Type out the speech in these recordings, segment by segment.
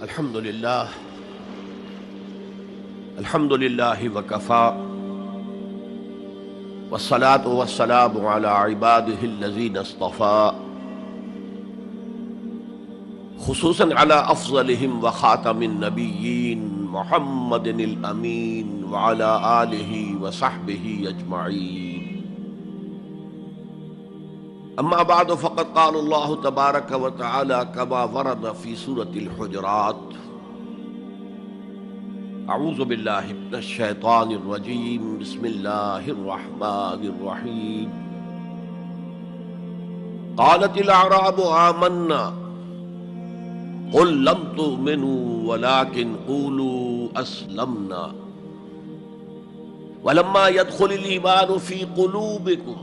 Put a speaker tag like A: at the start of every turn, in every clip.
A: الحمد لله وكفى والصلاة والسلام على عباده الذين اصطفى خصوصا على أفضلهم وخاتم النبيين محمد الأمين وعلى آله وصحبه أجمعين. اما بعد فقد قال الله تبارك وتعالى كما ورد في سورة الحجرات: اعوذ باللہ من الشیطان الرجیم بسم اللہ الرحمن الرحیم. قالت الاعراب آمنا قل لم تؤمنوا ولكن قولوا اسلمنا ولما يدخل الإيمان في قلوبكم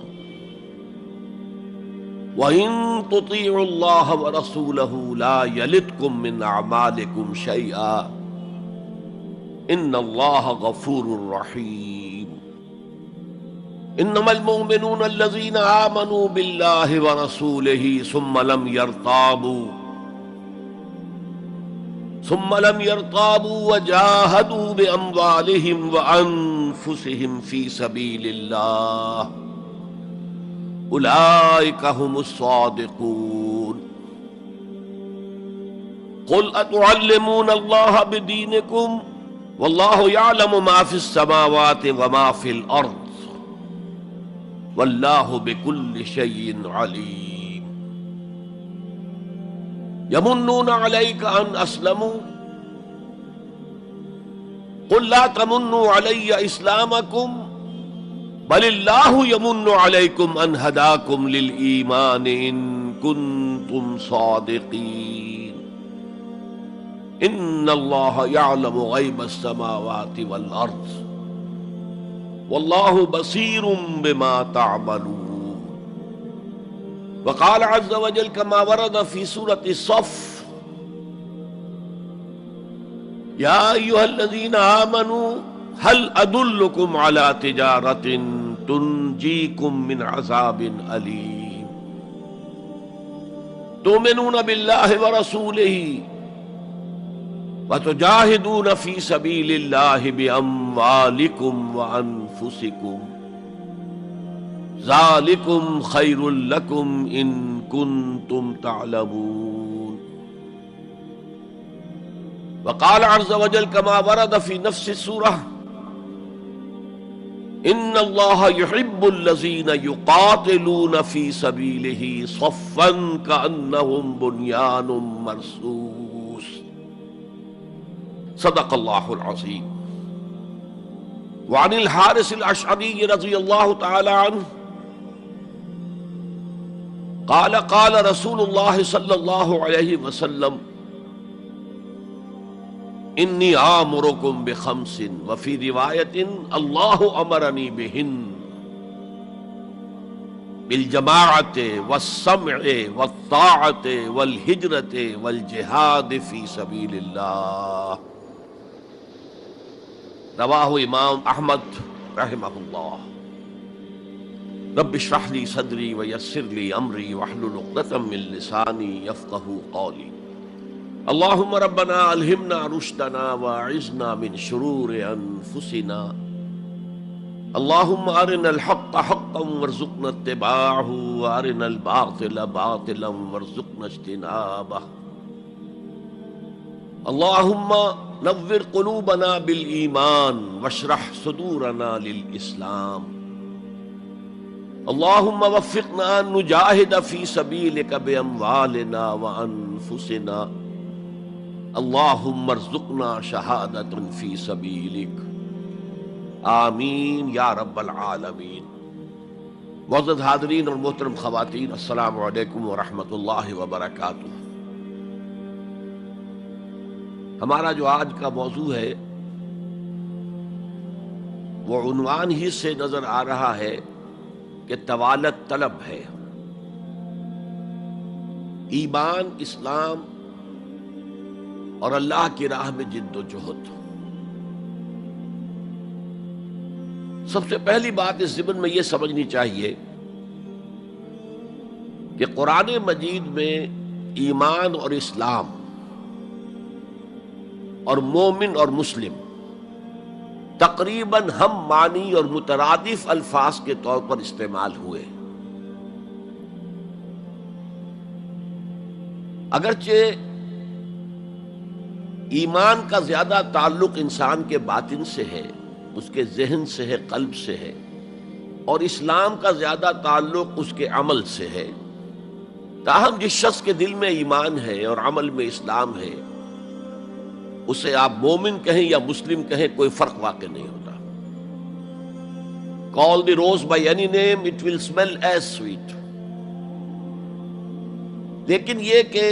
A: وَإِن تُطِيعُوا اللَّهَ وَرَسُولَهُ لَا يَلِتْكُم مِّنْ أَعْمَالِكُمْ شَيْئًا إِنَّ اللَّهَ غَفُورٌ رَّحِيمٌ. إِنَّمَا الْمُؤْمِنُونَ الَّذِينَ آمَنُوا بِاللَّهِ وَرَسُولِهِ ثُمَّ لَمْ يَرْتَابُوا وَجَاهَدُوا بِأَمْوَالِهِمْ وَأَنفُسِهِمْ فِي سَبِيلِ اللَّهِ اولئک هم الصادقون. قل اتعلمون اللہ بدینکم واللہ یعلم ما فی السماوات وما فی الارض واللہ بکل شیء علیم. یمنون علیک ان اسلموا قل لا تمنوا علی اسلامکم بل اللہ یمن علیکم ان ہداکم للایمان ان کنتم صادقین. ان اللہ یعلم غیب السماوات والارض واللہ بصیر بما تعملون. وقال عز وجل كما ورد في سورة الصف: یا ایھا الذین آمنوا هل ادلکم علی تجارۃ تنجیکم من عذاب علیم تؤمنون باللہ ورسولہ وتجاہدون فی سبیل اللہ باموالکم وانفسکم ذالکم خیر لکم ان کنتم تعلمون. وقال عز وجل كما ورد في نفس السورة: ان اللہ یحب الذین یقاتلون فی سبیلہ صفا کأنہم بنیان مرصوص. صدق اللہ العظیم. وعن الحارث الاشعری رضی اللہ تعالی عنہ قال قال رسول اللہ صلی اللہ علیہ وسلم: انی آمرکم بخمس وفی روایت اللہ امرنی بہن بالجماعت والسمع والطاعت والہجرت والجہاد فی سبیل اللہ. رواہ امام احمد رحمہ اللہ. رب اشرح لی صدری ویسر لی امری واحلل عقدۃ من لسانی یفقہوا قولی. اللہم ربنا الہمنا رشدنا واعذنا من شرور انفسنا. اللہم ارنا الحق حقا وارزقنا اتباعہ وارنا الباطل باطلا وارزقنا اجتنابہ. اللہم نور قلوبنا بالایمان واشرح صدورنا للاسلام. اللہم وفقنا ان نجاہد فی سبیلک باموالنا وانفسنا. اللہم ارزقنا شہادۃ فی سبیلک. آمین یا رب العالمین. معزز حاضرین اور محترم خواتین، السلام علیکم ورحمۃ اللہ وبرکاتہ. ہمارا جو آج کا موضوع ہے وہ عنوان ہی سے نظر آ رہا ہے کہ طوالت طلب ہے. ایمان، اسلام اور اللہ کی راہ میں جد و جہد. سب سے پہلی بات اس ضمن میں یہ سمجھنی چاہیے کہ قرآن مجید میں ایمان اور اسلام اور مومن اور مسلم تقریباً ہم معنی اور مترادف الفاظ کے طور پر استعمال ہوئے، اگرچہ ایمان کا زیادہ تعلق انسان کے باطن سے ہے، اس کے ذہن سے ہے، قلب سے ہے، اور اسلام کا زیادہ تعلق اس کے عمل سے ہے، تاہم جس شخص کے دل میں ایمان ہے اور عمل میں اسلام ہے، اسے آپ مومن کہیں یا مسلم کہیں کوئی فرق واقع نہیں ہوتا۔ Call the rose by any name, it will smell as sweet۔ لیکن یہ کہ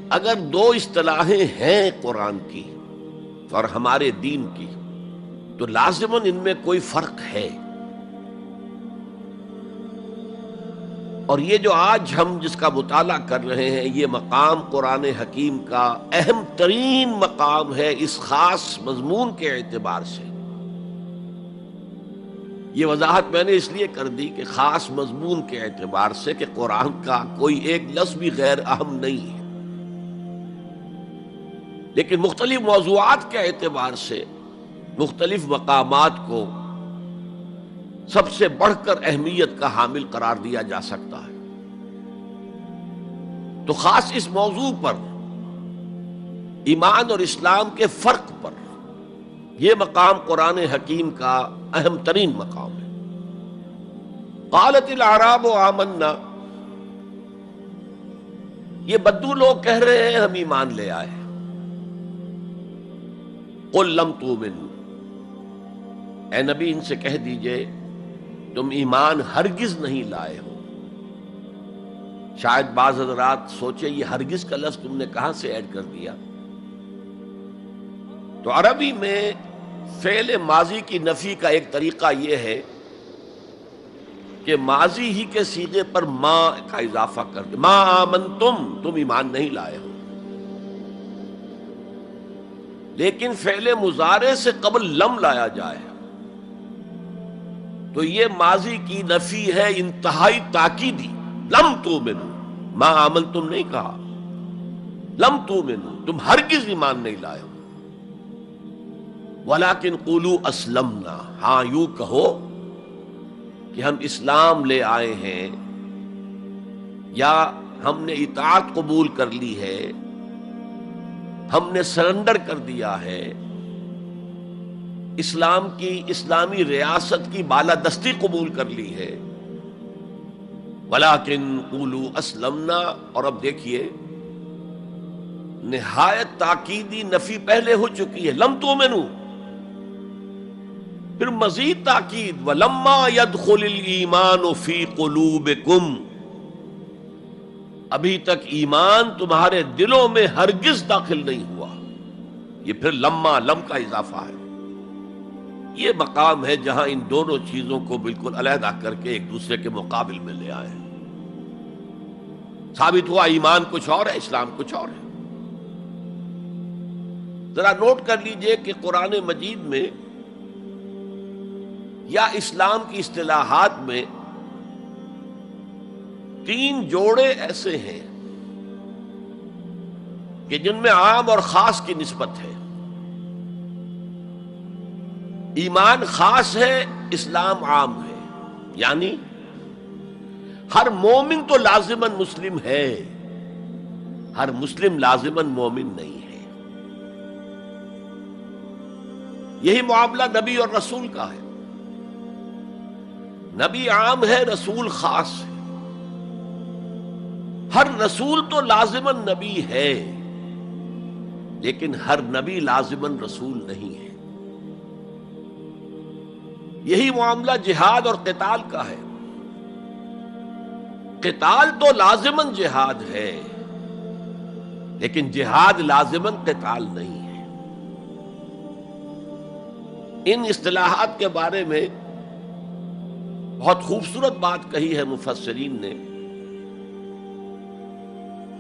A: اگر دو اصطلاحیں ہیں قرآن کی اور ہمارے دین کی، تو لازماً ان میں کوئی فرق ہے، اور یہ جو آج ہم جس کا مطالعہ کر رہے ہیں، یہ مقام قرآن حکیم کا اہم ترین مقام ہے اس خاص مضمون کے اعتبار سے۔ یہ وضاحت میں نے اس لیے کر دی کہ خاص مضمون کے اعتبار سے کہ قرآن کا کوئی ایک لفظ بھی غیر اہم نہیں ہے، لیکن مختلف موضوعات کے اعتبار سے مختلف مقامات کو سب سے بڑھ کر اہمیت کا حامل قرار دیا جا سکتا ہے۔ تو خاص اس موضوع پر، ایمان اور اسلام کے فرق پر، یہ مقام قرآن حکیم کا اہم ترین مقام ہے۔ قالت الاعراب آمنا، یہ بدو لوگ کہہ رہے ہیں ہم ایمان لے آئے۔ قل لم تؤمنوا، اے نبی ان سے کہہ دیجئے تم ایمان ہرگز نہیں لائے ہو۔ شاید بعض حضرات سوچے یہ ہرگز کا لفظ تم نے کہاں سے ایڈ کر دیا؟ تو عربی میں فعل ماضی کی نفی کا ایک طریقہ یہ ہے کہ ماضی ہی کے صیغے پر ما کا اضافہ کر دے، ما آمنتم، تم ایمان نہیں لائے ہو۔ لیکن فعل مضارع سے قبل لم لایا جائے تو یہ ماضی کی نفی ہے انتہائی تاکیدی۔ لم تؤمنوا، ما آمنتم نہیں کہا، لم تؤمنوا، تم ہرگز ایمان نہیں لائے ہو۔ ولیکن قولوا اسلمنا، ہاں یوں کہو کہ ہم اسلام لے آئے ہیں، یا ہم نے اطاعت قبول کر لی ہے، ہم نے سرنڈر کر دیا ہے، اسلام کی، اسلامی ریاست کی بالادستی قبول کر لی ہے۔ ولیکن قولوا اسلمنا، اور اب دیکھیے نہایت تاکیدی نفی پہلے ہو چکی ہے، لم تؤمنوا، پھر مزید تاکید ولما يدخل الایمان فی قلوبکم، ابھی تک ایمان تمہارے دلوں میں ہرگز داخل نہیں ہوا۔ یہ پھر لما، لم کا اضافہ ہے۔ یہ مقام ہے جہاں ان دونوں چیزوں کو بالکل علیحدہ کر کے ایک دوسرے کے مقابل میں لے آئے ہیں۔ ثابت ہوا ایمان کچھ اور ہے، اسلام کچھ اور ہے۔ ذرا نوٹ کر لیجئے کہ قرآن مجید میں یا اسلام کی اصطلاحات میں تین جوڑے ایسے ہیں کہ جن میں عام اور خاص کی نسبت ہے۔ ایمان خاص ہے، اسلام عام ہے، یعنی ہر مومن تو لازماً مسلم ہے، ہر مسلم لازماً مومن نہیں ہے۔ یہی معاملہ نبی اور رسول کا ہے۔ نبی عام ہے، رسول خاص ہے۔ ہر رسول تو لازماً نبی ہے، لیکن ہر نبی لازماً رسول نہیں ہے۔ یہی معاملہ جہاد اور قتال کا ہے۔ قتال تو لازماً جہاد ہے، لیکن جہاد لازماً قتال نہیں ہے۔ ان اصطلاحات کے بارے میں بہت خوبصورت بات کہی ہے مفسرین نے،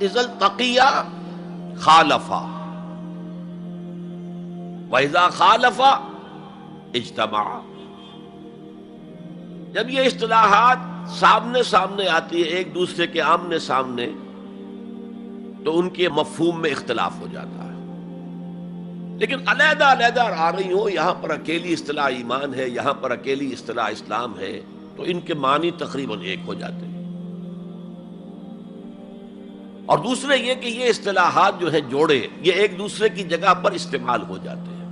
A: اذا التقیا خالفا واذا خالفا اجتمعا۔ جب یہ اصطلاحات سامنے سامنے آتی ہے، ایک دوسرے کے آمنے سامنے، تو ان کے مفہوم میں اختلاف ہو جاتا ہے۔ لیکن علیحدہ علیحدہ آ رہی ہوں، یہاں پر اکیلی اصطلاح ایمان ہے، یہاں پر اکیلی اصطلاح اسلام ہے، تو ان کے معنی تقریباً ایک ہو جاتے ہیں۔ اور دوسرے یہ کہ یہ اصطلاحات جو ہے جوڑے، یہ ایک دوسرے کی جگہ پر استعمال ہو جاتے ہیں۔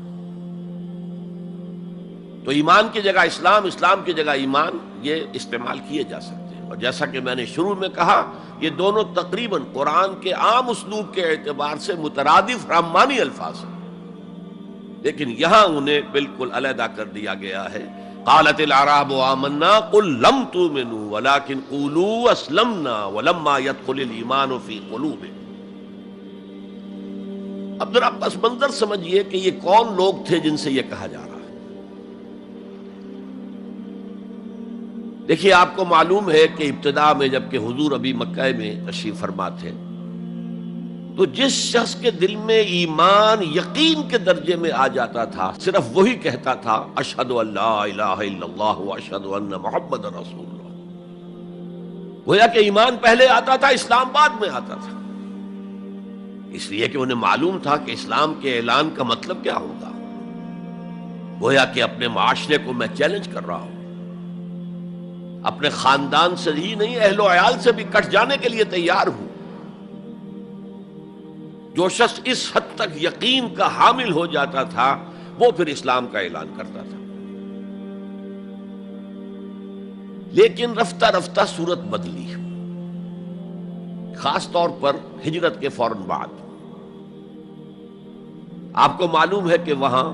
A: تو ایمان کی جگہ اسلام، اسلام کی جگہ ایمان، یہ استعمال کیے جا سکتے ہیں۔ اور جیسا کہ میں نے شروع میں کہا، یہ دونوں تقریباً قرآن کے عام اسلوب کے اعتبار سے مترادف رحمانی الفاظ ہیں، لیکن یہاں انہیں بالکل علیحدہ کر دیا گیا ہے۔ قالت الاعراب آمنا قل لم تؤمنوا ولكن قولوا اسلمنا ولما يدخل الايمان في قلوبكم۔ اب ذرا پس منظر سمجھیے کہ یہ کون لوگ تھے جن سے یہ کہا جا رہا ہے۔ دیکھیے، آپ کو معلوم ہے کہ ابتدا میں جب کہ حضور ابھی مکہ میں تشریف فرما تھے، تو جس شخص کے دل میں ایمان یقین کے درجے میں آ جاتا تھا، صرف وہی کہتا تھا اشہد ان لا الہ الا اللہ واشہد ان محمد رسول اللہ۔ گویا کہ ایمان پہلے آتا تھا، اسلام بعد میں آتا تھا، اس لیے کہ انہیں معلوم تھا کہ اسلام کے اعلان کا مطلب کیا ہوگا۔ گویا کہ اپنے معاشرے کو میں چیلنج کر رہا ہوں، اپنے خاندان سے ہی نہیں، اہل و عیال سے بھی کٹ جانے کے لیے تیار ہوں۔ جو شخص اس حد تک یقین کا حامل ہو جاتا تھا، وہ پھر اسلام کا اعلان کرتا تھا۔ لیکن رفتہ رفتہ صورت بدلی، خاص طور پر ہجرت کے فوراً بعد۔ آپ کو معلوم ہے کہ وہاں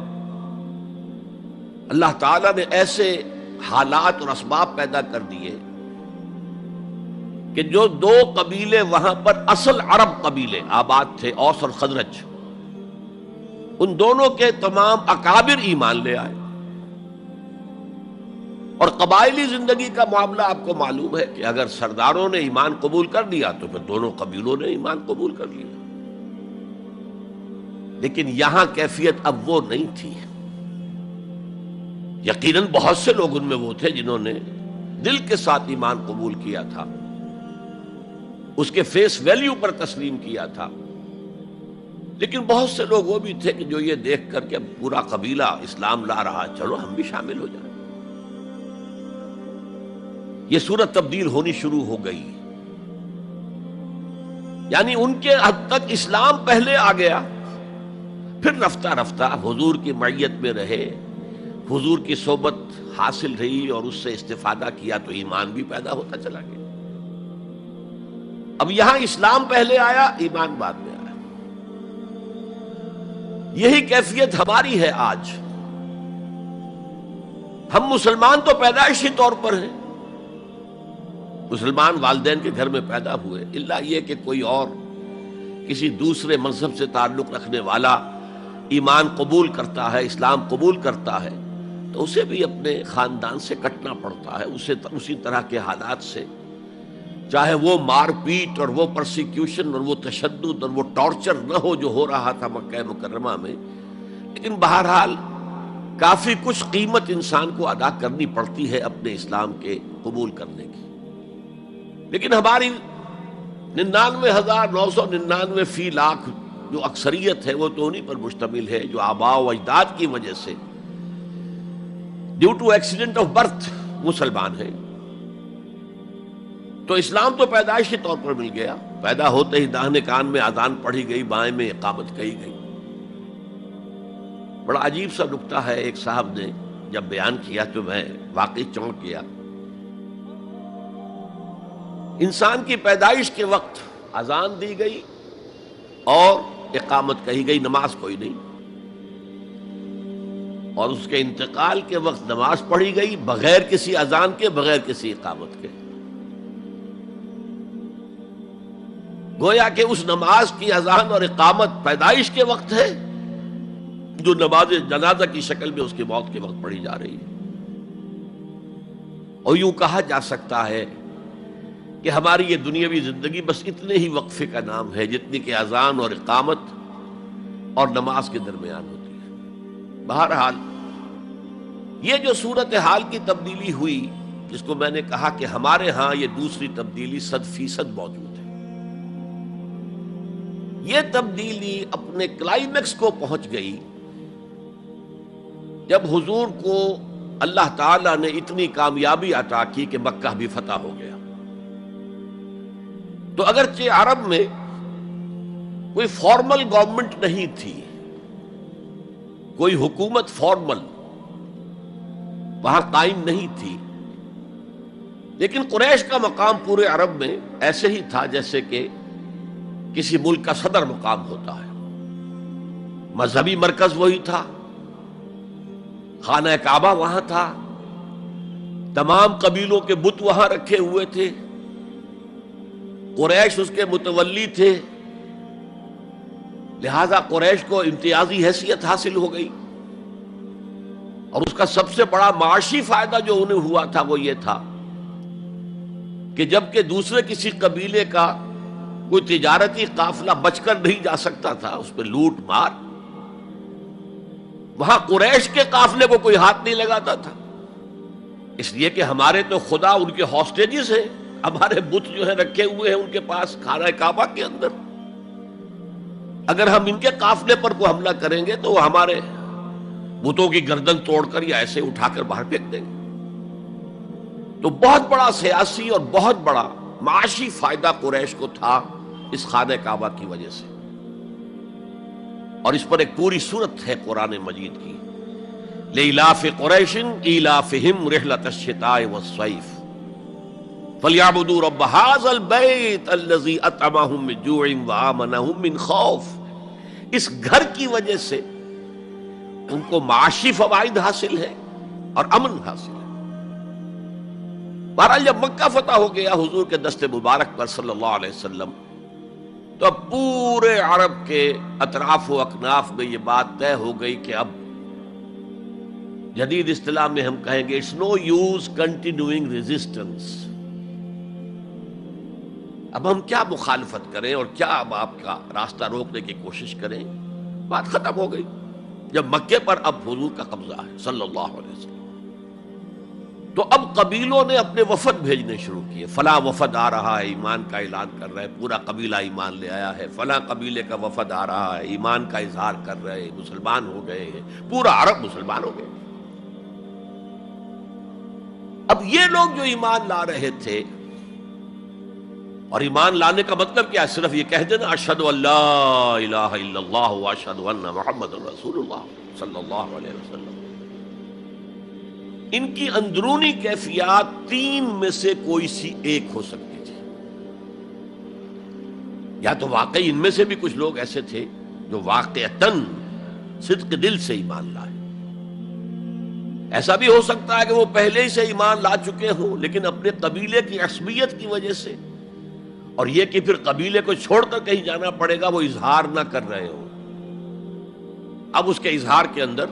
A: اللہ تعالیٰ نے ایسے حالات اور اسباب پیدا کر دیے کہ جو دو قبیلے وہاں پر اصل عرب قبیلے آباد تھے، اوس اور خزرج، ان دونوں کے تمام اکابر ایمان لے آئے۔ اور قبائلی زندگی کا معاملہ آپ کو معلوم ہے کہ اگر سرداروں نے ایمان قبول کر لیا تو پھر دونوں قبیلوں نے ایمان قبول کر لیا۔ لیکن یہاں کیفیت اب وہ نہیں تھی۔ یقیناً بہت سے لوگ ان میں وہ تھے جنہوں نے دل کے ساتھ ایمان قبول کیا تھا، اس کے فیس ویلیو پر تسلیم کیا تھا، لیکن بہت سے لوگ وہ بھی تھے کہ جو یہ دیکھ کر کہ پورا قبیلہ اسلام لا رہا، چلو ہم بھی شامل ہو جائیں۔ یہ صورت تبدیل ہونی شروع ہو گئی، یعنی ان کے حد تک اسلام پہلے آ گیا، پھر رفتہ رفتہ حضور کی معیت میں رہے، حضور کی صحبت حاصل رہی اور اس سے استفادہ کیا، تو ایمان بھی پیدا ہوتا چلا گیا۔ اب یہاں اسلام پہلے آیا، ایمان بعد میں آیا۔ یہی کیفیت ہماری ہے آج۔ ہم مسلمان تو پیدائشی طور پر ہیں، مسلمان والدین کے گھر میں پیدا ہوئے، الا یہ کہ کوئی اور کسی دوسرے مذہب سے تعلق رکھنے والا ایمان قبول کرتا ہے، اسلام قبول کرتا ہے، تو اسے بھی اپنے خاندان سے کٹنا پڑتا ہے، اسے اسی طرح کے حالات سے، چاہے وہ مار پیٹ اور وہ پرسیکیوشن اور وہ تشدد اور وہ ٹارچر نہ ہو جو ہو رہا تھا مکہ مکرمہ میں، لیکن بہرحال کافی کچھ قیمت انسان کو ادا کرنی پڑتی ہے اپنے اسلام کے قبول کرنے کی۔ لیکن ہماری 99,999 فی لاکھ جو اکثریت ہے، وہ تو انہی پر مشتمل ہے جو آباء و اجداد کی وجہ سے due to accident of birth مسلمان ہیں۔ تو اسلام تو پیدائشی طور پر مل گیا، پیدا ہوتے ہی داہنے کان میں اذان پڑھی گئی، بائیں میں اقامت کہی گئی۔ بڑا عجیب سا نکتہ ہے، ایک صاحب نے جب بیان کیا تو میں واقعی چونک گیا۔ انسان کی پیدائش کے وقت اذان دی گئی اور اقامت کہی گئی، نماز کوئی نہیں، اور اس کے انتقال کے وقت نماز پڑھی گئی بغیر کسی اذان کے، بغیر کسی اقامت کے۔ گویا کہ اس نماز کی اذان اور اقامت پیدائش کے وقت ہے جو نماز جنازہ کی شکل میں اس کی موت کے وقت پڑھی جا رہی ہے۔ اور یوں کہا جا سکتا ہے کہ ہماری یہ دنیاوی زندگی بس اتنے ہی وقفے کا نام ہے جتنی کہ اذان اور اقامت اور نماز کے درمیان ہوتی ہے۔ بہرحال یہ جو صورتحال کی تبدیلی ہوئی، جس کو میں نے کہا کہ ہمارے ہاں یہ دوسری تبدیلی 100% موجود ہے، یہ تبدیلی اپنے کلائمیکس کو پہنچ گئی جب حضور کو اللہ تعالیٰ نے اتنی کامیابی عطا کی کہ مکہ بھی فتح ہو گیا، تو اگرچہ عرب میں کوئی فارمل گورنمنٹ نہیں تھی، کوئی حکومت فارمل وہاں قائم نہیں تھی، لیکن قریش کا مقام پورے عرب میں ایسے ہی تھا جیسے کہ کسی ملک کا صدر مقام ہوتا ہے۔ مذہبی مرکز وہی تھا، خانہ کعبہ وہاں تھا، تمام قبیلوں کے بت وہاں رکھے ہوئے تھے، قریش اس کے متولی تھے، لہذا قریش کو امتیازی حیثیت حاصل ہو گئی، اور اس کا سب سے بڑا معاشی فائدہ جو انہیں ہوا تھا وہ یہ تھا کہ جبکہ دوسرے کسی قبیلے کا کوئی تجارتی قافلہ بچ کر نہیں جا سکتا تھا، اس پہ لوٹ مار، وہاں قریش کے قافلے کو کوئی ہاتھ نہیں لگاتا تھا، اس لیے کہ ہمارے تو خدا ان کے ہاسٹیجز ہیں، ہمارے بت جو ہیں رکھے ہوئے ہیں ان کے پاس خانہ کعبہ کے اندر، اگر ہم ان کے قافلے پر کوئی حملہ کریں گے تو وہ ہمارے بتوں کی گردن توڑ کر یا ایسے اٹھا کر باہر پھینک دیں گے۔ تو بہت بڑا سیاسی اور بہت بڑا معاشی فائدہ قریش کو تھا اس خانہ کعبہ کی وجہ سے، اور اس پر ایک پوری سورت ہے قرآن مجید کی، لإِلاف قریش إِلَافِهِمْ رِحْلَةَ الشِّتَاءِ وَالصَّيْفِ فَلْيَعْبُدُوا رَبَّ هَٰذَا الْبَيْتِ الَّذِي أَطْعَمَهُم مِّن جُوعٍ وَآمَنَهُم مِّن خَوْفٍ۔ اس گھر کی وجہ سے ان کو معاشی فوائد حاصل ہے اور امن حاصل ہے۔ بہرحال جب مکہ فتح ہو گیا حضور کے دست مبارک پر صلی اللہ علیہ وسلم، تو اب پورے عرب کے اطراف و اکناف میں یہ بات طے ہو گئی کہ اب جدید اصطلاح میں ہم کہیں گے it's no use continuing resistance, اب ہم کیا مخالفت کریں اور کیا اب آپ کا راستہ روکنے کی کوشش کریں، بات ختم ہو گئی جب مکے پر اب حضور کا قبضہ ہے صلی اللہ علیہ وسلم۔ تو اب قبیلوں نے اپنے وفد بھیجنے شروع کیے، فلاں وفد آ رہا ہے ایمان کا اعلان کر رہا ہے، پورا قبیلہ ایمان لے آیا ہے، فلاں قبیلے کا وفد آ رہا ہے ایمان کا اظہار کر رہے ہیں، مسلمان ہو گئے ہیں، پورا عرب مسلمان ہو گئے۔ اب یہ لوگ جو ایمان لا رہے تھے، اور ایمان لانے کا مطلب کیا ہے؟ صرف یہ کہہ دینا اشہد ان لا الہ الا اللہ واشہد ان محمد رسول اللہ صلی اللہ علیہ وسلم۔ ان کی اندرونی کیفیات تین میں سے کوئی سی ایک ہو سکتی تھی، یا تو واقعی ان میں سے بھی کچھ لوگ ایسے تھے جو واقعتاً صدق دل سے ایمان لائے، ایسا بھی ہو سکتا ہے کہ وہ پہلے ہی سے ایمان لا چکے ہوں لیکن اپنے قبیلے کی عصبیت کی وجہ سے، اور یہ کہ پھر قبیلے کو چھوڑ کر کہیں جانا پڑے گا، وہ اظہار نہ کر رہے ہوں، اب اس کے اظہار کے اندر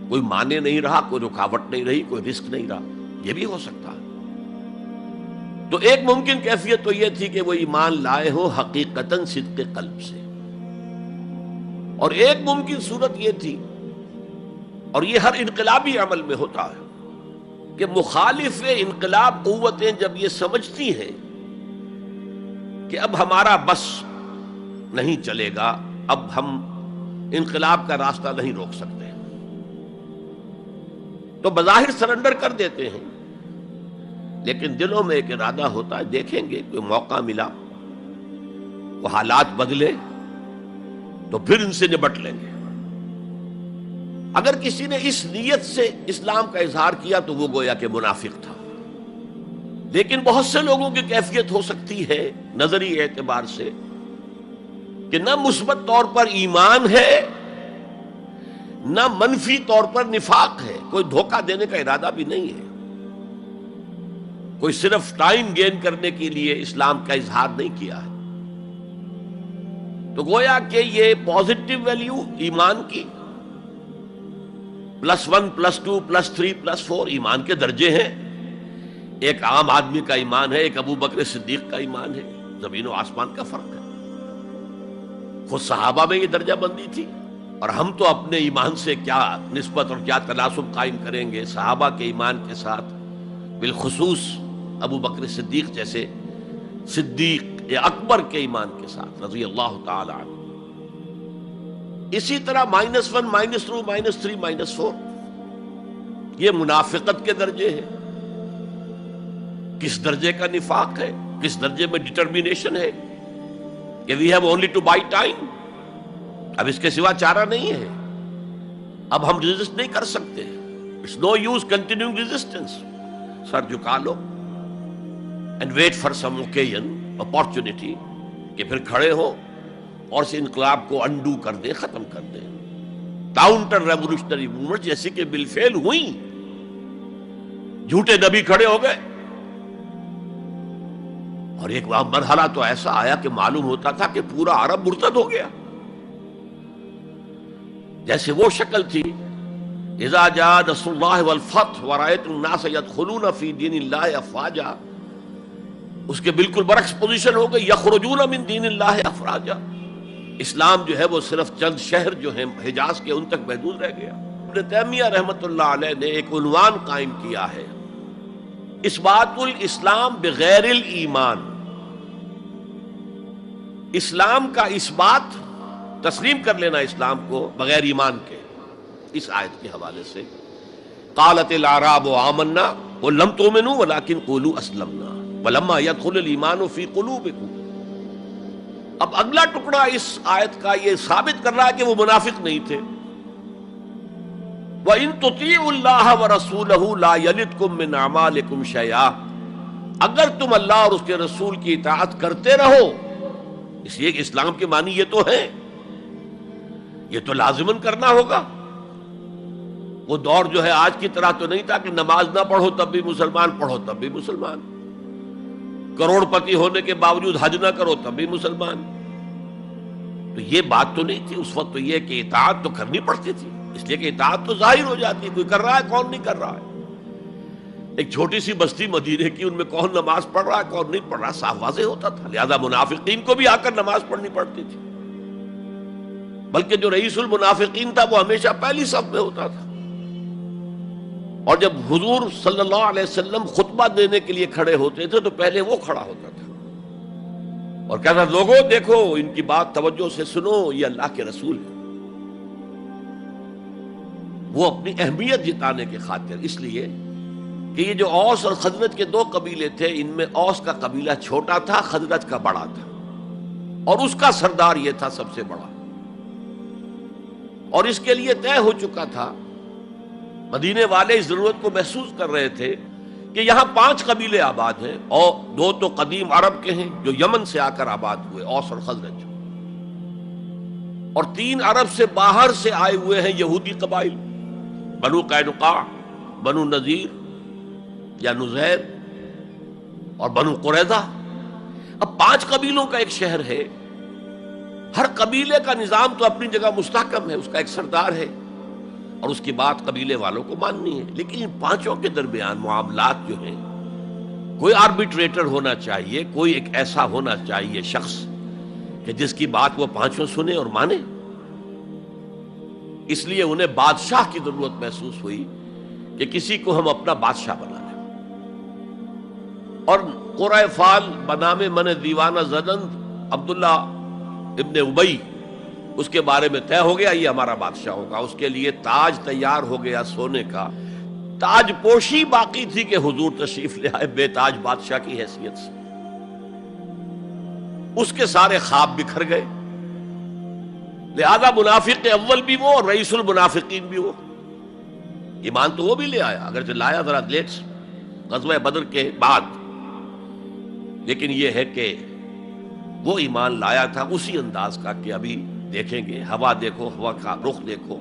A: کوئی معنی نہیں رہا، کوئی رکاوٹ نہیں رہی، کوئی رسک نہیں رہا، یہ بھی ہو سکتا ہے۔ تو ایک ممکن کیفیت تو یہ تھی کہ وہ ایمان لائے ہو حقیقتاً صدق قلب سے، اور ایک ممکن صورت یہ تھی، اور یہ ہر انقلابی عمل میں ہوتا ہے، کہ مخالف انقلاب قوتیں جب یہ سمجھتی ہیں کہ اب ہمارا بس نہیں چلے گا، اب ہم انقلاب کا راستہ نہیں روک سکتے، تو بظاہر سرنڈر کر دیتے ہیں، لیکن دلوں میں ایک ارادہ ہوتا ہے دیکھیں گے کوئی موقع ملا، وہ حالات بدلے تو پھر ان سے نبٹ لیں گے۔ اگر کسی نے اس نیت سے اسلام کا اظہار کیا تو وہ گویا کہ منافق تھا، لیکن بہت سے لوگوں کی کیفیت ہو سکتی ہے نظری اعتبار سے کہ نہ مثبت طور پر ایمان ہے نہ منفی طور پر نفاق ہے، کوئی دھوکہ دینے کا ارادہ بھی نہیں ہے، کوئی صرف ٹائم گین کرنے کے لیے اسلام کا اظہار نہیں کیا ہے، تو گویا کہ یہ پازیٹو ویلیو ایمان کی +1 +2 +3 +4 ایمان کے درجے ہیں، ایک عام آدمی کا ایمان ہے، ایک ابو بکر صدیق کا ایمان ہے، زمین و آسمان کا فرق ہے۔ خود صحابہ میں یہ درجہ بندی تھی، اور ہم تو اپنے ایمان سے کیا نسبت اور کیا تناسب قائم کریں گے صحابہ کے ایمان کے ساتھ، بالخصوص ابو بکر صدیق جیسے صدیق اکبر کے ایمان کے ساتھ رضی اللہ تعالی عنہ۔ اسی طرح -1 -2 -3 -4 یہ منافقت کے درجے ہیں. کس درجے کا نفاق ہے، کس درجے میں ڈٹرمینیشن ہے کہ we have only to buy time, اب اس کے سوا چارہ نہیں ہے، اب ہم ریزسٹ نہیں کر سکتے. It's no use continuing resistance. سر جھکا لو and wait for some occasion, opportunity, کہ پھر کھڑے ہو اور اس انقلاب کو انڈو کر دیں، ختم کر دیں. کاؤنٹر ریولیوشنری موومنٹ جیسے کہ بالفعل ہوئی. جھوٹے نبی کھڑے ہو گئے اور ایک مرحلہ تو ایسا آیا کہ معلوم ہوتا تھا کہ پورا عرب مرتد ہو گیا. جیسے وہ شکل تھی اذا جاء نصر اللہ والفتح ورأیت الناس يدخلون فی دین اللہ افواجا، اس کے بالکل برعکس پوزیشن ہو گئی یخرجون من دین اللہ افواجا. اسلام جو ہے وہ صرف چند شہر جو ہیں حجاز کے ان تک محدود رہ گیا. ابن تیمیہ رحمۃ اللہ علیہ نے ایک عنوان قائم کیا ہے، اثبات الاسلام بغیر الایمان. اسلام کا اثبات، تسلیم کر لینا اسلام کو بغیر ایمان کے. اس آیت کے حوالے سے قالت الاعراب آمنا قل لم تؤمنوا ولكن قولوا اسلمنا ولما يدخل الايمان في قلوبكم. اب اگلا ٹکڑا اس آیت کا یہ ثابت کر رہا ہے کہ وہ منافق نہیں تھے. وَإِن تُطِيعُوا اللَّهَ وَرَسُولَهُ لَا يَلِدْكُم مِّنْ أَعْمَالِكُمْ شَيْئًا. اگر تم اللہ اور اس کے رسول کی اطاعت کرتے رہو، اس لیے کہ اسلام کے معنی یہ تو ہے، یہ تو لازماً کرنا ہوگا. وہ دور جو ہے آج کی طرح تو نہیں تھا کہ نماز نہ پڑھو تب بھی مسلمان، پڑھو تب بھی مسلمان، کروڑ پتی ہونے کے باوجود حج نہ کرو تب بھی مسلمان. تو یہ بات تو نہیں تھی اس وقت. تو یہ کہ اطاعت تو کرنی پڑتی تھی، اس لیے کہ اطاعت تو ظاہر ہو جاتی ہے، کوئی کر رہا ہے کون نہیں کر رہا ہے. ایک چھوٹی سی بستی مدینے کی، ان میں کون نماز پڑھ رہا ہے کون نہیں پڑھ رہا صاف واضح ہوتا تھا. لہذا منافقین کو بھی آ کر نماز پڑھنی پڑتی تھی، بلکہ جو رئیس المنافقین تھا وہ ہمیشہ پہلی صف میں ہوتا تھا. اور جب حضور صلی اللہ علیہ وسلم خطبہ دینے کے لیے کھڑے ہوتے تھے تو پہلے وہ کھڑا ہوتا تھا اور کہتا تھا لوگوں دیکھو ان کی بات توجہ سے سنو، یہ اللہ کے رسول ہے. وہ اپنی اہمیت جتانے کے خاطر، اس لیے کہ یہ جو اوس اور خزرج کے دو قبیلے تھے، ان میں اوس کا قبیلہ چھوٹا تھا، خزرج کا بڑا تھا، اور اس کا سردار یہ تھا سب سے بڑا. اور اس کے لیے طے ہو چکا تھا، مدینے والے اس ضرورت کو محسوس کر رہے تھے کہ یہاں 5 قبیلے آباد ہیں، اور 2 تو قدیم عرب کے ہیں جو یمن سے آ کر آباد ہوئے، اوس اور خزرج، اور 3 عرب سے باہر سے آئے ہوئے ہیں یہودی قبائل، بنو قینقاع، بنو نذیر یا نذیر اور بنو قریظہ. اب 5 قبیلوں کا ایک شہر ہے، ہر قبیلے کا نظام تو اپنی جگہ مستحکم ہے، اس کا ایک سردار ہے اور اس کی بات قبیلے والوں کو ماننی ہے. لیکن ان 5 کے درمیان معاملات جو ہیں، کوئی آربیٹریٹر ہونا چاہیے، کوئی ایک ایسا ہونا چاہیے شخص کہ جس کی بات وہ 5 سنے اور مانے. اس لیے انہیں بادشاہ کی ضرورت محسوس ہوئی کہ کسی کو ہم اپنا بادشاہ بنا لیں. اور قرۂ فال بنام من دیوانہ زدند عبداللہ ابن ابی، اس کے بارے میں طے ہو گیا یہ ہمارا بادشاہ ہوگا. اس کے لیے تاج تیار ہو گیا سونے کا. تاج پوشی باقی تھی کہ حضور تشریف لے آئے بے تاج بادشاہ کی حیثیت سے. اس کے سارے خواب بکھر گئے. لہذا منافق اول بھی وہ اور رئیس المنافقین بھی وہ. ایمان تو وہ بھی لے آیا، اگرچہ لایا ذرا لیٹ غزوہ بدر کے بعد، لیکن یہ ہے کہ وہ ایمان لایا تھا اسی انداز کا کہ ابھی دیکھیں گے، ہوا دیکھو، ہوا کا رخ دیکھو،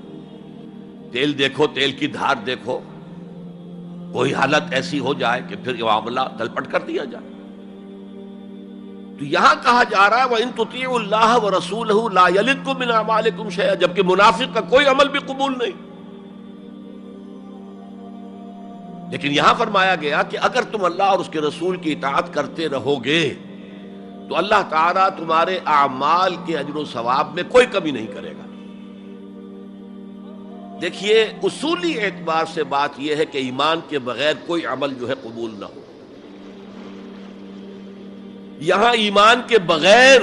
A: تیل دیکھو، تیل کی دھار دیکھو، کوئی حالت ایسی ہو جائے کہ پھر معاملہ تلپٹ کر دیا جائے. تو یہاں کہا جا رہا ہے وَإِن تُطِيعُوا اللَّهَ وَرَسُولَهُ لَا يَلِدْكُم مِّنْ أَعْمَالِكُمْ شَيْئًا، جبکہ منافق کا کوئی عمل بھی قبول نہیں. لیکن یہاں فرمایا گیا کہ اگر تم اللہ اور اس کے رسول کی اطاعت کرتے رہو گے تو اللہ تعالیٰ تمہارے اعمال کے اجر و ثواب میں کوئی کمی نہیں کرے گا. دیکھیے اصولی اعتبار سے بات یہ ہے کہ ایمان کے بغیر کوئی عمل جو ہے قبول نہ ہو. یہاں ایمان کے بغیر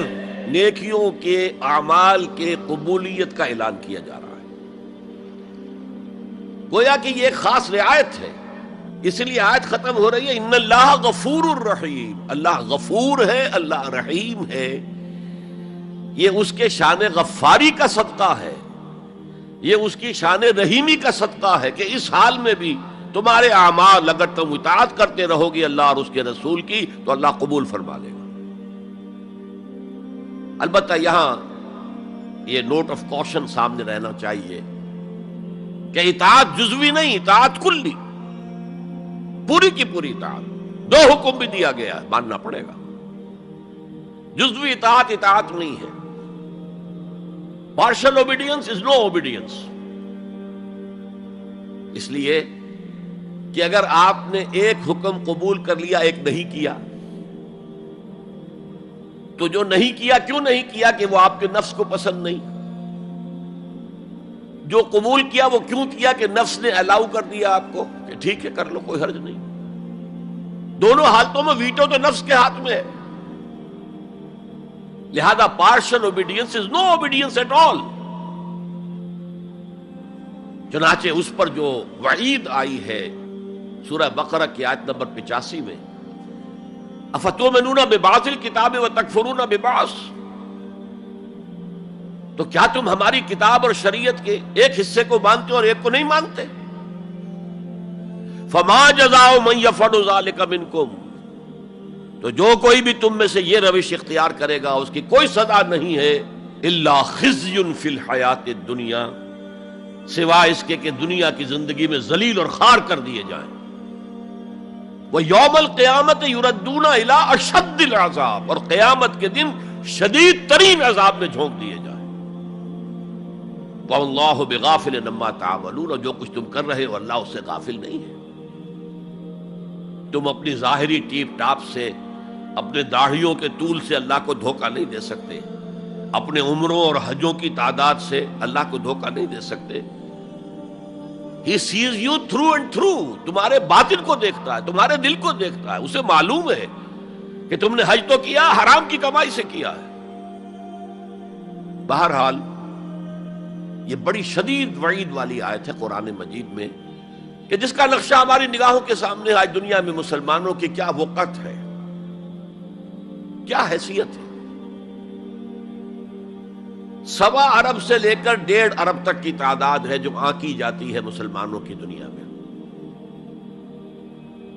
A: نیکیوں کے اعمال کے قبولیت کا اعلان کیا جا رہا ہے. گویا کہ یہ ایک خاص رعایت ہے، اس لیے آیت ختم ہو رہی ہے ان اللہ غفور الرحیم. اللہ غفور ہے، اللہ رحیم ہے. یہ اس کے شان غفاری کا صدقہ ہے، یہ اس کی شان رحیمی کا صدقہ ہے کہ اس حال میں بھی تمہارے اعمال اگر تم اطاعت کرتے رہو گے اللہ اور اس کے رسول کی تو اللہ قبول فرما لے گا. البتہ یہاں یہ نوٹ آف کوشن سامنے رہنا چاہیے کہ اطاعت جزوی نہیں، اطاعت کلی، پوری کی پوری اطاعت. دو حکم بھی دیا گیا ہے، ماننا پڑے گا. جزوی اطاعت اطاعت نہیں ہے. Partial obedience is no obedience. اس لیے کہ اگر آپ نے ایک حکم قبول کر لیا ایک نہیں کیا تو جو نہیں کیا کیوں نہیں کیا کہ وہ آپ کے نفس کو پسند نہیں، جو قبول کیا وہ کیوں کیا کہ نفس نے الاؤ کر دیا آپ کو کہ ٹھیک ہے کر لو کوئی حرج نہیں. دونوں حالتوں میں ویٹو تو نفس کے ہاتھ میں ہے. لہذا partial obedience is no obedience at all. چنانچہ اس پر جو وعید آئی ہے سورہ بقرہ کی آیت نمبر 85 میں افتؤمنون ببعض الکتاب وتکفرون ببعض، تو کیا تم ہماری کتاب اور شریعت کے ایک حصے کو مانتے اور ایک کو نہیں مانتے؟ فما جزاء من یفعل ذلک منکم، تو جو کوئی بھی تم میں سے یہ روش اختیار کرے گا اس کی کوئی سزا نہیں ہے الا خزی فی الحیات الدنیا، سوائے اس کے کہ دنیا کی زندگی میں ذلیل اور خوار کر دیے جائیں. وَيَوْمَ الْقِيَامَةِ يُرَدُّونَ إِلَىٰ أَشَدِّ الْعَذَابِ، اور قیامت کے دن شدید ترین عذاب میں جھونک دیے جائیں. وَاللَّهُ بِغَافِلٍ عَمَّا تَعْمَلُونَ، اور جو کچھ تم کر رہے ہو اللہ اس سے غافل نہیں ہے. تم اپنی ظاہری ٹیپ ٹاپ سے، اپنے داڑھیوں کے طول سے اللہ کو دھوکہ نہیں دے سکتے، اپنے عمروں اور حجوں کی تعداد سے اللہ کو دھوکہ نہیں دے سکتے. He sees you through and through. تمہارے باطن کو دیکھتا ہے، تمہارے دل کو دیکھتا ہے. اسے معلوم ہے کہ تم نے حج تو کیا، حرام کی کمائی سے کیا ہے. بہرحال یہ بڑی شدید وعید والی آیت ہے قرآن مجید میں کہ جس کا نقشہ ہماری نگاہوں کے سامنے آج دنیا میں مسلمانوں کی کیا وقت ہے، کیا حیثیت ہے. 1.25 ارب سے لے کر 1.5 ارب تک کی تعداد ہے جو آنکی جاتی ہے مسلمانوں کی دنیا میں.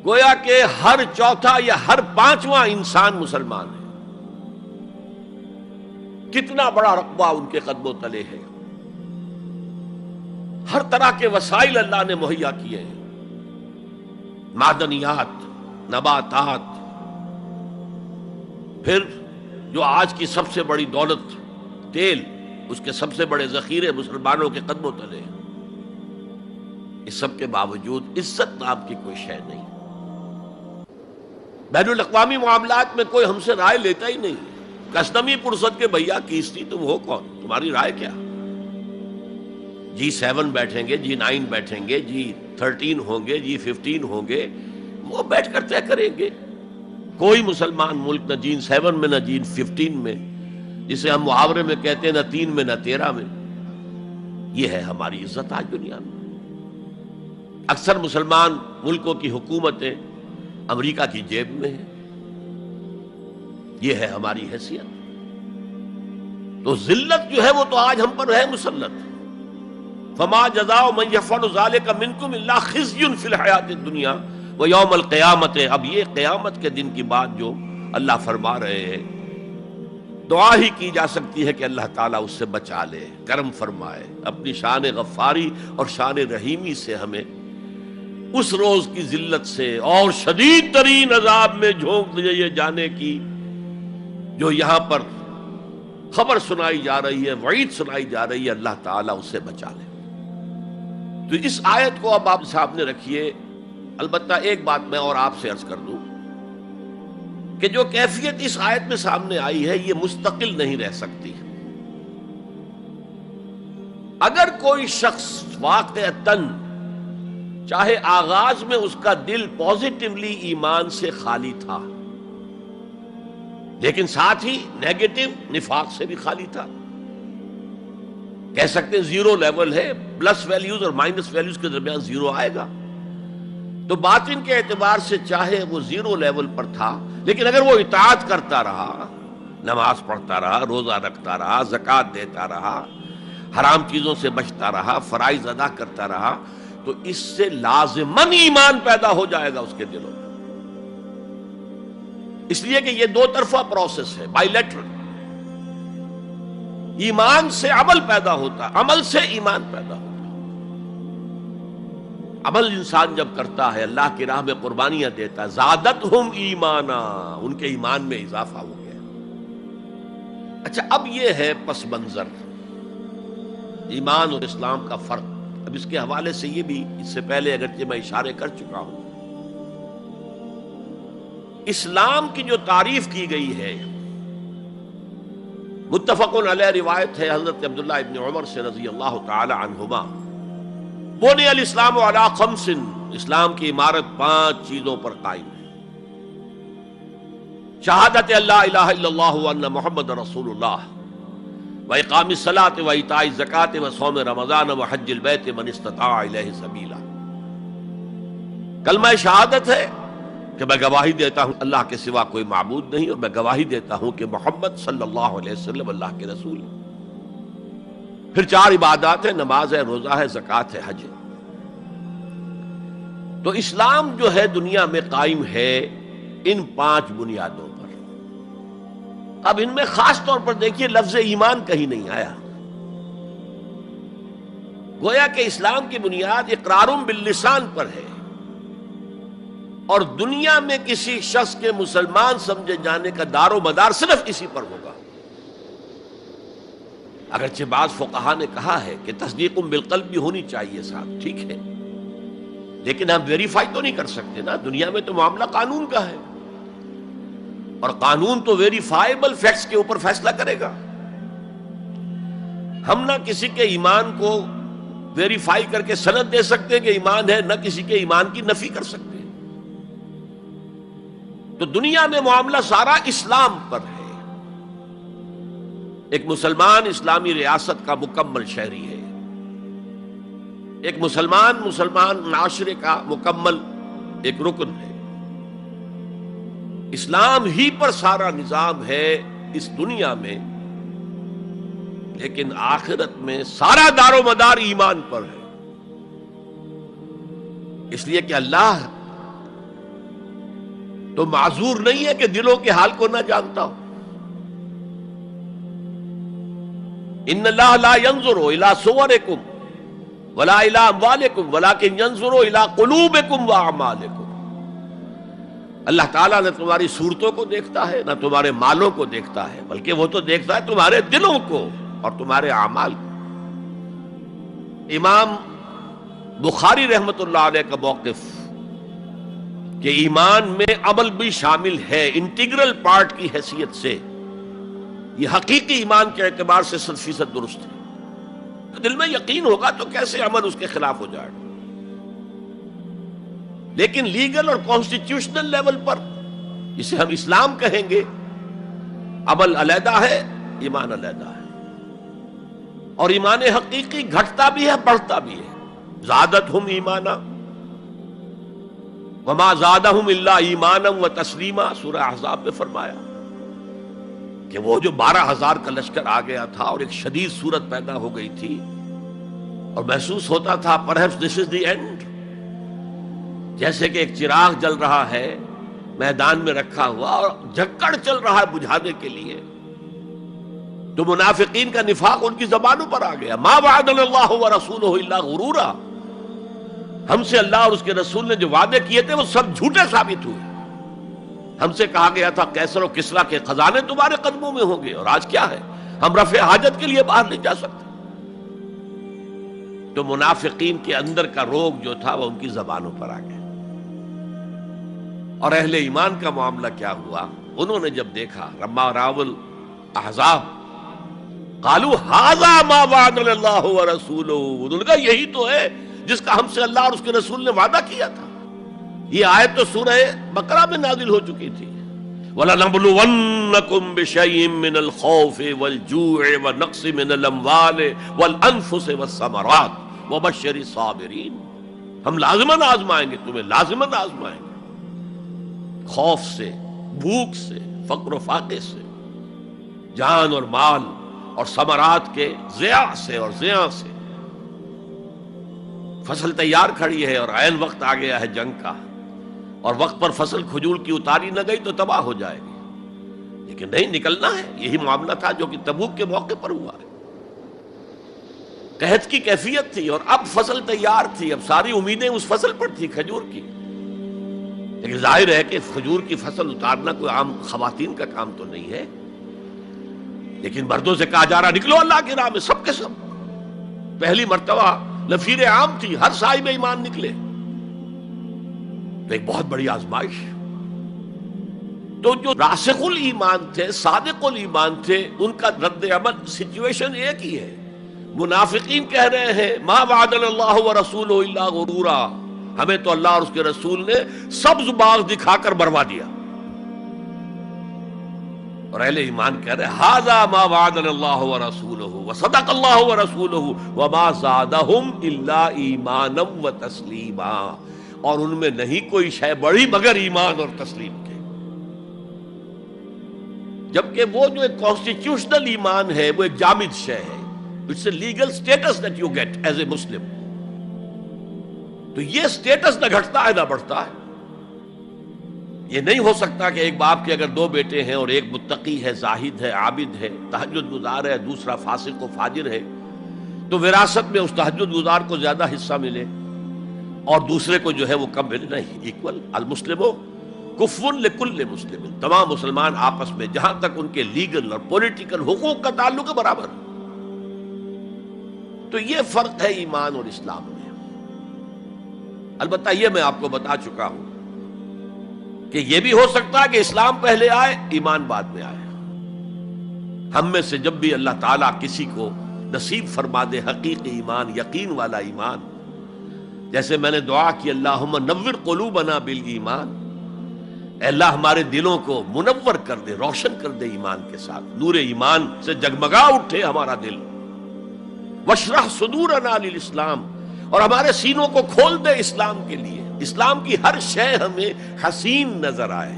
A: گویا کہ ہر چوتھا یا ہر 5واں انسان مسلمان ہے. کتنا بڑا رقبہ ان کے قدم و تلے ہے. ہر طرح کے وسائل اللہ نے مہیا کیے ہیں، معدنیات، نباتات، پھر جو آج کی سب سے بڑی دولت تیل، اس کے سب سے بڑے ذخیرے مسلمانوں کے قدم و تلے ہیں. اس سب کے باوجود عزت نام کی کوئی شے نہیں. بین الاقوامی معاملات میں کوئی ہم سے رائے لیتا ہی نہیں. کسٹمی پرسد کے بھیا کیستی تم ہو کون، تمہاری رائے کیا؟ G7 بیٹھیں گے، G9 بیٹھیں گے، G13 ہوں گے، G15 ہوں گے، وہ بیٹھ کر طے کریں گے. کوئی مسلمان ملک نہ G7 میں نہ G15 میں، جسے ہم محاورے میں کہتے ہیں نہ 3 میں نہ 13 میں. یہ ہے ہماری عزت آج دنیا میں. اکثر مسلمان ملکوں کی حکومتیں امریکہ کی جیب میں ہیں. یہ ہے ہماری حیثیت. تو ذلت جو ہے وہ تو آج ہم پر ہے مسلط. فما جزاء من يفعل ذلك منكم الا خزي في الحياة الدنيا ويوم القيامة. اب یہ قیامت کے دن کی بات جو اللہ فرما رہے ہیں، دعا ہی کی جا سکتی ہے کہ اللہ تعالیٰ اس سے بچا لے، کرم فرمائے، اپنی شان غفاری اور شان رحیمی سے ہمیں اس روز کی ذلت سے اور شدید ترین عذاب میں جھونک دیے جانے کی جو یہاں پر خبر سنائی جا رہی ہے، وعید سنائی جا رہی ہے، اللہ تعالیٰ اس سے بچا لے. تو اس آیت کو اب آپ سامنے رکھیے. البتہ ایک بات میں اور آپ سے عرض کر دوں کہ جو کیفیت اس آیت میں سامنے آئی ہے یہ مستقل نہیں رہ سکتی. اگر کوئی شخص واقعتاً چاہے آغاز میں اس کا دل پازیٹیولی ایمان سے خالی تھا، لیکن ساتھ ہی نیگیٹو نفاق سے بھی خالی تھا. کہہ سکتے ہیں زیرو لیول ہے، پلس ویلیوز اور مائنس ویلیوز کے درمیان زیرو آئے گا. تو باطن کے اعتبار سے چاہے وہ زیرو لیول پر تھا، لیکن اگر وہ اطاعت کرتا رہا، نماز پڑھتا رہا، روزہ رکھتا رہا، زکوٰۃ دیتا رہا، حرام چیزوں سے بچتا رہا، فرائض ادا کرتا رہا، تو اس سے لازماً ایمان پیدا ہو جائے گا اس کے دلوں میں. اس لیے کہ یہ دو طرفہ پروسیس ہے، بائی لیٹرل. ایمان سے عمل پیدا ہوتا، عمل سے ایمان پیدا ہوتا. عمل انسان جب کرتا ہے، اللہ کی راہ میں قربانیاں دیتا ہے، زادتہم ایمانا، ان کے ایمان میں اضافہ ہو گیا. اچھا، اب یہ ہے پس منظر ایمان اور اسلام کا فرق. اب اس کے حوالے سے یہ بھی، اس سے پہلے اگرچہ میں اشارے کر چکا ہوں، اسلام کی جو تعریف کی گئی ہے، متفق علیہ روایت ہے حضرت عبداللہ ابن عمر سے رضی اللہ تعالی عنہما، بنی الاسلام علی خمس، اسلام کی عمارت 5 چیزوں پر قائم ہے. شہادت اللہ الہ الا اللہ وان محمد رسول اللہ، وإقام الصلاۃ وإیتاء الزکوٰۃ وصوم رمضان وحج البیت من استطاع الیہ سبیلا. کلمہ شہادت ہے کہ میں گواہی دیتا ہوں اللہ کے سوا کوئی معبود نہیں، اور میں گواہی دیتا ہوں کہ محمد صلی اللہ علیہ وسلم اللہ کے رسول ہیں. پھر 4 عبادات ہیں، نماز ہے، روزہ ہے، زکوٰۃ ہے، حج ہے. تو اسلام جو ہے دنیا میں قائم ہے ان 5 بنیادوں پر. اب ان میں خاص طور پر دیکھیے لفظ ایمان کہیں نہیں آیا. گویا کہ اسلام کی بنیاد اقرار باللسان پر ہے، اور دنیا میں کسی شخص کے مسلمان سمجھے جانے کا دار و مدار صرف اسی پر ہوگا. اگرچہ بعض فقہا نے کہا ہے کہ تصدیق بالقلب بھی ہونی چاہیے ساتھ، ٹھیک ہے، لیکن ہم ویریفائی تو نہیں کر سکتے نا. دنیا میں تو معاملہ قانون کا ہے، اور قانون تو ویریفائیبل فیکٹس کے اوپر فیصلہ کرے گا. ہم نہ کسی کے ایمان کو ویریفائی کر کے سند دے سکتے ہیں کہ ایمان ہے، نہ کسی کے ایمان کی نفی کر سکتے. تو دنیا میں معاملہ سارا اسلام پر ہے. ایک مسلمان اسلامی ریاست کا مکمل شہری ہے، ایک مسلمان معاشرے کا مکمل ایک رکن ہے. اسلام ہی پر سارا نظام ہے اس دنیا میں، لیکن آخرت میں سارا دار و مدار ایمان پر ہے. اس لیے کہ اللہ تو معذور نہیں ہے کہ دلوں کے حال کو نہ جانتا ہو. ان اللہ لا ينظر الى صورکم ولا الى اموالکم ولکن ينظر الى قلوبکم واعمالکم. اللہ تعالیٰ نہ تمہاری صورتوں کو دیکھتا ہے، نہ تمہارے مالوں کو دیکھتا ہے، بلکہ وہ تو دیکھتا ہے تمہارے دلوں کو اور تمہارے اعمال کو. امام بخاری رحمت اللہ علیہ کا موقف کہ ایمان میں عمل بھی شامل ہے انٹیگرل پارٹ کی حیثیت سے، یہ حقیقی ایمان کے اعتبار سے 100% درست ہے. تو دل میں یقین ہوگا تو کیسے عمل اس کے خلاف ہو جائے گا. لیکن لیگل اور کانسٹیٹیوشنل لیول پر، جسے ہم اسلام کہیں گے، عمل علیحدہ ہے، ایمان علیحدہ ہے. اور ایمان حقیقی گھٹتا بھی ہے، بڑھتا بھی ہے. زادتہم ایمانا وما زادہم الا ایمانا وتسلیما، سورہ احزاب میں فرمایا کہ وہ جو 12,000 کا لشکر آ گیا تھا اور ایک شدید صورت پیدا ہو گئی تھی، اور محسوس ہوتا تھا perhaps this is the end، جیسے کہ ایک چراغ جل رہا ہے میدان میں رکھا ہوا اور جھکڑ چل رہا ہے بجھانے کے لیے. تو منافقین کا نفاق ان کی زبانوں پر آ گیا. ما وعدنا اللہ ورسولہ الا غرورا، ہم سے اللہ اور اس کے رسول نے جو وعدے کیے تھے وہ سب جھوٹے ثابت ہوئے. ہم سے کہا گیا تھا قیصر و کسریٰ کے خزانے تمہارے قدموں میں ہوں گے، اور آج کیا ہے، ہم رفع حاجت کے لیے باہر نہیں جا سکتے. تو منافقین کے اندر کا روگ جو تھا وہ ان کی زبانوں پر آ گیا. اور اہل ایمان کا معاملہ کیا ہوا؟ انہوں نے جب دیکھا لما راؤ الاحزاب قالوا ھذا ما وعدنا اللہ ورسولہ، انہوں نے کہا یہی تو ہے جس کا ہم سے اللہ اور اس کے رسول نے وعدہ کیا تھا. یہ آیت تو سورہ بقرہ میں نازل ہو چکی تھی. وَلَنَبْلُوَنَّكُمْ بِشَيْءٍ مِّنَ الْخَوْفِ وَالْجُوعِ وَنَقْصٍ مِّنَ الْأَمْوَالِ وَالْأَنفُسِ وَالثَّمَرَاتِ وَبَشِّرِ الصَّابِرِينَ، ہم لازماً آزمائیں گے تمہیں، لازماً آزمائیں گے، خوف سے، بھوک سے، فقر و فاقے سے، جان اور مال اور ثمرات کے ضیاع سے اور زیاں سے۔ فصل تیار کھڑی ہے اور عین وقت آ گیا ہے جنگ کا، اور وقت پر فصل کھجور کی اتاری نہ گئی تو تباہ ہو جائے گی، لیکن نہیں، نکلنا ہے۔ یہی معاملہ تھا جو کہ تبوک کے موقع پر ہوا ہے۔ قحط کی کیفیت تھی اور اب فصل تیار تھی، اب ساری امیدیں اس فصل پر تھی، کھجور کی، لیکن ظاہر ہے کہ کھجور کی فصل اتارنا کوئی عام خواتین کا کام تو نہیں ہے، لیکن مردوں سے کہا جا رہا نکلو اللہ کی راہ میں، سب کے سب۔ پہلی مرتبہ نفیر عام تھی، ہر صاحب ایمان نکلے، تو ایک بہت بڑی آزمائش۔ تو جو راسخ الایمان تھے، صادق الایمان تھے، ان کا رد عمل سچویشن ایک ہی ہے۔ منافقین کہہ رہے ہیں ما وعدنا اللہ ورسولہ الا غرورا، ہمیں تو اللہ اور اس کے رسول نے سبز باغ دکھا کر مروا دیا، اور اہل ایمان کہہ رہے ھذا ما وعدنا اللہ ورسولہ وصدق اللہ ورسولہ وما زادہم الا ایمانا وتسلیما، اور ان میں نہیں کوئی شے بڑی مگر ایمان اور تسلیم کے۔ جبکہ وہ جو ایک کانسٹیٹیوشنل ایمان ہے وہ ایک جامد شے ہے، it's a legal status that you get as a Muslim, تو یہ اسٹیٹس نہ گھٹتا ہے نہ بڑھتا ہے۔ یہ نہیں ہو سکتا کہ ایک باپ کے اگر دو بیٹے ہیں اور ایک متقی ہے، زاہد ہے، عابد ہے، تہجد گزار ہے، دوسرا فاسق و فاجر ہے، تو وراثت میں اس تہجد گزار کو زیادہ حصہ ملے اور دوسرے کو جو ہے وہ کم ملے، نہیں، ایکول۔ المسلم کفو لکل مسلم، تمام مسلمان آپس میں جہاں تک ان کے لیگل اور پولیٹیکل حقوق کا تعلق ہے برابر۔ تو یہ فرق ہے ایمان اور اسلام میں۔ البتہ یہ میں آپ کو بتا چکا ہوں کہ یہ بھی ہو سکتا ہے کہ اسلام پہلے آئے، ایمان بعد میں آئے۔ ہم میں سے جب بھی اللہ تعالیٰ کسی کو نصیب فرما دے حقیقی ایمان، یقین والا ایمان، جیسے میں نے دعا کی اللہم نور قلوبنا بالایمان، اے اللہ ہمارے دلوں کو منور کر دے، روشن کر دے ایمان کے ساتھ، نور ایمان سے جگمگا اٹھے ہمارا دل، واشرح صدورنا للاسلام، اور ہمارے سینوں کو کھول دے اسلام کے لیے، اسلام کی ہر شے ہمیں حسین نظر آئے۔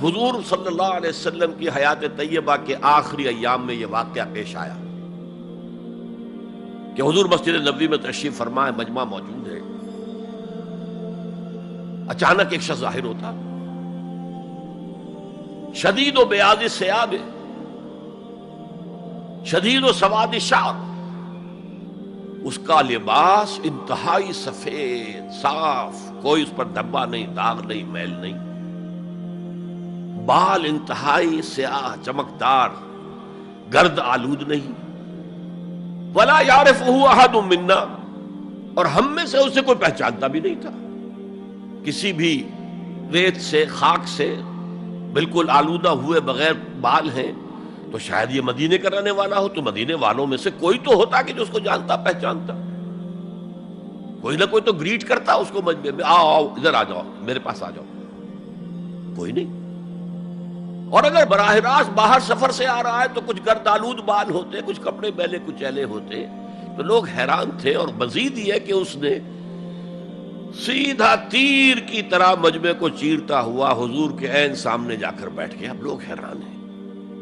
A: حضور صلی اللہ علیہ وسلم کی حیات طیبہ کے آخری ایام میں یہ واقعہ پیش آیا کہ حضور مسجد نبوی میں تشریف فرما ہے، مجمع موجود ہے، اچانک ایک شخص ظاہر ہوتا، شدید و بیاض الثیاب، شدید و سواد الشعر، اس کا لباس انتہائی سفید صاف، کوئی اس پر دھبا نہیں، داغ نہیں، میل نہیں، بال انتہائی سیاہ چمکدار، گرد آلود نہیں، ولا یعرفہ احد منا، اور ہم میں سے اسے کوئی پہچانتا بھی نہیں تھا، کسی بھی ریت سے، خاک سے بالکل آلودہ ہوئے بغیر بال ہیں، تو شاید یہ مدینے کا رہنے والا ہو، تو مدینے والوں میں سے کوئی تو ہوتا کہ جو اس کو جانتا پہچانتا، کوئی نہ کوئی تو گریٹ کرتا اس کو مجمع میں، آؤ آؤ ادھر آ جاؤ، میرے پاس آ جاؤ، کوئی نہیں۔ اور اگر براہ راست باہر سفر سے آ رہا ہے تو کچھ گرد آلود بال ہوتے، کچھ کپڑے میلے کچیلے ہوتے، تو لوگ حیران تھے، اور مزید یہ کہ اس نے سیدھا تیر کی طرح مجمع کو چیرتا ہوا حضور کے عین سامنے جا کر بیٹھ گیا۔ اب لوگ حیران ہیں،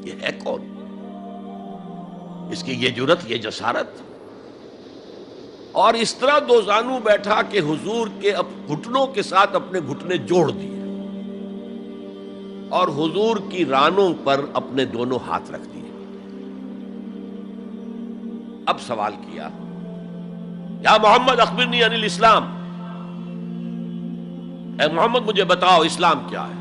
A: یہ ہے کون؟ اس کی یہ جرت، یہ جسارت، اور اس طرح دو زانو بیٹھا کہ حضور کے گھٹنوں کے ساتھ اپنے گھٹنے جوڑ دیے اور حضور کی رانوں پر اپنے دونوں ہاتھ رکھ دیے۔ اب سوال کیا، یا محمد اخبرنی عن الاسلام، اے محمد مجھے بتاؤ اسلام کیا ہے؟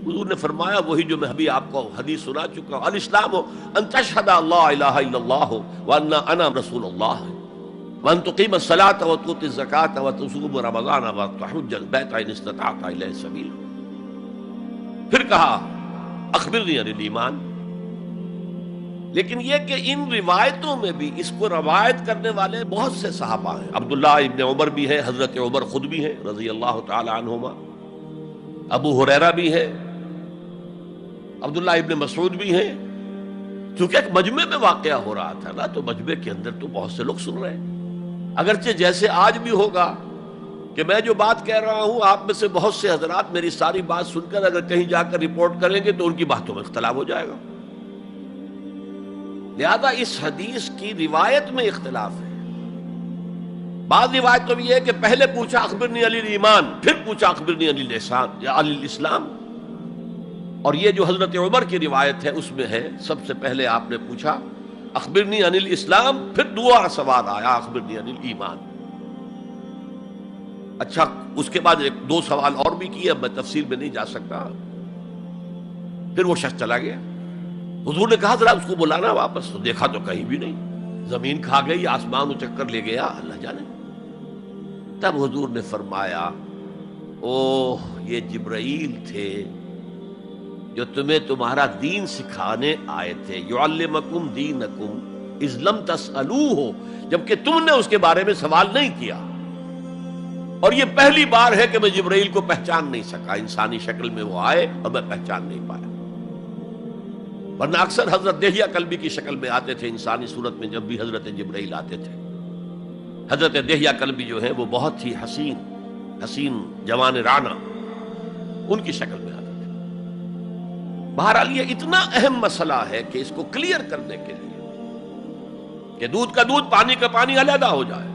A: حضور نے فرمایا وہی جو میں ابھی آپ کو حدیث سنا چکا ہوں، الاسلام ان تشہد اللہ الہ الا اللہ وان انا رسول اللہ وان تقیم الصلاۃ وتؤتی الزکاۃ وتصوم رمضان وتحج البیت ان استطعت الیہ سبیلا۔ پھر کہا اخبرنی عن الایمان، لیکن یہ کہ ان روایتوں میں بھی اس کو روایت کرنے والے بہت سے صحابہ ہیں، عبداللہ ابن عمر بھی ہیں، حضرت عمر خود بھی ہیں رضی اللہ تعالی عنہما، ابو ہریرہ بھی ہے، عبداللہ ابن مسعود بھی ہیں. چونکہ ایک مجمع میں واقعہ ہو رہا تھا نا، تو مجمع کے اندر تو بہت سے لوگ سن رہے ہیں. اگرچہ جیسے آج بھی ہوگا کہ میں جو بات کہہ رہا ہوں، آپ میں سے بہت سے حضرات میری ساری بات سن کر اگر کہیں جا کر رپورٹ کریں گے تو ان کی باتوں میں اختلاف ہو جائے گا. لہذا اس حدیث کی روایت میں اختلاف ہے. بعض روایتوں میں یہ ہے کہ پہلے پوچھا اخبرنی علی الایمان، پھر پوچھا اخبرنی علی الاسلام یا علی الاسلام. اور یہ جو حضرت عمر کی روایت ہے اس میں ہے سب سے پہلے آپ نے پوچھا اخبرنی عن الاسلام، پھر دوسرا سوال آیا اخبرنی عن الایمان. اچھا، اس کے بعد ایک دو سوال اور بھی کیے، اب میں تفصیل میں نہیں جا سکتا. پھر وہ شخص چلا گیا. حضور نے کہا ذرا اس کو بلانا واپس. تو دیکھا تو کہیں بھی نہیں، زمین کھا گئی، آسمان چکر لے گیا، اللہ جانے. تب حضور نے فرمایا اوہ یہ جبرائیل تھے جو تمہیں تمہارا دین سکھانے آئے تھے. یعلمکم دینکم اذ لم تسألوہ، جبکہ تم نے اس کے بارے میں سوال نہیں کیا. اور یہ پہلی بار ہے کہ میں جبرائیل کو پہچان نہیں سکا. انسانی شکل میں وہ آئے اور میں پہچان نہیں پایا. ورنہ اکثر حضرت دہیہ کلبی کی شکل میں آتے تھے، انسانی صورت میں جب بھی حضرت جبرائیل آتے تھے. حضرت دہیہ کلبی جو ہے وہ بہت ہی حسین جوان رانا ان کی شکل میں آتے تھے. بہرحال یہ اتنا اہم مسئلہ ہے کہ اس کو کلیئر کرنے کے لیے کہ دودھ کا دودھ پانی کا پانی علیحدہ ہو جائے.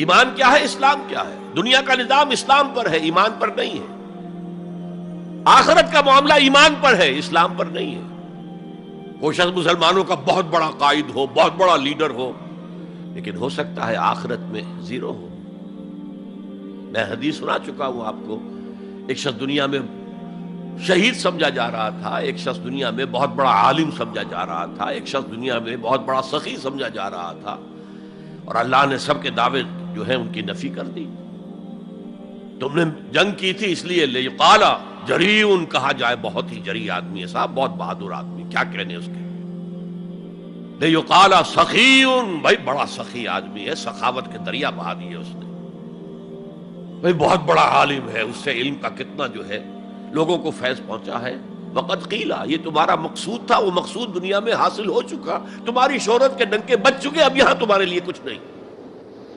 A: ایمان کیا ہے، اسلام کیا ہے. دنیا کا نظام اسلام پر ہے، ایمان پر نہیں ہے. آخرت کا معاملہ ایمان پر ہے، اسلام پر نہیں ہے. کوئی شخص مسلمانوں کا بہت بڑا قائد ہو، بہت بڑا لیڈر ہو، لیکن ہو سکتا ہے آخرت میں زیرو ہو. میں حدیث سنا چکا ہوں آپ کو. ایک شخص دنیا میں شہید سمجھا جا رہا تھا، ایک شخص دنیا میں بہت بڑا عالم سمجھا جا رہا تھا، ایک شخص دنیا میں بہت بڑا سخی سمجھا جا رہا تھا، اور اللہ نے سب کے دعوے جو ہیں ان کی نفی کر دی. تم نے جنگ کی تھی اس لیے لیقال جریء کہا جائے، بہت ہی جری آدمی ہے صاحب، بہت بہادر آدمی، کیا کہنے اس کے. لیقال سخی، بھائی بڑا سخی آدمی ہے، سخاوت کے دریا بہا دیے اس نے. بھائی بہت بڑا عالم ہے، اس سے علم کا کتنا جو ہے لوگوں کو فیض پہنچا ہے. وقت قیلا، یہ تمہارا مقصود تھا، وہ مقصود دنیا میں حاصل ہو چکا، تمہاری شہرت کے ڈنکے بج چکے، اب یہاں تمہارے لیے کچھ نہیں.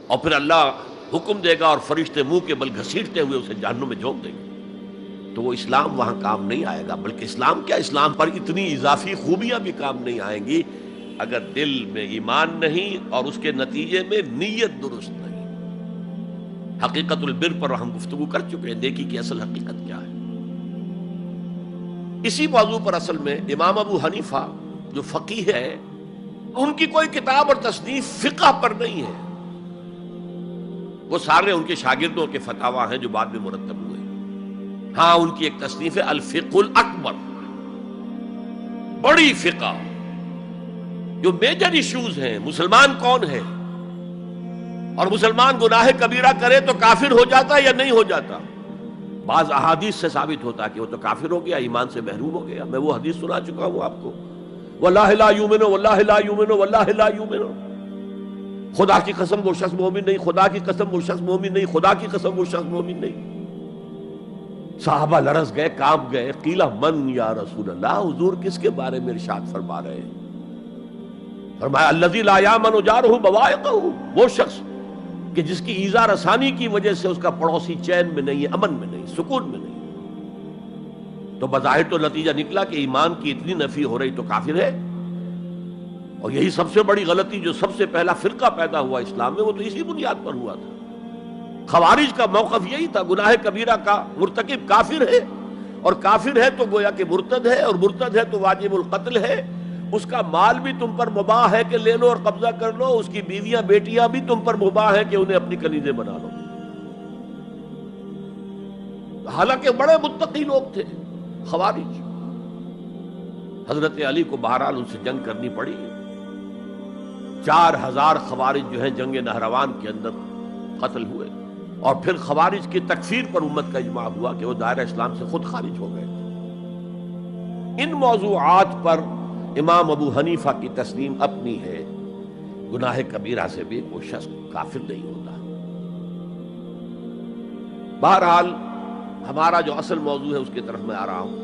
A: اور پھر اللہ حکم دے گا اور فرشتے منہ کے بل گھسیٹتے ہوئے اسے جہنم میں جھونک دیں گے. تو وہ اسلام وہاں کام نہیں آئے گا. بلکہ اسلام کیا، اسلام پر اتنی اضافی خوبیاں بھی کام نہیں آئیں گی اگر دل میں ایمان نہیں اور اس کے نتیجے میں نیت درست نہیں. حقیقت البر پر ہم گفتگو کر چکے ہیں، نیکی کی اصل حقیقت کیا ہے. اسی موضوع پر اصل میں امام ابو حنیفہ جو فقیہ ہے، ان کی کوئی کتاب اور تصنیف فقہ پر نہیں ہے. وہ سارے ان کے شاگردوں کے فتاوی ہیں جو بعد میں مرتب ہوئے. ہاں ان کی ایک تصنیف ہے الفقہ الاکبر، بڑی فقہ جو میجر ایشوز ہیں. مسلمان کون ہے، اور مسلمان گناہ کبیرہ کرے تو کافر ہو جاتا یا نہیں ہو جاتا. بعض احادیث سے ثابت ہوتا ہے کہ وہ تو کافر ہو گیا، ایمان سے محروم ہو گیا. میں وہ حدیث سنا چکا ہوں آپ کو، واللہ لا یؤمن واللہ لا یؤمن واللہ لا یؤمن. خدا کی قسم وہ شخص مومن نہیں، خدا کی قسم وہ شخص مومن نہیں، خدا کی قسم وہ شخص مومن نہیں. صحابہ لرز گئے، کانپ گئے. قیل من یا رسول اللہ، حضور کس کے بارے میں ارشاد فرما رہے ہیں؟ فرمایا الذی لا یامن جارہ بوائقہ، وہ شخص کہ جس کی ایذا رسانی کی وجہ سے اس کا پڑوسی چین میں نہیں ہے، امن میں نہیں، سکون میں نہیں. تو بظاہر تو نتیجہ نکلا کہ ایمان کی اتنی نفی ہو رہی تو کافر ہے. اور یہی سب سے بڑی غلطی جو سب سے پہلا فرقہ پیدا ہوا اسلام میں، وہ تو اسی بنیاد پر ہوا تھا. خوارج کا موقف یہی تھا، گناہ کبیرہ کا مرتکب کافر ہے، اور کافر ہے تو گویا کہ مرتد ہے، اور مرتد ہے تو واجب القتل ہے. اس کا مال بھی تم پر مباح ہے کہ لے لو اور قبضہ کر لو، اس کی بیویاں بیٹیاں بھی تم پر مباح ہے کہ انہیں اپنی کنیزیں بنا لو. حالانکہ بڑے متقی لوگ تھے خوارج. حضرت علی کو بہرحال ان سے جنگ کرنی پڑی. 4000 خوارج جو ہیں جنگ نہروان کے اندر قتل ہوئے، اور پھر خوارج کی تکفیر پر امت کا اجماع ہوا کہ وہ دائرہ اسلام سے خود خارج ہو گئے. ان موضوعات پر امام ابو حنیفہ کی تسلیم اپنی ہے، گناہ کبیرہ سے بھی وہ شخص کافر نہیں ہوتا. بہرحال ہمارا جو اصل موضوع ہے اس کی طرف میں آ رہا ہوں.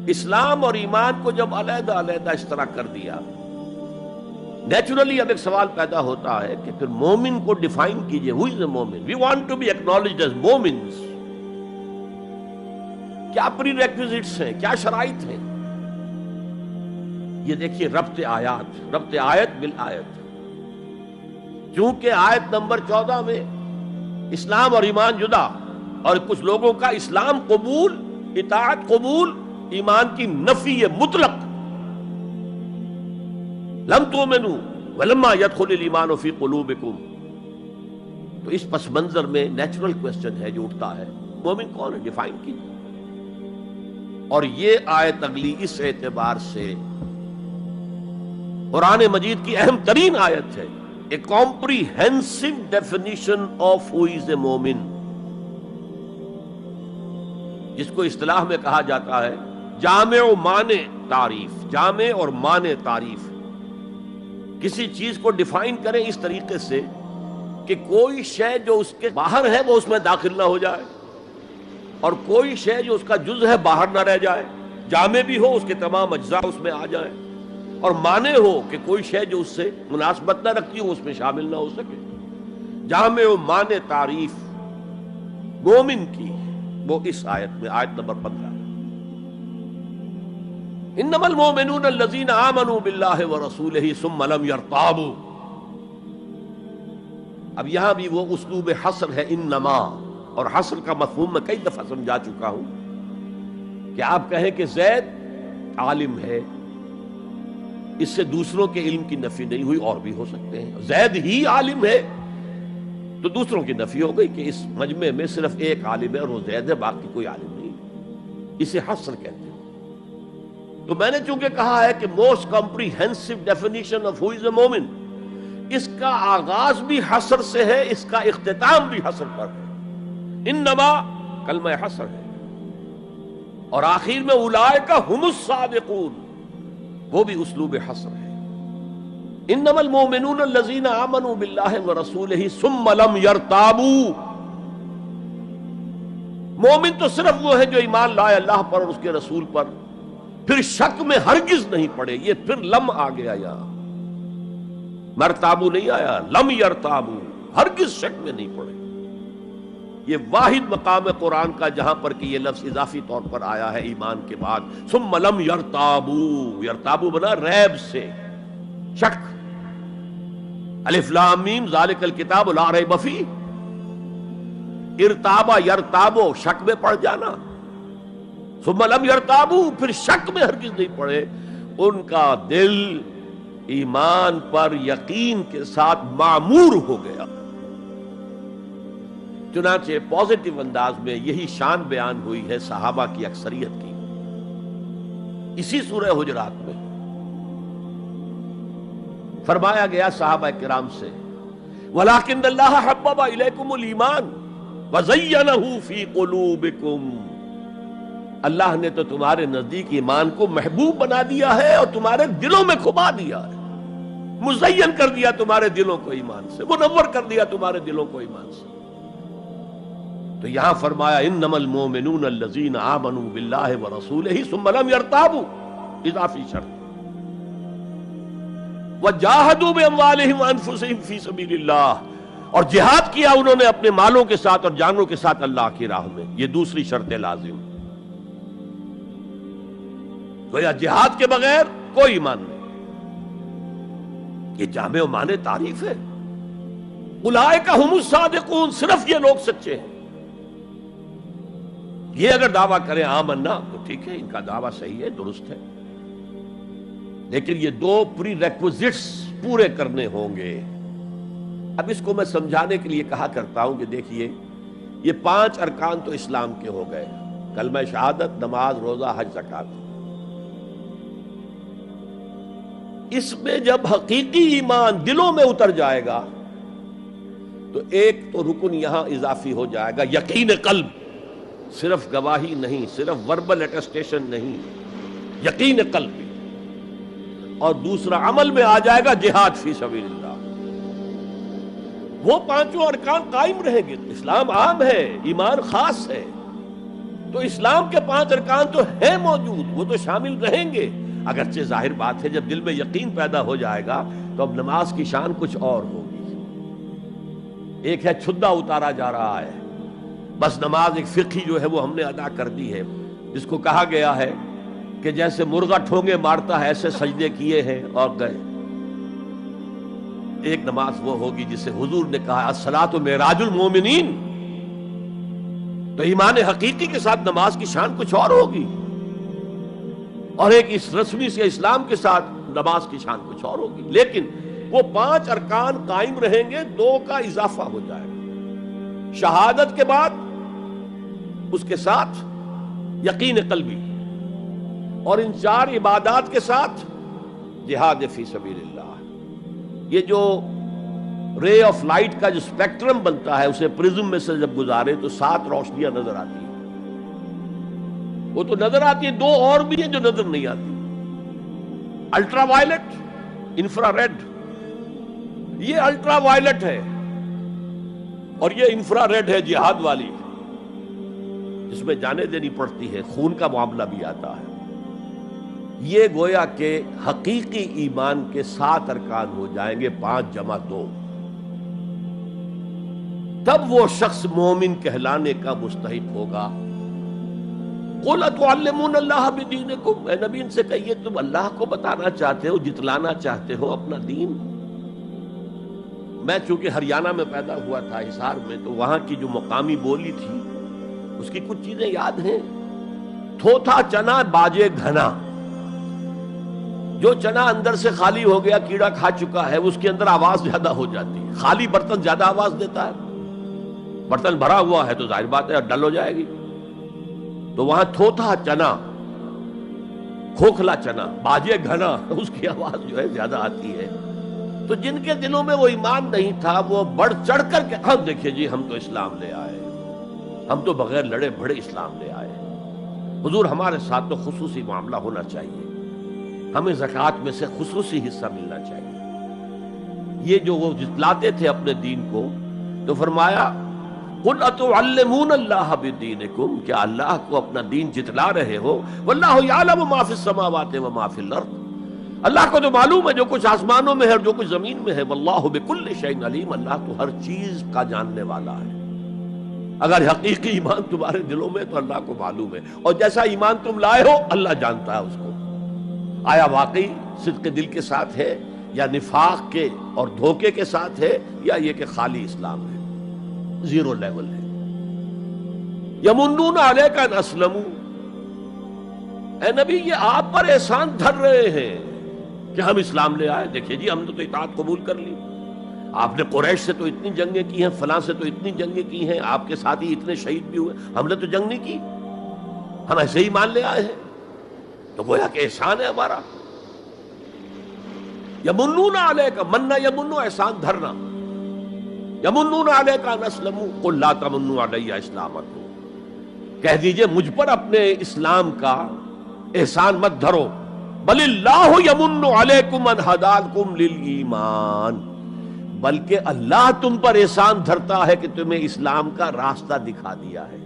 A: اسلام اور ایمان کو جب علیحدہ علیحدہ اس طرح کر دیا، نیچرلی اب ایک سوال پیدا ہوتا ہے کہ پھر مومن کو ڈیفائن کیجئے. ہو از اے مومن؟ We want to be acknowledged as مومنز. کیا پری ریکویزٹس ہیں، کیا شرائط ہیں؟ یہ دیکھیے ربط آیت بالآیت. چونکہ آیت نمبر 14 میں اسلام اور ایمان جدا، اور کچھ لوگوں کا اسلام قبول، اطاعت قبول، ایمان کی نفی مطلق. لم تؤمنوا ولما يدخل الایمان فی قلوبکم. تو اس پس منظر میں نیچرل کوسچن ہے جو اٹھتا ہے، مومن کون ہے؟ ڈیفائن کیجیے. اور یہ آیت اگلی اس اعتبار سے قرآن مجید کی اہم ترین آیت ہے. A comprehensive definition of who is a مومن، جس کو اصطلاح میں کہا جاتا ہے جامع و مانع تعریف. جامع اور مانع تعریف، کسی چیز کو ڈیفائن کریں اس طریقے سے کہ کوئی شے جو اس کے باہر ہے وہ اس میں داخل نہ ہو جائے، اور کوئی شے جو اس کا جز ہے باہر نہ رہ جائے. جامع بھی ہو، اس کے تمام اجزاء اس میں آ جائیں، اور مانع ہو کہ کوئی شے جو اس سے مناسبت نہ رکھتی ہو اس میں شامل نہ ہو سکے. جامع و مانع تعریف مومن کی وہ اس آیت میں، آیت نمبر 15. انما المؤمنون الذین آمنوا باللہ ورسولہ ثم لم یرتابوا. اب یہاں بھی وہ اسلوب حصر ہے، انما. اور حصر کا مفہوم میں کئی دفعہ سمجھا چکا ہوں کہ آپ کہیں کہ زید عالم ہے، اس سے دوسروں کے علم کی نفی نہیں ہوئی، اور بھی ہو سکتے ہیں. زید ہی عالم ہے تو دوسروں کی نفی ہو گئی کہ اس مجمع میں صرف ایک عالم ہے اور وہ زید ہے، باقی کوئی عالم نہیں. اسے حصر کہتے ہیں. تو میں نے چونکہ کہا ہے کہ most comprehensive definition of who is a مومن، اس کا آغاز بھی حصر سے ہے، اس کا اختتام بھی حصر پر ہے. انما کلمہ حصر ہے، اور آخر میں اولئک ھم الصادقون، وہ بھی اسلوب حصر ہے. انما المؤمنون الذین آمنوا باللہ ورسولہ ثم لم یرتابوا. مومن تو صرف وہ ہے جو ایمان لائے اللہ پر اور اس کے رسول پر، پھر شک میں ہرگز نہیں پڑے. یہ پھر لم آ گیا، یہاں مرتابو نہیں آیا، لم یرتابو، ہرگز شک میں نہیں پڑے. یہ واحد مقام قرآن کا جہاں پر کہ یہ لفظ اضافی طور پر آیا ہے ایمان کے بعد. ثم لم یرتابو، یرتابو بنا ریب سے، شک. الف لام میم ذالک الکتاب لا ریب فیہ. ارتابا یرتابو، شک میں پڑ جانا. ثم لم یرتابو، پھر شک میں ہرگز نہیں پڑے. ان کا دل ایمان پر یقین کے ساتھ معمور ہو گیا. چنانچہ پازیٹو انداز میں یہی شان بیان ہوئی ہے صحابہ کی اکثریت کی اسی سورہ حجرات میں. فرمایا گیا صحابہ کرام سے، وَلَٰكِنَّ اللَّهَ حَبَّبَ إِلَيْكُمُ الْإِيمَانَ وَزَيَّنَهُ فِي قُلُوبِكُمْ. اللہ نے تو تمہارے نزدیک ایمان کو محبوب بنا دیا ہے اور تمہارے دلوں میں کھبا دیا ہے، مزین کر دیا تمہارے دلوں کو ایمان سے، منور کر دیا تمہارے دلوں کو ایمان سے. تو یہاں فرمایا انما المؤمنون الذین آمنوا باللہ ورسولہ ثم لم یرتابوا، اضافی شرط. وجاہدوا باموالہم وانفسہم فی سبیل اللہ، اور جہاد کیا انہوں نے اپنے مالوں کے ساتھ اور جانوں کے ساتھ اللہ کی راہ میں. یہ دوسری شرط لازم. گویا جہاد کے بغیر کوئی ایمان نہیں. یہ جامع و مانع تعریف ہے. اولئک ھم الصادقون، صرف یہ لوگ سچے ہیں. یہ اگر دعویٰ کریں آمنا تو ٹھیک ہے، ان کا دعویٰ صحیح ہے، درست ہے، لیکن یہ دو پری ریکوزٹس پورے کرنے ہوں گے. اب اس کو میں سمجھانے کے لیے کہا کرتا ہوں کہ دیکھیے یہ 5 ارکان تو اسلام کے ہو گئے، کلمہ شہادت، نماز، روزہ، حج، زکوٰۃ. اس میں جب حقیقی ایمان دلوں میں اتر جائے گا تو ایک تو رکن یہاں اضافی ہو جائے گا، یقین قلب. صرف گواہی نہیں، صرف وربل اٹیسٹیشن نہیں، یقین قلب بھی. اور دوسرا عمل میں آ جائے گا جہاد فی سبیل اللہ. وہ پانچوں ارکان قائم رہیں گے. اسلام عام ہے، ایمان خاص ہے، تو اسلام کے 5 ارکان تو ہیں موجود، وہ تو شامل رہیں گے. اگرچہ ظاہر بات ہے جب دل میں یقین پیدا ہو جائے گا تو اب نماز کی شان کچھ اور ہوگی. ایک ہے چھدا اتارا جا رہا ہے، بس نماز ایک فقہی جو ہے وہ ہم نے ادا کر دی ہے، جس کو کہا گیا ہے کہ جیسے مرغا ٹھونگے مارتا ہے ایسے سجدے کیے ہیں اور گئے. ایک نماز وہ ہوگی جسے حضور نے کہا الصلاۃ معراج المومنین. تو ایمان حقیقی کے ساتھ نماز کی شان کچھ اور ہوگی، اور ایک اس رسمی سے اسلام کے ساتھ نماز کی شان کچھ اور ہوگی. لیکن وہ 5 ارکان قائم رہیں گے، 2 کا اضافہ ہو جائے گا. شہادت کے بعد اس کے ساتھ یقین قلبی، اور ان 4 عبادات کے ساتھ جہاد فی سبیل اللہ. یہ جو رے آف لائٹ کا جو اسپیکٹرم بنتا ہے اسے پرزم میں سے جب گزارے تو 7 روشنیاں نظر آتی ہیں. وہ تو نظر آتی ہیں، 2 اور بھی ہیں جو نظر نہیں آتی. Ultraviolet, infrared. یہ الٹرا وائلٹ ہے اور یہ انفرا ریڈ ہے جہاد والی، جس میں جانیں دینی پڑتی ہے، خون کا معاملہ بھی آتا ہے. یہ گویا کہ حقیقی ایمان کے 7 ارکان ہو جائیں گے، 5 جمع 2. تب وہ شخص مومن کہلانے کا مستحق ہوگا. قُلْ أَتُعَلِّمُونَ اللَّهَ بِدِينِكُمْ. اے نبی ان سے کہیے تم اللہ کو بتانا چاہتے ہو، جتلانا چاہتے ہو اپنا دین. میں چونکہ ہریانہ میں پیدا ہوا تھا، حصار میں، تو وہاں کی جو مقامی بولی تھی اس کی کچھ چیزیں یاد ہیں. تھوتھا چنا باجے گھنا. جو چنا اندر سے خالی ہو گیا، کیڑا کھا چکا ہے، اس کے اندر آواز زیادہ ہو جاتی ہے. خالی برتن زیادہ آواز دیتا ہے، برتن بھرا ہوا ہے تو ظاہر بات ہے ڈل ہو جائے گی. تو وہاں تھوتھا چنا، کھوکھلا چنا، باجے گھنا، اس کی آواز جو ہے زیادہ آتی ہے. تو جن کے دلوں میں وہ ایمان نہیں تھا وہ بڑھ چڑھ کر کے ہم دیکھیے جی ہم تو اسلام لے آئے، ہم تو بغیر لڑے بھڑے اسلام لے آئے. حضور ہمارے ساتھ تو خصوصی معاملہ ہونا چاہیے، ہمیں زکوٰۃ میں سے خصوصی حصہ ملنا چاہیے. یہ جو وہ جتلاتے تھے اپنے دین کو، تو فرمایا قُلْ أَتُعَلِّمُونَ اللَّهَ بِدِينِكُمْ. کیا اللہ کو اپنا دین جتلا رہے ہو؟ وَاللَّهُ يَعْلَمُ مَا فِي السَّمَاوَاتِ وَمَا فِي الْأَرْضِ. اللہ کو تو معلوم ہے جو کچھ آسمانوں میں ہے اور جو کچھ زمین میں ہے. وَاللَّهُ بِكُلِّ شَيْءٍ عَلِيمٌ. اللہ تو ہر چیز کا جاننے والا ہے. اگر حقیقی ایمان تمہارے دلوں میں تو اللہ کو معلوم ہے، اور جیسا ایمان تم لائے ہو اللہ جانتا ہے اس کو. آیا واقعی صدق دل کے ساتھ ہے، یا نفاق کے اور دھوکے کے ساتھ ہے، یا یہ کہ خالی اسلام ہے، زیرو لیول ہے. یمنون علیک ان اسلموا. اے نبی یہ آپ پر احسان دھر رہے ہیں کہ ہم اسلام لے آئے. دیکھیے جی ہم نے تو اطاعت قبول کر لی، آپ نے قریش سے تو اتنی جنگیں کی ہیں، فلاں سے تو اتنی جنگیں کی ہیں، آپ کے ساتھی اتنے شہید بھی ہوئے، ہم نے تو جنگ نہیں کی، ہم ایسے ہی مان لے آئے ہیں. تو گویا کہ احسان ہے ہمارا. یمنون علیک، مننا یمنو احسان دھرنا. یمنون علیک ان اسلموا قل لا تمنوا علی اسلامکم. کہہ دیجئے مجھ پر اپنے اسلام کا احسان مت دھرو، بل اللہ یمن علیکم ان ہداکم للایمان. بلکہ اللہ تم پر احسان دھرتا ہے کہ تمہیں اسلام کا راستہ دکھا دیا ہے.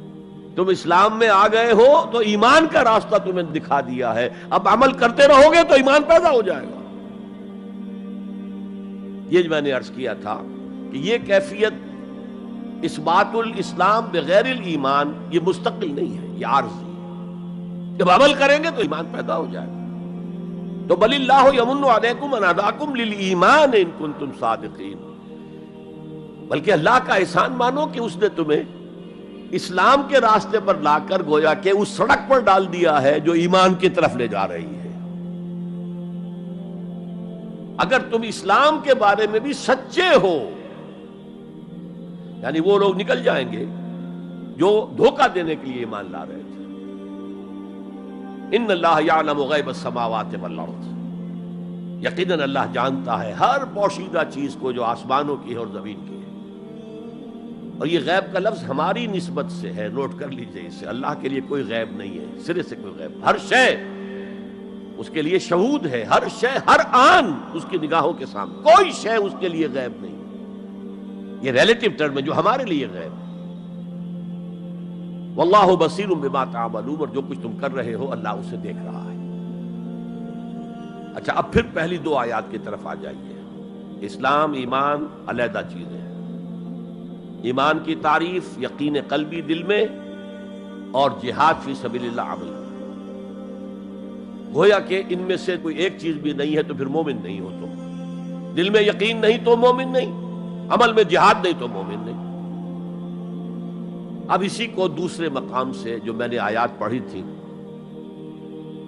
A: تم اسلام میں آ گئے ہو تو ایمان کا راستہ تمہیں دکھا دیا ہے. اب عمل کرتے رہو گے تو ایمان پیدا ہو جائے گا. یہ میں نے عرض کیا تھا کہ یہ کیفیت اثبات الاسلام بغیر الایمان یہ مستقل نہیں ہے، یہ عارضی ہے. جب عمل کریں گے تو ایمان پیدا ہو جائے گا. تو بل اللہ یمن علیکم ان ہداکم للایمان ان کنتم صادقین. بلکہ اللہ کا احسان مانو کہ اس نے تمہیں اسلام کے راستے پر لا کر گویا کہ اس سڑک پر ڈال دیا ہے جو ایمان کی طرف لے جا رہی ہے. اگر تم اسلام کے بارے میں بھی سچے ہو، یعنی وہ لوگ نکل جائیں گے جو دھوکہ دینے کے لیے ایمان لا رہے تھے. ان اللہ یعلم غیب السماوات والارض. یقیناً اللہ جانتا ہے ہر پوشیدہ چیز کو جو آسمانوں کی ہے اور زمین کی ہے. اور یہ غیب کا لفظ ہماری نسبت سے ہے، نوٹ کر لیجئے اسے. اللہ کے لیے کوئی غیب نہیں ہے، سرے سے کوئی غیب. ہر شے اس کے لیے شہود ہے، ہر شے ہر آن اس کی نگاہوں کے سامنے، کوئی شے اس کے لیے غیب نہیں. یہ ریلیٹو ٹرم ہے جو ہمارے لیے غیب ہے. واللہ بصیر بما تعملون، اور جو کچھ تم کر رہے ہو اللہ اسے دیکھ رہا ہے. اچھا، اب پھر پہلی دو آیات کی طرف آ جائیے. اسلام ایمان علیحدہ چیزیں ہیں. ایمان کی تعریف یقین قلبی دل میں، اور جہاد فی سبیل اللہ عمل. گویا کہ ان میں سے کوئی ایک چیز بھی نہیں ہے تو پھر مومن نہیں ہو تم. دل میں یقین نہیں تو مومن نہیں، عمل میں جہاد نہیں تو مومن نہیں. اب اسی کو دوسرے مقام سے جو میں نے آیات پڑھی تھی،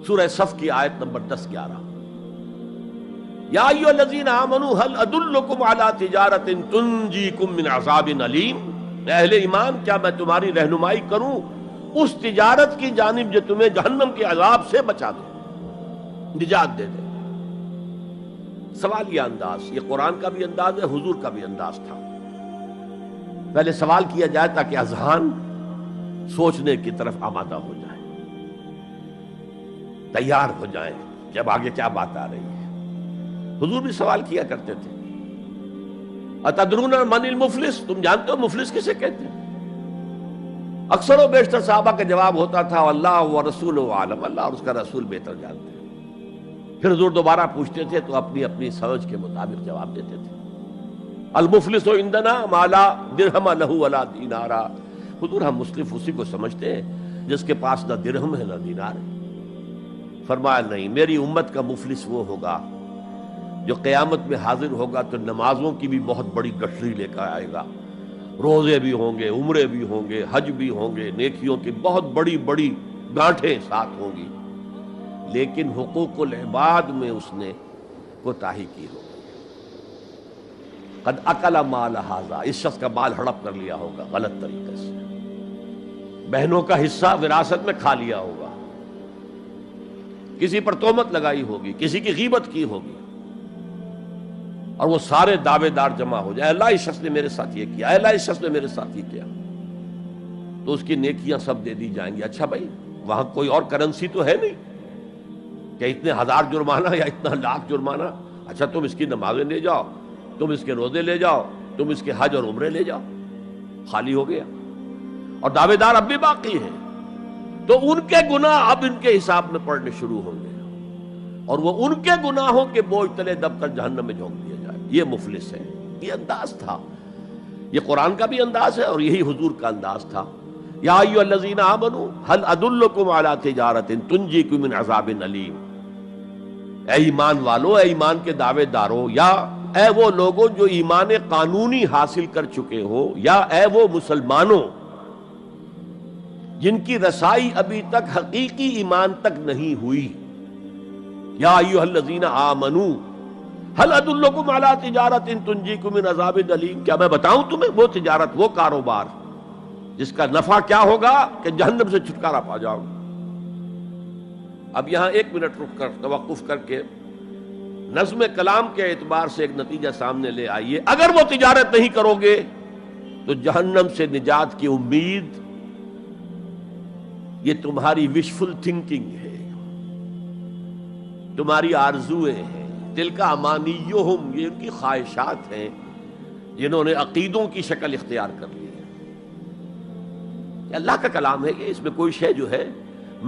A: سورہ صف کی آیت نمبر 10-11، یا ایھا الذین آمنوا هل ادلکم علی تجارۃ تنجیکم من عذاب علیم. اہل ایمان، کیا میں تمہاری رہنمائی کروں اس تجارت کی جانب جو تمہیں جہنم کے عذاب سے بچا دے، نجات دے دے. سوالیہ انداز، یہ قرآن کا بھی انداز ہے، حضور کا بھی انداز تھا. پہلے سوال کیا جائے تاکہ اذہان سوچنے کی طرف آمادہ ہو جائے، تیار ہو جائیں جب آگے کیا بات آ رہی ہے. حضور بھی سوال کیا کرتے تھے، اتدرون من المفلس، تم جانتے ہو مفلس کسے کہتے ہیں؟ اکثر و بیشتر صحابہ کا جواب ہوتا تھا اللہ و رسول عالم، اللہ اور اس کا رسول بہتر جانتے ہیں. پھر حضور دوبارہ پوچھتے تھے تو اپنی اپنی سمجھ کے مطابق جواب دیتے تھے. المفلس عندنا ما لا درہم لہ ولا دینارا. حضور ہم مصلف اسی کو سمجھتے ہیں جس کے پاس نہ درہم ہے نہ دینار ہے. فرمایا نہیں، میری امت کا مفلس وہ ہوگا جو قیامت میں حاضر ہوگا تو نمازوں کی بھی بہت بڑی گٹھری لے کر آئے گا، روزے بھی ہوں گے، عمرے بھی ہوں گے، حج بھی ہوں گے، نیکیوں کی بہت بڑی بڑی گانٹھیں ساتھ ہوں گی، لیکن حقوق العباد میں اس نے کوتاہی کی ہوگی. قد اکل مال ھذا، اس شخص کا مال ہڑپ کر لیا ہوگا غلط طریقے سے، بہنوں کا حصہ وراثت میں کھا لیا ہوگا، کسی پر تہمت لگائی ہوگی، کسی کی غیبت کی ہوگی، اور وہ سارے دعوے دار جمع ہو جائے، اللہ اس شخص نے میرے ساتھ یہ کیا، اللہ اس شخص نے میرے ساتھ یہ کیا، تو اس کی نیکیاں سب دے دی جائیں گی. اچھا بھائی، وہاں کوئی اور کرنسی تو ہے نہیں کہ اتنے ہزار جرمانہ یا اتنا لاکھ جرمانہ. اچھا تم اس کی نمازیں لے جاؤ، تم اس کے روزے لے جاؤ، تم اس کے حج اور عمرے لے جاؤ، خالی ہو گیا. اور دعوے دار اب بھی باقی ہیں، تو ان کے گناہ اب ان کے حساب میں پڑنے شروع ہوں گے، اور وہ ان کے گناہوں کے بوجھ تلے دب کر جہنم میں جھونک دیا جائے. یہ مفلس ہے. یہ انداز تھا، یہ قرآن کا بھی انداز ہے اور یہی حضور کا انداز تھا. یا ایھا الذین آمنوا هل ادلکم علی تجارۃ تنجیکم من عذاب علیم. اے ایمان والو، اے ایمان کے دعوے دارو، یا اے وہ لوگوں جو ایمان قانونی حاصل کر چکے ہو، یا اے وہ مسلمانوں جن کی رسائی ابھی تک حقیقی ایمان تک نہیں ہوئی. یا ایھا الذین آمنوا هل ادلکم علی تجارۃ تنجیکم من عذاب علیم. کیا میں بتاؤں تمہیں وہ تجارت، وہ کاروبار جس کا نفع کیا ہوگا کہ جہنم سے چھٹکارا پا جاؤ. اب یہاں 1 منٹ رک کر توقف کر کے نظم کلام کے اعتبار سے ایک نتیجہ سامنے لے آئیے. اگر وہ تجارت نہیں کرو گے تو جہنم سے نجات کی امید یہ تمہاری وشفل تھنکنگ ہے، تمہاری آرزویں ہیں. تلک امانیہم، یہ ان کی خواہشات ہیں جنہوں نے عقیدوں کی شکل اختیار کر لی ہے. یہ اللہ کا کلام ہے، یہ اس میں کوئی شے جو ہے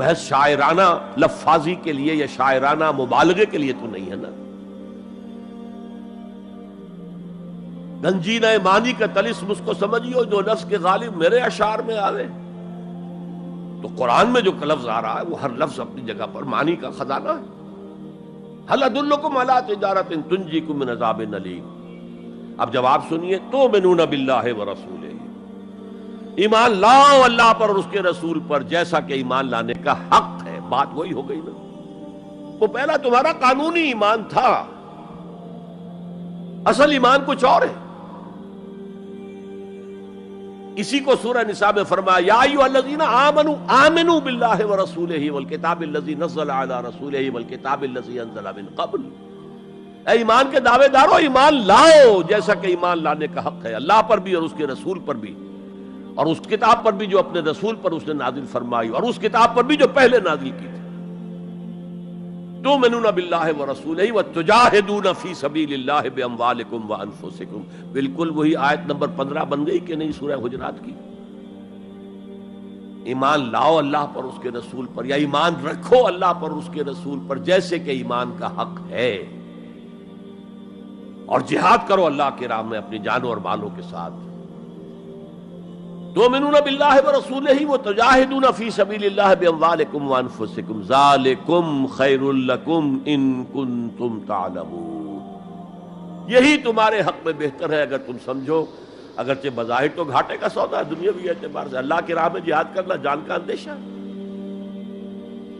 A: محض شاعرانہ لفاظی کے لیے یا شاعرانہ مبالغے کے لیے تو نہیں ہے نا. گنجینہ مانی کا طلسم اس کو سمجھیو جو نفس کے غالب میرے اشعار میں آوے. تو قرآن میں جو لفظ آ رہا ہے وہ ہر لفظ اپنی جگہ پر معنی کا خزانہ ہے. هل ادلکم علی تجارۃ تنجیکم من عذاب علیم. اب جواب سنیے، تؤمنون باللہ ورسولہ، ایمان لاؤ اللہ پر اور اس کے رسول پر جیسا کہ ایمان لانے کا حق ہے. بات وہی ہو گئی نا. وہ پہلا تمہارا قانونی ایمان تھا، اصل ایمان کچھ اور ہے. اسی کو سورہ نساء میں فرمایا یا ایھا الذین آمنوا آمنوا باللہ ورسولہ والکتاب الذی نزل علی رسولہ والکتاب الذی انزل من قبل. اے ایمان کے دعوے دارو، ایمان لاؤ جیسا کہ ایمان لانے کا حق ہے، اللہ پر بھی اور اس کے رسول پر بھی، اور اس کتاب پر بھی جو اپنے رسول پر اس نے نازل فرمائی، اور اس کتاب پر بھی جو پہلے نازل کی تھی. تؤمنون باللہ ورسولہ وتجاہدون فی سبیل اللہ باموالکم وانفسکم. بالکل وہی آیت نمبر 15 بن گئی کہ نہیں سورہ حجرات کی؟ ایمان لاؤ اللہ پر اس کے رسول پر، یا ایمان رکھو اللہ پر اس کے رسول پر جیسے کہ ایمان کا حق ہے، اور جہاد کرو اللہ کی راہ میں اپنی جانوں اور مالوں کے ساتھ. تؤمنون باللہ ورسولہ وتجاہدون فی سبیل اللہ باموالکم وانفسکم ذالکم خیر لکم ان کنتم تعلمون. یہی تمہارے حق میں بہتر ہے اگر تم سمجھو. اگرچہ بظاہر تو گھاٹے کا سودا ہے دنیاوی اعتبار سے، اللہ کی راہ میں جہاد کرنا جان کا اندیشہ،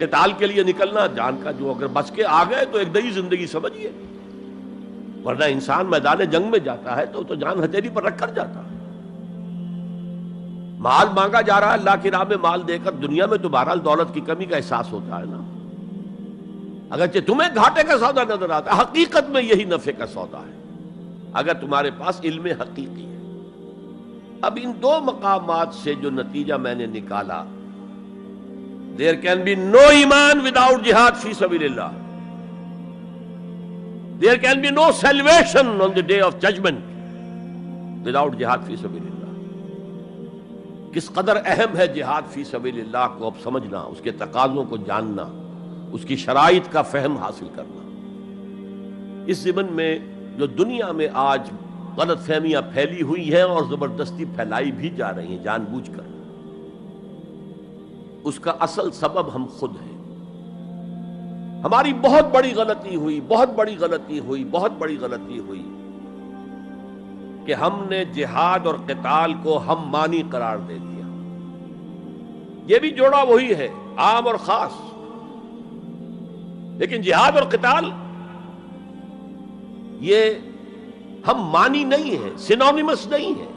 A: قتال کے لیے نکلنا جان کا، جو اگر بچ کے آ گئے تو ایک نئی زندگی سمجھیے، ورنہ انسان میدان جنگ میں جاتا ہے تو جان ہتھیلی پر رکھ کر جاتا ہے. مال مانگا جا رہا ہے اللہ کی راہ میں، مال دے کر دنیا میں تو بہرحال دولت کی کمی کا احساس ہوتا ہے نا. اگرچہ تمہیں گھاٹے کا سودا نظر آتا ہے، حقیقت میں یہی نفع کا سودا ہے اگر تمہارے پاس علم حقیقی ہے. اب ان دو مقامات سے جو نتیجہ میں نے نکالا، there can be no ایمان without jihad فی سبیل اللہ. There can be no salvation on the day of judgment without jihad فی سبیل اللہ. کس قدر اہم ہے جہاد فی سبیل اللہ کو اب سمجھنا، اس کے تقاضوں کو جاننا، اس کی شرائط کا فہم حاصل کرنا. اس ضمن میں جو دنیا میں آج غلط فہمیاں پھیلی ہوئی ہیں اور زبردستی پھیلائی بھی جا رہی ہیں جان بوجھ کر، اس کا اصل سبب ہم خود ہیں. ہماری بہت بڑی غلطی ہوئی کہ ہم نے جہاد اور قتال کو ہم مانی قرار دے دیا. یہ بھی جوڑا وہی ہے، عام اور خاص، لیکن جہاد اور قتال یہ ہم مانی نہیں ہے، سینونیمس نہیں ہے.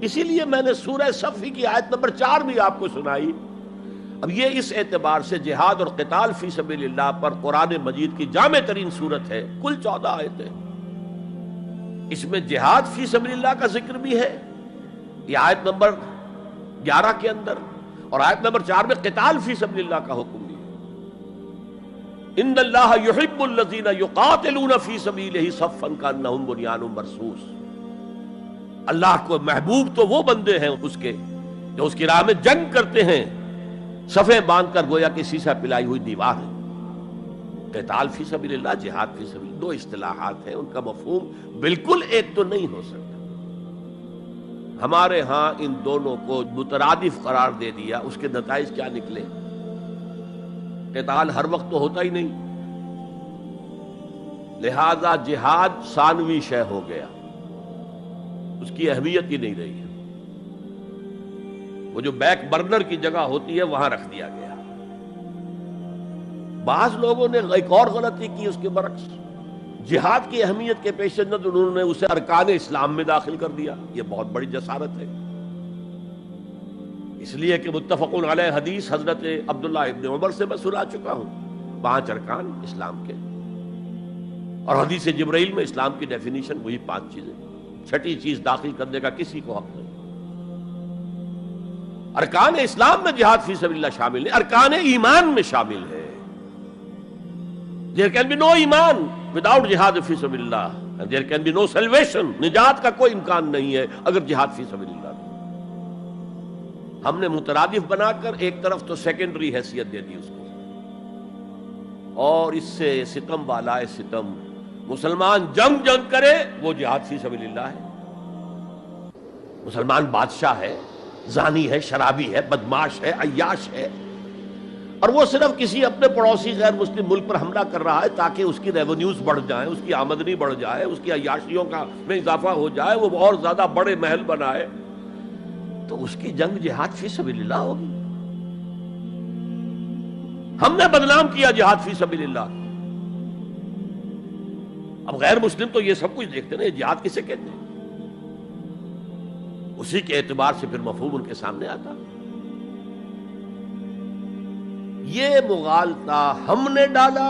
A: اسی لیے میں نے سورہ صف کی آیت نمبر 4 بھی آپ کو سنائی. اب یہ اس اعتبار سے جہاد اور قتال فی سبیل اللہ پر قرآن مجید کی جامع ترین صورت ہے. کل 14 آیتیں، اس میں جہاد فی سبیل اللہ کا ذکر بھی ہے یہ آیت نمبر 11 کے اندر، اور آیت نمبر 4 میں قتال فی سبیل اللہ کا حکم بھی ہے. ان اللہ یحب الذین یقاتلون فی سبیلہ صفا کانہم بنیان مرصوص. اللہ کو محبوب تو وہ بندے ہیں اس کے جو اس کی راہ میں جنگ کرتے ہیں صفیں باندھ کر گویا کہ سیسا پلائی ہوئی دیوار ہے. قتال فی سبیل اللہ، جہاد فی سبیل، دو اصطلاحات ہیں، ان کا مفہوم بالکل ایک تو نہیں ہو سکتا. ہمارے ہاں ان دونوں کو مترادف قرار دے دیا. اس کے نتائج کیا نکلے؟ قتال ہر وقت تو ہوتا ہی نہیں، لہذا جہاد ثانوی شے ہو گیا، اس کی اہمیت ہی نہیں رہی. وہ جو بیک برنر کی جگہ ہوتی ہے وہاں رکھ دیا گیا. بعض لوگوں نے ایک اور غلطی کی اس کے برعکس، جہاد کی اہمیت کے پیش نظر انہوں نے اسے ارکان اسلام میں داخل کر دیا. یہ بہت بڑی جسارت ہے، اس لیے کہ متفق علیہ حدیث حضرت عبداللہ ابن عمر سے میں سنا چکا ہوں 5 ارکان اسلام کے، اور حدیث جبرائیل میں اسلام کی ڈیفینیشن وہی 5 چیزیں. 6ٹھی چیز داخل کرنے کا کسی کو حق نہیں. ارکان اسلام میں جہاد فی سبیل اللہ شامل ہے، ارکان ایمان میں شامل ہے. There can be no ایمان without جہاد فی سبیل اللہ، and there can be no salvation. نجات کا کوئی امکان نہیں ہے اگر جہاد فی سبیل اللہ نہیں. ہم نے مترادف بنا کر ایک طرف تو سیکنڈری حیثیت دے دی اس کو، اور اس سے ستم والا ستم، مسلمان جنگ کرے وہ جہاد فی سبیل اللہ ہے. مسلمان بادشاہ ہے، زانی ہے، شرابی ہے، بدماش ہے، عیاش ہے، اور وہ صرف کسی اپنے پڑوسی غیر مسلم ملک پر حملہ کر رہا ہے تاکہ اس کی ریونیوز بڑھ جائیں، اس کی آمدنی بڑھ جائے، اس کی عیاشیوں کا میں اضافہ ہو جائے، وہ اور زیادہ بڑے محل بنائے، تو اس کی جنگ جہاد فی سبیل اللہ ہوگی. ہم نے بدنام کیا جہاد فی سبیل اللہ. اب غیر مسلم تو یہ سب کچھ دیکھتے ہیں، جہاد کسے کہتے ہیں، اسی کے اعتبار سے پھر مفہوم ان کے سامنے آتا. یہ مغالطہ ہم نے ڈالا،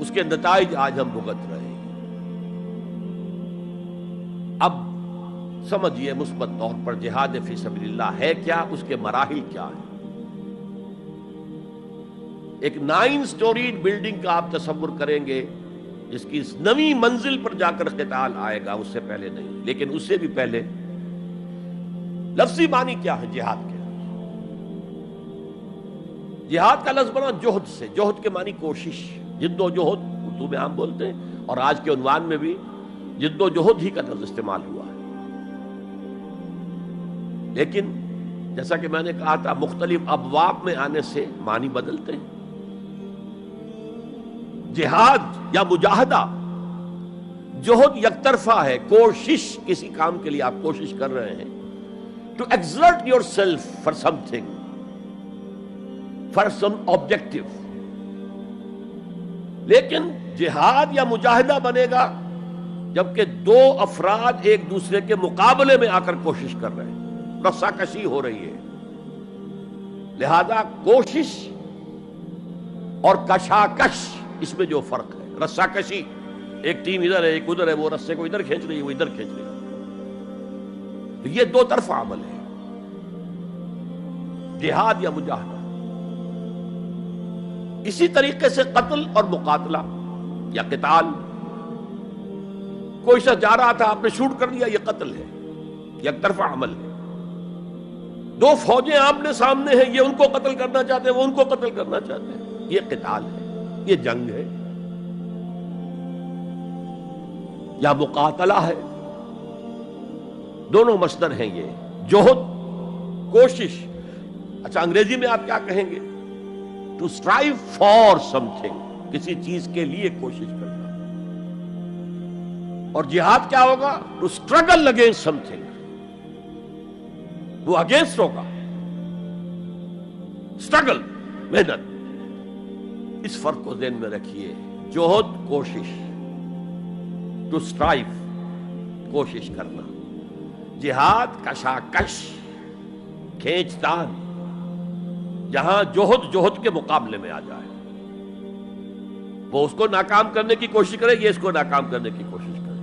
A: اس کے نتائج آج ہم بھگت رہے ہیں. اب سمجھیے مثبت طور پر جہاد فی سبیل اللہ ہے کیا، اس کے مراحل کیا ہیں. ایک 9 سٹوریڈ بلڈنگ کا آپ تصور کریں گے جس کی اس نویں منزل پر جا کر قتال آئے گا، اس سے پہلے نہیں. لیکن اس سے بھی پہلے لفظی معنی کیا ہے جہاد کے؟ جہاد کا لفظ بنا جوہد سے. جوہد کے معنی کوشش، جد و جہد اردو میں عام بولتے ہیں، اور آج کے عنوان میں بھی جد و جہد ہی کا لفظ استعمال ہوا ہے. لیکن جیسا کہ میں نے کہا تھا مختلف ابواب میں آنے سے معنی بدلتے ہیں. جہاد یا مجاہدہ، جوہد یک طرفہ ہے، کوشش، کسی کام کے لیے آپ کوشش کر رہے ہیں. To exert yourself for something, for some objective. لیکن جہاد یا مجاہدہ بنے گا جبکہ دو افراد ایک دوسرے کے مقابلے میں آ کر کوشش کر رہے ہیں، رسا کشی ہو رہی ہے. لہذا کوشش اور کشاکش، اس میں جو فرق ہے، رسا کشی، ایک ٹیم ادھر ہے ایک ادھر ہے، وہ رسے کو ادھر کھینچ رہی ہے وہ ادھر کھینچ رہی ہے، تو یہ دو طرفہ عمل ہے جہاد یا مجاہدہ. اسی طریقے سے قتل اور مقاتلہ یا قتال، کوئی شخص جا رہا تھا آپ نے شوٹ کر دیا، یہ قتل ہے، یک طرفہ عمل ہے. دو فوجیں آمنے سامنے ہیں، یہ ان کو قتل کرنا چاہتے ہیں وہ ان کو قتل کرنا چاہتے ہیں، یہ قتال ہے، یہ جنگ ہے. یا مقاتلہ ہے، دونوں مصدر ہیں یہ، جوہد، کوشش. اچھا انگریزی میں آپ کیا کہیں گے؟ To strive for something, کسی چیز کے لیے کوشش کرنا. اور جہاد کیا ہوگا؟ To struggle against something, وہ اگینسٹ ہوگا، اسٹرگل، محنت. اس فرق کو ذہن میں رکھیے. جوہد کوشش، ٹو اسٹرائیو کوشش کرنا. جہاد کشاکش، کھینچ تان، جہاں جوہد کے مقابلے میں آ جائے. وہ اس کو ناکام کرنے کی کوشش کرے، یہ اس کو ناکام کرنے کی کوشش کرے.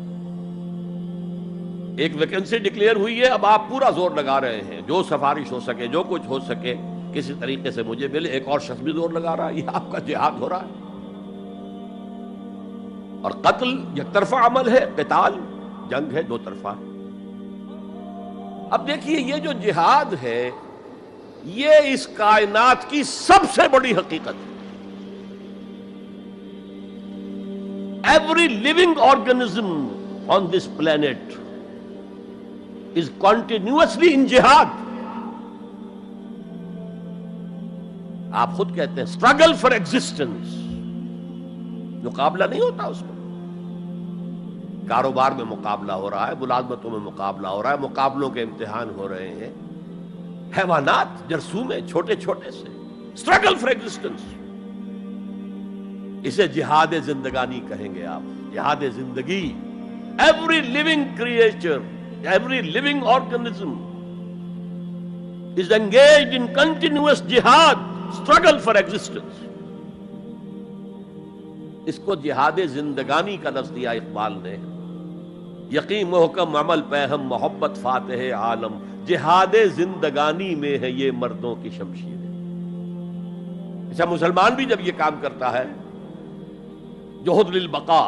A: ایک ویکنسی ڈکلیئر ہوئی ہے، اب آپ پورا زور لگا رہے ہیں، جو سفارش ہو سکے، جو کچھ ہو سکے کسی طریقے سے مجھے ملے. ایک اور شخص بھی زور لگا رہا ہے، یہ آپ کا جہاد ہو رہا ہے. اور قتل یک طرفہ عمل ہے، قتال جنگ ہے، دو طرفہ. اب دیکھیے یہ جو جہاد ہے یہ اس کائنات کی سب سے بڑی حقیقت ہے. Every living organism on this planet is continuously in جہاد. آپ خود کہتے ہیں اسٹرگل فار ایگزسٹنس، مقابلہ نہیں ہوتا اس میں. کاروبار میں مقابلہ ہو رہا ہے، ملازمتوں میں مقابلہ ہو رہا ہے، مقابلوں کے امتحان ہو رہے ہیں. حیوانات جرثومے چھوٹے چھوٹے سے، اسٹرگل فار ایگزسٹنس. اسے جہاد زندگانی کہیں گے آپ، جہاد زندگی. Every living creature, every living organism is engaged in continuous جہاد، اسٹرگل فار ایگزسٹنس. اس کو جہاد زندگانی کا لفظ دیا اقبال نے. یقین محکم عمل پہم محبت فاتح عالم، جہاد زندگانی میں ہے یہ مردوں کی شمشیر. اچھا مسلمان بھی جب یہ کام کرتا ہے، جہد للبقاء،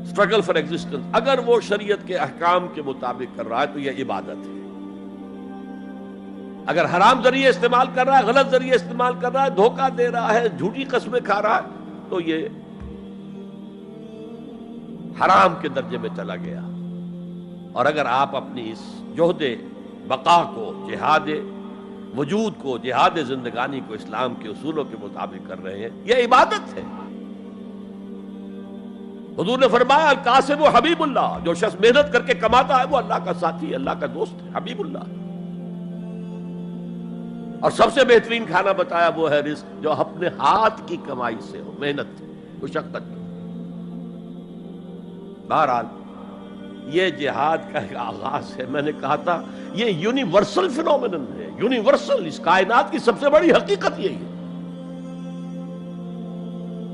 A: اسٹرگل فار ایگزسٹنس، اگر وہ شریعت کے احکام کے مطابق کر رہا ہے تو یہ عبادت ہے. اگر حرام ذریعے استعمال کر رہا ہے، غلط ذریعے استعمال کر رہا ہے، دھوکہ دے رہا ہے، جھوٹی قسمیں کھا رہا ہے، تو یہ حرام کے درجے میں چلا گیا. اور اگر آپ اپنی اس جہد بقا کو، جہاد وجود کو، جہاد زندگانی کو اسلام کے اصولوں کے مطابق کر رہے ہیں، یہ عبادت ہے. حضور نے فرمایا القاسم و حبیب اللہ، جو شخص محنت کر کے کماتا ہے وہ اللہ کا ساتھی ہے، اللہ کا دوست ہے، حبیب اللہ. اور سب سے بہترین کھانا بتایا وہ ہے رزق جو اپنے ہاتھ کی کمائی سے ہو، محنت سے، مشقت. بہرحال یہ جہاد کا ایک آغاز ہے. میں نے کہا تھا یہ یونیورسل فینومینن ہے، یونیورسل، اس کائنات کی سب سے بڑی حقیقت یہی ہے.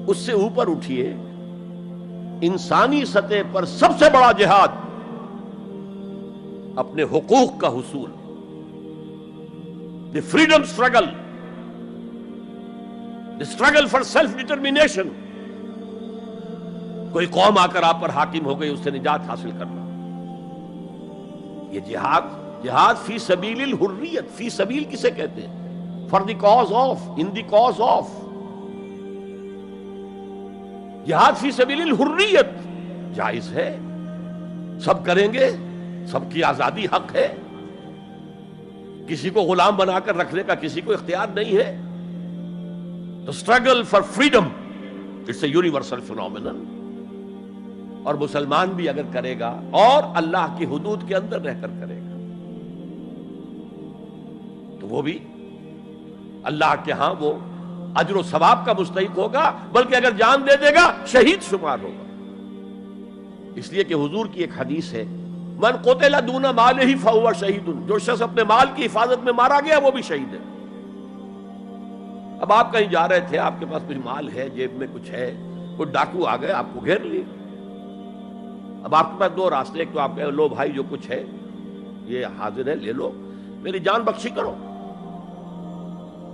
A: اس سے اوپر اٹھیے، انسانی سطح پر سب سے بڑا جہاد اپنے حقوق کا حصول، the freedom struggle. the struggle for self determination. کوئی قوم آ کر آپ پر حاکم ہو گئی، اس سے نجات حاصل کرنا، یہ جہاد فی سبیل الحریت. فی سبیل کسے کہتے ہیں؟ For the cause of, in the cause of. جہاد فی سبیل الحریت جائز ہے، سب کریں گے، سب کی آزادی حق ہے، کسی کو غلام بنا کر رکھنے کا کسی کو اختیار نہیں ہے. تو struggle for freedom it's a universal phenomenon. اور مسلمان بھی اگر کرے گا اور اللہ کی حدود کے اندر رہ کر کرے گا تو وہ بھی اللہ کے ہاں وہ اجر و ثواب کا مستحق ہوگا، بلکہ اگر جان دے دے گا شہید شمار ہوگا. اس لیے کہ حضور کی ایک حدیث ہے، من قتل دون مالہ فہو شہید. جو شخص اپنے مال کی حفاظت میں مارا گیا وہ بھی شہید ہے. اب آپ کہیں جا رہے تھے، آپ کے پاس کچھ مال ہے، جیب میں کچھ ہے، کوئی ڈاکو آ گئے، آپ کو گھیر لیے. اب آپ کے پاس دو راستے، ایک تو آپ کہیں لو بھائی جو کچھ ہے یہ حاضر ہے، لے لو، میری جان بخشی کرو،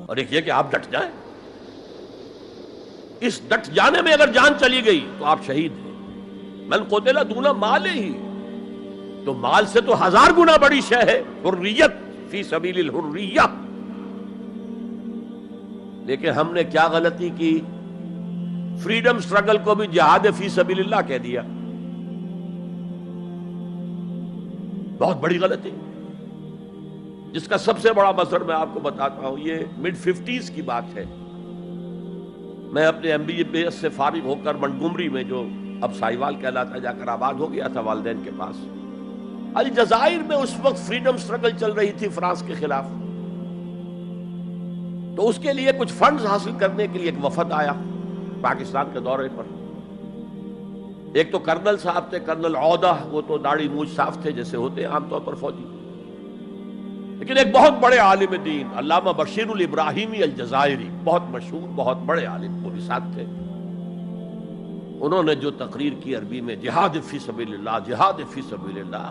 A: اور ایک یہ کہ آپ ڈٹ جائیں. اس ڈٹ جانے میں اگر جان چلی گئی تو آپ شہید ہیں. من قتل دون مالہ ہی، تو مال سے تو 1000 گنا بڑی شے ہے حریت، فی سبیل الحریہ. لیکن ہم نے کیا غلطی کی؟ فریڈم سٹرگل کو بھی جہاد فی سبیل اللہ کہہ دیا. بہت بڑی غلطی، جس کا سب سے بڑا مظہر میں آپ کو بتاتا ہوں. یہ mid 50s کی بات ہے. میں اپنے MBA سے فارغ ہو کر منٹگمری میں، جو اب سائیوال کہلاتا، جا کر آباد ہو گیا تھا والدین کے پاس. الجزائر میں اس وقت فریڈم سٹرگل چل رہی تھی فرانس کے خلاف. تو اس کے لیے کچھ فنڈز حاصل کرنے کے لیے ایک وفد آیا پاکستان کے دورے پر. ایک تو کرنل صاحب تھے، کرنل عودہ، وہ تو داڑھی مونچھ صاف تھے جیسے ہوتے ہیں عام طور پر فوجی. لیکن ایک بہت بڑے عالم دین علامہ بشیر الابراہیمی الجزائری، بہت مشہور، بہت بڑے عالم، وہ بھی ساتھ تھے. انہوں نے جو تقریر کی عربی میں، جہاد فی سبیل اللہ، جہاد فی سبیل اللہ.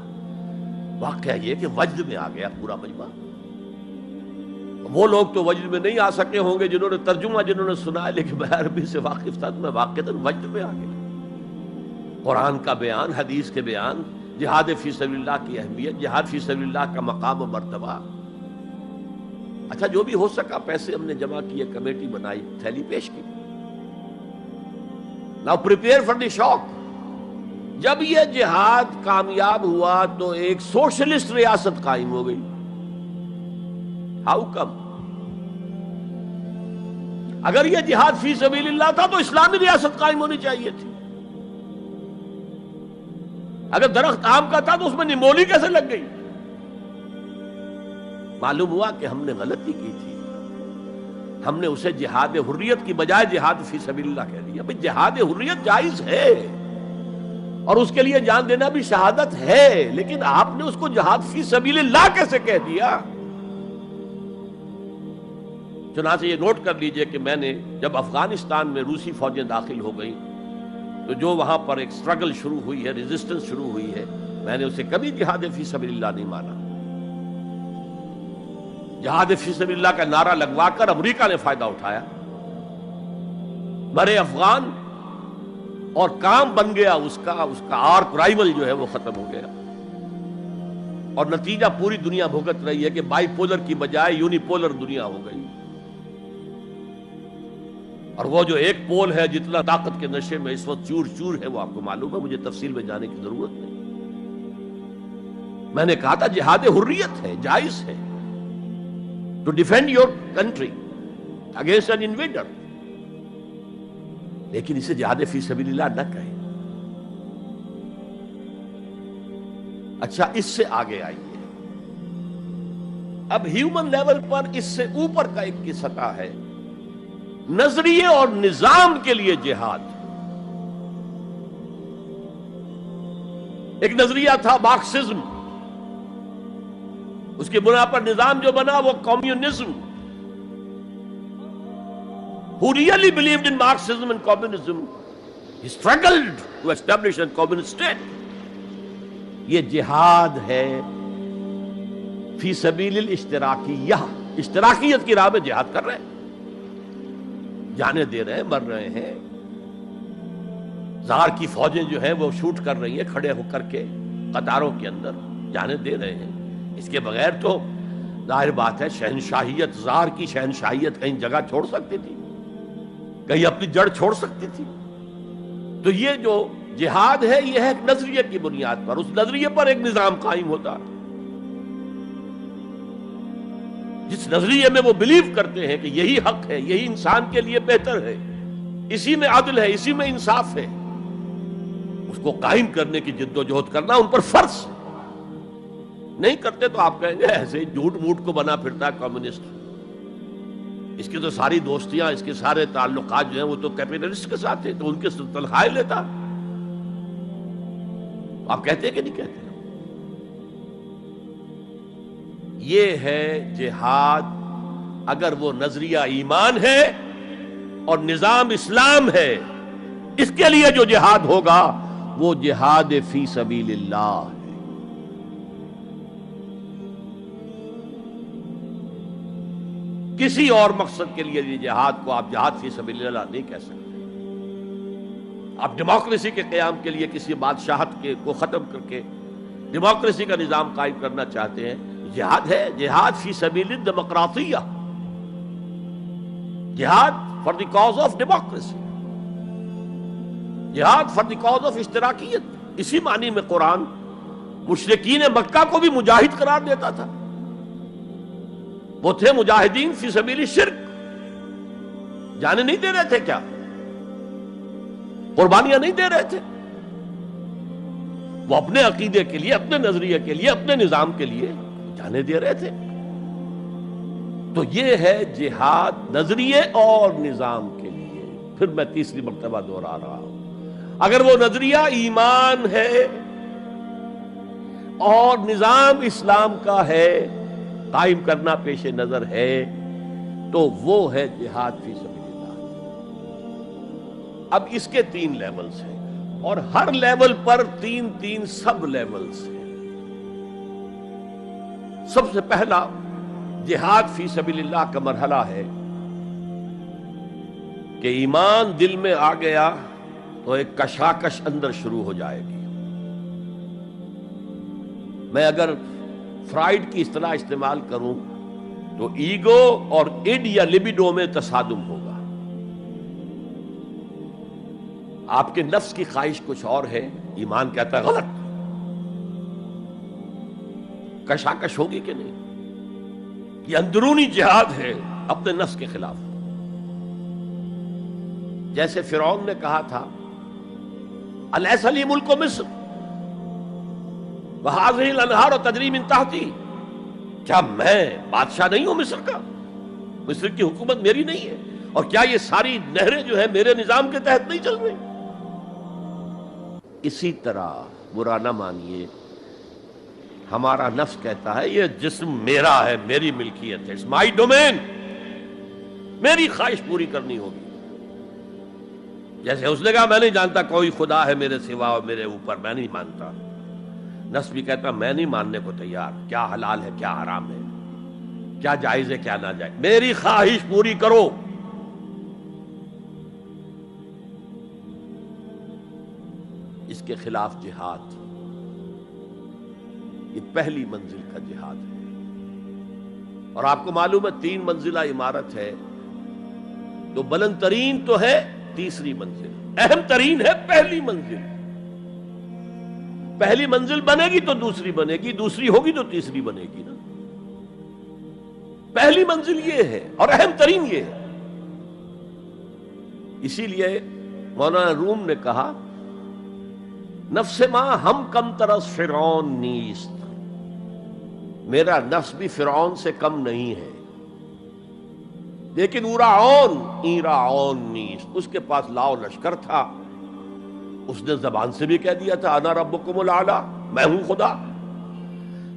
A: واقعہ یہ کہ وجد میں آ گیا پورا مجمع. وہ لوگ تو وجد میں نہیں آ سکے ہوں گے جنہوں نے ترجمہ جنہوں نے سنا ہے، لیکن میں عربی سے واقف تھا تو میں واقعتاً وجد میں آ گیا. قرآن کا بیان، حدیث کے بیان، جہاد فی سبیل اللہ کی اہمیت، جہاد فی سبیل اللہ کا مقام و مرتبہ. اچھا جو بھی ہو سکا پیسے ہم نے جمع کیے، کمیٹی بنائی، تھیلی پیش کی. Now prepare for the shock. جب یہ جہاد کامیاب ہوا تو ایک سوشلسٹ ریاست قائم ہو گئی. How come؟ اگر یہ جہاد فی سبیل اللہ تھا تو اسلامی ریاست قائم ہونی چاہیے تھی. اگر درخت آم کا تھا تو اس میں نمولی کیسے لگ گئی؟ معلوم ہوا کہ ہم نے غلطی کی تھی. ہم نے اسے جہاد حریت کی بجائے جہاد فی سبیل اللہ کہہ دیا. بھئی جہاد حریت جائز ہے اور اس کے لیے جان دینا بھی شہادت ہے، لیکن آپ نے اس کو جہاد فی سبیل اللہ کیسے کہہ دیا؟ چنانچہ یہ نوٹ کر لیجئے کہ میں نے جب افغانستان میں روسی فوجیں داخل ہو گئیں تو جو وہاں پر ایک سٹرگل شروع ہوئی ہے، ریزسٹنس شروع ہوئی ہے، میں نے اسے کبھی جہاد فی سبیل اللہ نہیں مانا. جہاد فی سبیل اللہ کا نعرہ لگوا کر امریکہ نے فائدہ اٹھایا، مرے افغان، اور کام بن گیا اس کا آرک رائیول جو ہے وہ ختم ہو گیا. اور نتیجہ پوری دنیا بھگت رہی ہے کہ بائی پولر کی بجائے یونی پولر دنیا ہو گئی. اور وہ جو ایک پول ہے جتنا طاقت کے نشے میں اس وقت چور چور ہے، وہ آپ کو معلوم ہے، مجھے تفصیل میں جانے کی ضرورت نہیں. میں نے کہا تھا جہاد حریت ہے، جائز ہے، to defend your country against an invader, لیکن اسے جہاد فی سبیل اللہ نہ کہیں. اچھا اس سے آگے آئیے، اب ہیومن لیول پر اس سے اوپر کا ایک کی سطح ہے، نظریے اور نظام کے لیے جہاد. ایک نظریہ تھا مارکسزم، اس کی بنا پر نظام جو بنا وہ communism. Who really believed in Marxism and communism, he struggled to establish a communist state. یہ جہاد ہے فی سبیل الاشتراکیہ، اشتراکیت کی راہ میں جہاد کر رہے ہیں. جانیں دے رہے ہیں، مر رہے ہیں، زار کی فوجیں جو ہیں وہ شوٹ کر رہی ہیں کھڑے ہو کر کے قطاروں کے اندر، جانیں دے رہے ہیں۔ اس کے بغیر تو ظاہر بات ہے شہنشاہیت، زار کی شہنشاہیت کہیں جگہ چھوڑ سکتی تھی، کہیں اپنی جڑ چھوڑ سکتی تھی؟ تو یہ جو جہاد ہے یہ ہے ایک نظریے کی بنیاد پر، اس نظریے پر ایک نظام قائم ہوتا، جس نظریے میں وہ بلیو کرتے ہیں کہ یہی حق ہے، یہی انسان کے لیے بہتر ہے، اسی میں عدل ہے، اسی میں انصاف ہے، اس کو قائم کرنے کی جد و جہد کرنا ان پر فرض ہے۔ نہیں کرتے تو آپ کہیں گے ایسے ہی جھوٹ موٹ کو بنا پھرتا ہے کمیونسٹ، اس کی تو ساری دوستیاں، اس کے سارے تعلقات جو ہیں وہ تو کیپٹلسٹ کے ساتھ ہیں، تو ان کے تنخواہیں لیتا۔ آپ کہتے ہیں کہ نہیں کہتے؟ یہ ہے جہاد، اگر وہ نظریہ ایمان ہے اور نظام اسلام ہے، اس کے لیے جو جہاد ہوگا وہ جہاد فی سبیل اللہ ہے۔ کسی اور مقصد کے لیے یہ جہاد کو آپ جہاد فی سبیل اللہ نہیں کہہ سکتے۔ آپ ڈیموکریسی کے قیام کے لیے کسی بادشاہت کو ختم کر کے ڈیموکریسی کا نظام قائم کرنا چاہتے ہیں، جہاد ہے، جہاد فی سبیل الدیمقراطیہ، جہاد for the cause of democracy, جہاد فار دی کاز آف اشتراکیت۔ اسی معنی میں قرآن مشرکین مکہ کو بھی مجاہد قرار دیتا تھا، وہ تھے مجاہدین فی سبیل الشرک، جانے نہیں دے رہے تھے، کیا قربانیاں نہیں دے رہے تھے؟ وہ اپنے عقیدے کے لیے، اپنے نظریے کے لیے، اپنے نظام کے لیے جانے دے رہے تھے۔ تو یہ ہے جہاد نظریے اور نظام کے لیے۔ پھر میں تیسری مرتبہ دوہرا رہا ہوں، اگر وہ نظریہ ایمان ہے اور نظام اسلام کا ہے، قائم کرنا پیش نظر ہے، تو وہ ہے جہاد فی سبیل اللہ۔ اب اس کے 3 لیولز ہیں، اور ہر لیول پر 3 سب لیولز ہیں۔ سب سے پہلا جہاد فی سبیل اللہ کا مرحلہ ہے کہ ایمان دل میں آ گیا تو ایک کشاکش اندر شروع ہو جائے گی۔ میں اگر فرائیڈ کی اصطلاح استعمال کروں تو ایگو اور اڈ یا لبیڈو میں تصادم ہوگا۔ آپ کے نفس کی خواہش کچھ اور ہے، ایمان کہتا ہے غلط، کشاکش ہوگی کہ نہیں؟ یہ اندرونی جہاد ہے اپنے نفس کے خلاف۔ جیسے فرعون نے کہا تھا الیس لی ملک مصر وہذہ الانہار تجری من تحتی، کیا میں بادشاہ نہیں ہوں مصر کا؟ مصر کی حکومت میری نہیں ہے؟ اور کیا یہ ساری نہریں جو ہے میرے نظام کے تحت نہیں چل رہی؟ اسی طرح برا نہ مانیے، ہمارا نفس کہتا ہے یہ جسم میرا ہے، میری ملکیت ہے، اٹس مائی ڈومین، میری خواہش پوری کرنی ہوگی۔ جیسے اس نے کہا میں نہیں جانتا کوئی خدا ہے میرے سوا اور میرے اوپر، میں نہیں مانتا، نفس بھی کہتا میں نہیں ماننے کو تیار، کیا حلال ہے کیا حرام ہے، کیا جائز ہے کیا ناجائز، میری خواہش پوری کرو۔ اس کے خلاف جہاد، یہ پہلی منزل کا جہاد ہے۔ اور آپ کو معلوم ہے 3 منزلہ عمارت ہے، تو بلند ترین تو ہے تیسری منزل، اہم ترین ہے پہلی منزل۔ پہلی منزل بنے گی تو دوسری بنے گی، دوسری ہوگی تو تیسری بنے گی نا۔ پہلی منزل یہ ہے اور اہم ترین یہ ہے۔ اسی لیے مولانا روم نے کہا نفس ماں ہم کم ترس فرعون نیست، میرا نفس بھی فرعون سے کم نہیں ہے، لیکن ایراعون نیست، اس کے پاس لاؤ لشکر تھا، اس نے زبان سے بھی کہہ دیا تھا انا ربکم الاعلی، میں ہوں خدا۔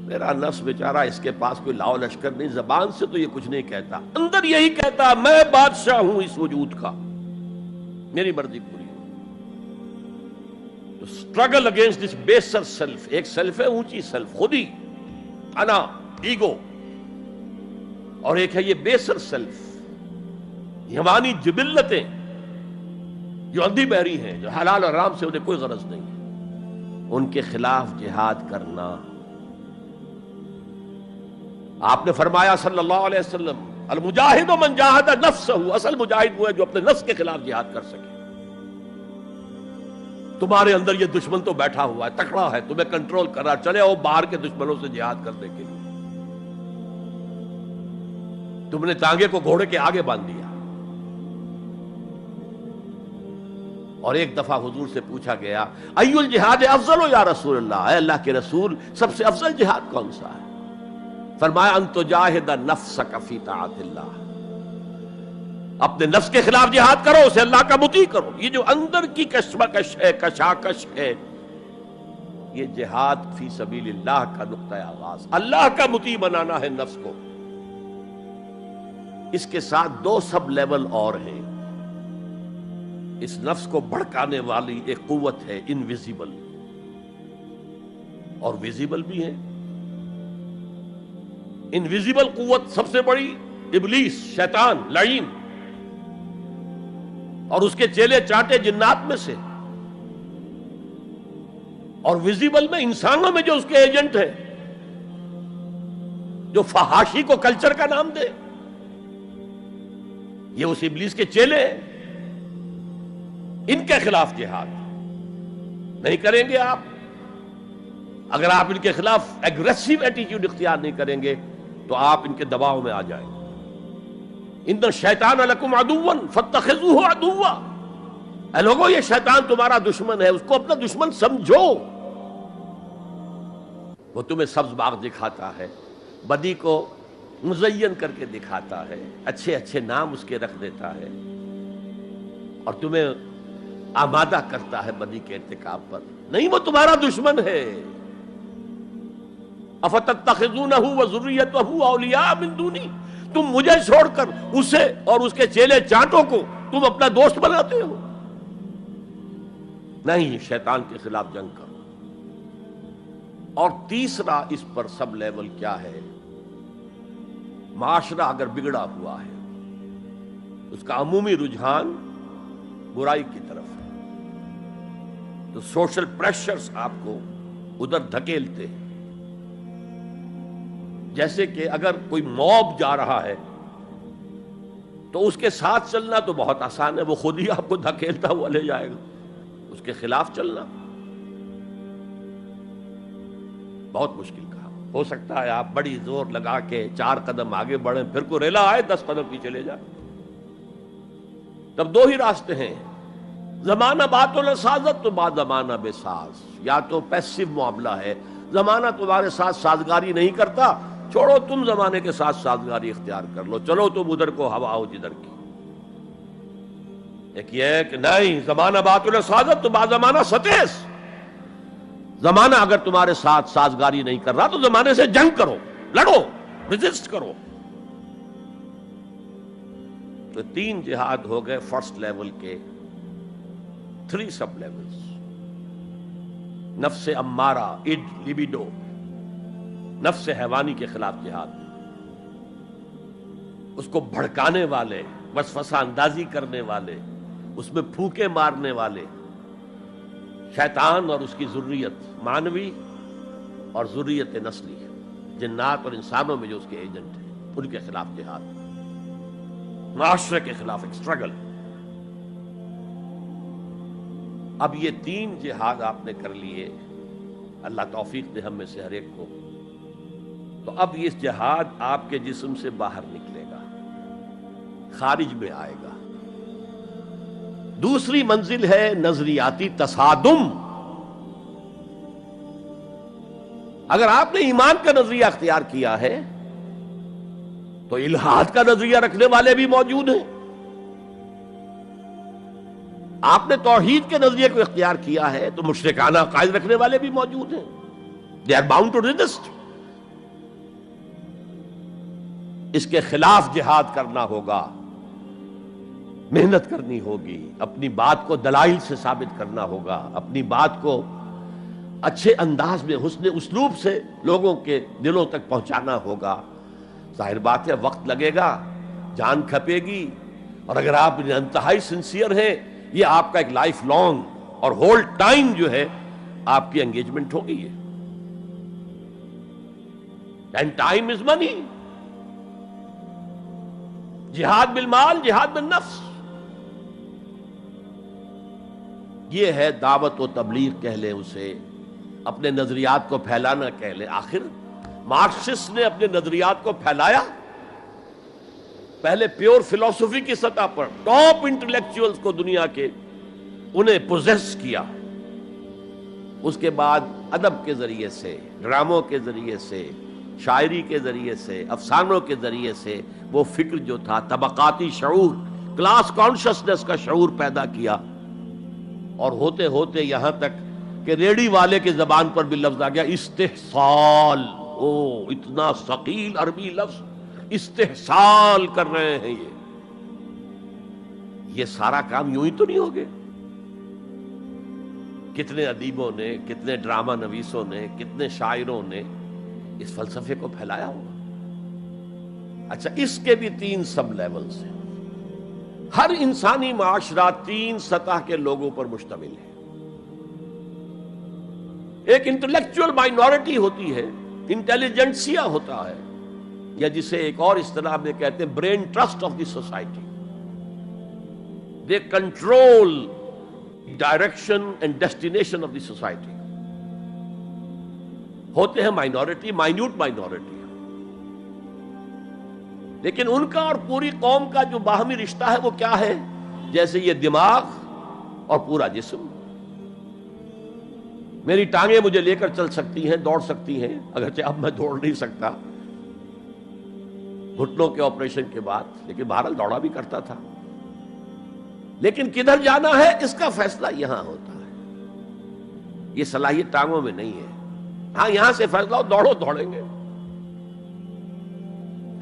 A: میرا نفس بیچارہ اس کے پاس کوئی لاؤ لشکر نہیں، زبان سے تو یہ کچھ نہیں کہتا، اندر یہی کہتا میں بادشاہ ہوں اس وجود کا، میری مرضی پوری ہو۔ تو اسٹرگل اگینسٹ دس بیسر سیلف، ایک سیلف ہے اونچی سیلف، خودی، انا، ایگو، اور ایک ہے یہ بیسر سیلف یمانی جبلتیں جو اندھی بہری ہیں، جو حلال اور حرام سے انہیں کوئی غرض نہیں ہے، ان کے خلاف جہاد کرنا۔ آپ نے فرمایا صلی اللہ علیہ وسلم، المجاہد من جاہد نفسہ، اصل مجاہد وہ ہے جو اپنے نفس کے خلاف جہاد کر سکے۔ تمہارے اندر یہ دشمن تو بیٹھا ہوا ہے، تکڑا ہے، تمہیں کنٹرول کر رہا، چلے آؤ باہر کے دشمنوں سے جہاد کرنے کے لیے۔ تم نے ٹانگے کو گھوڑے کے آگے باندھ دیا۔ اور ایک دفعہ حضور سے پوچھا گیا، ای الجہاد افضل یا رسول اللہ، اے اللہ کے رسول سب سے افضل جہاد کون سا ہے؟ فرمایا ان تجاہد نفسک فی طاعت اللہ، اپنے نفس کے خلاف جہاد کرو، اسے اللہ کا مطیع کرو۔ یہ جو اندر کی کشمکش ہے، کشاکش ہے، یہ جہاد فی سبیل اللہ کا نقطہ آغاز، اللہ کا مطیع بنانا ہے نفس کو۔ اس کے ساتھ دو سب لیول اور ہیں۔ اس نفس کو بھڑکانے والی ایک قوت ہے انویزیبل، اور ویزیبل بھی ہے۔ انویزیبل قوت سب سے بڑی ابلیس، شیطان، لعین، اور اس کے چیلے چاٹے جنات میں سے، اور ویزیبل میں انسانوں میں جو اس کے ایجنٹ ہیں، جو فحاشی کو کلچر کا نام دے، یہ اس ابلیس کے چیلے ہیں۔ ان کے خلاف جہاد نہیں کریں گے آپ، اگر آپ ان کے خلاف ایگریسو ایٹیٹیوڈ اختیار نہیں کریں گے تو آپ ان کے دباؤ میں آ جائیں گے۔ ان الشیطان لکم عدوا فاتخذوہ عدوا، اے لوگوں یہ شیطان تمہارا دشمن ہے، اس کو اپنا دشمن سمجھو۔ وہ تمہیں سبز باغ دکھاتا ہے، بدی کو مزین کر کے دکھاتا ہے، اچھے اچھے نام اس کے رکھ دیتا ہے، اور تمہیں آمادہ کرتا ہے بدی کے ارتکاب پر۔ نہیں، وہ تمہارا دشمن ہے۔ افتتخذونہ وذریتہ اولیاء من دونی، تم مجھے چھوڑ کر اسے اور اس کے چیلے چانٹوں کو تم اپنا دوست بناتے ہو۔ نہیں، شیطان کے خلاف جنگ کرو۔ اور تیسرا اس پر سب لیول کیا ہے؟ معاشرہ اگر بگڑا ہوا ہے، اس کا عمومی رجحان برائی کی طرف ہے، تو سوشل پریشرز آپ کو ادھر دھکیلتے ہیں۔ جیسے کہ اگر کوئی موب جا رہا ہے تو اس کے ساتھ چلنا تو بہت آسان ہے، وہ خود ہی آپ کو دھکیلتا ہوا لے جائے گا۔ اس کے خلاف چلنا بہت مشکل کام۔ ہو سکتا ہے آپ بڑی زور لگا کے 4 قدم آگے بڑھیں، پھر کوئی ریلا آئے 10 قدم پیچھے لے جائے۔ تب دو ہی راستے ہیں، زمانہ بات و سازت تو بعد زمانہ بے ساز۔ یا تو پیسو معاملہ ہے، زمانہ تمہارے ساتھ سازگاری نہیں کرتا، چھوڑو تم زمانے کے ساتھ سازگاری اختیار کر لو، چلو تم ادھر کو ہوا ہو جدھر کی۔ ایک یہ ہے کہ نہیں، زمانہ بات و سازت تو بعد زمانہ ستیس۔ زمانہ اگر تمہارے ساتھ سازگاری نہیں کر رہا تو زمانے سے جنگ کرو، لڑو، ریزسٹ کرو۔ تو 3 جہاد ہو گئے فرسٹ لیول کے، 3 سب لیولز۔ نفس امارہ، اڈ، لیبیڈو، نفس حیوانی کے خلاف جہاد، اس کو بھڑکانے والے، وسوسہ اندازی کرنے والے، اس میں پھونکے مارنے والے، شیطان اور اس کی ذریت مانوی اور ذریت نسلی، جنات اور انسانوں میں جو اس کے ایجنٹ ہیں، ان کے خلاف جہاد، معاشرے کے خلاف ایک سٹرگل۔ اب یہ 3 جہاد آپ نے کر لیے، اللہ توفیق دے ہم میں سے ہر ایک کو۔ تو اب یہ جہاد آپ کے جسم سے باہر نکلے گا، خارج میں آئے گا۔ دوسری منزل ہے نظریاتی تصادم۔ اگر آپ نے ایمان کا نظریہ اختیار کیا ہے تو الحاد کا نظریہ رکھنے والے بھی موجود ہیں۔ آپ نے توحید کے نظریے کو اختیار کیا ہے تو مشرکانہ عقائد رکھنے والے بھی موجود ہیں۔ They are bound to resist۔ اس کے خلاف جہاد کرنا ہوگا، محنت کرنی ہوگی، اپنی بات کو دلائل سے ثابت کرنا ہوگا، اپنی بات کو اچھے انداز میں حسن اسلوب سے لوگوں کے دلوں تک پہنچانا ہوگا۔ ظاہر بات ہے وقت لگے گا، جان کھپے گی، اور اگر آپ انتہائی سنسیئر ہیں، یہ آپ کا ایک لائف لانگ اور ہول ٹائم جو ہے آپ کی انگیجمنٹ ہوگی ہے. اینڈ ٹائم از منی. جہاد بالمال، جہاد بالنفس. یہ ہے دعوت و تبلیغ کہہ لیں اسے، اپنے نظریات کو پھیلانا کہہ لیں. آخر مارکسسٹ نے اپنے نظریات کو پھیلایا پہلے پیور فلسفی کی سطح پر، ٹاپ انٹلیکچوئلز کو دنیا کے انہیں پوزیس کیا. اس کے بعد ادب کے ذریعے سے، ڈراموں کے ذریعے سے، شاعری کے ذریعے سے، افسانوں کے ذریعے سے وہ فکر جو تھا طبقاتی شعور، کلاس کانشسنس کا شعور پیدا کیا. اور ہوتے ہوتے یہاں تک کہ ریڑی والے کی زبان پر بھی لفظ آ گیا استحصال. او اتنا ثقیل عربی لفظ، استحصال کر رہے ہیں. یہ سارا کام یوں ہی تو نہیں ہو گیا. کتنے ادیبوں نے، کتنے ڈرامہ نویسوں نے، کتنے شاعروں نے اس فلسفے کو پھیلایا ہوگا. اچھا، اس کے بھی 3 سب لیولز ہیں. ہر انسانی معاشرہ 3 سطح کے لوگوں پر مشتمل ہے. ایک انٹلیکچوئل مائنورٹی ہوتی ہے، انٹیلیجنسیا ہوتا ہے، یا جسے ایک اور اصطلاح میں کہتے ہیں brain trust of the society. They control direction and destination of the society. ہوتے ہیں مائنورٹی، مائنیوٹ مائنورٹی، لیکن ان کا اور پوری قوم کا جو باہمی رشتہ ہے وہ کیا ہے؟ جیسے یہ دماغ اور پورا جسم. میری ٹانگیں مجھے لے کر چل سکتی ہیں، دوڑ سکتی ہیں، اگرچہ اب میں دوڑ نہیں سکتا گھٹنوں کے آپریشن کے بعد، لیکن بہرحال دوڑا بھی کرتا تھا. لیکن کدھر جانا ہے اس کا فیصلہ یہاں ہوتا ہے. یہ صلاحیت ٹانگوں میں نہیں ہے. ہاں، یہاں سے فیصلہ ہو دوڑو، دوڑیں گے.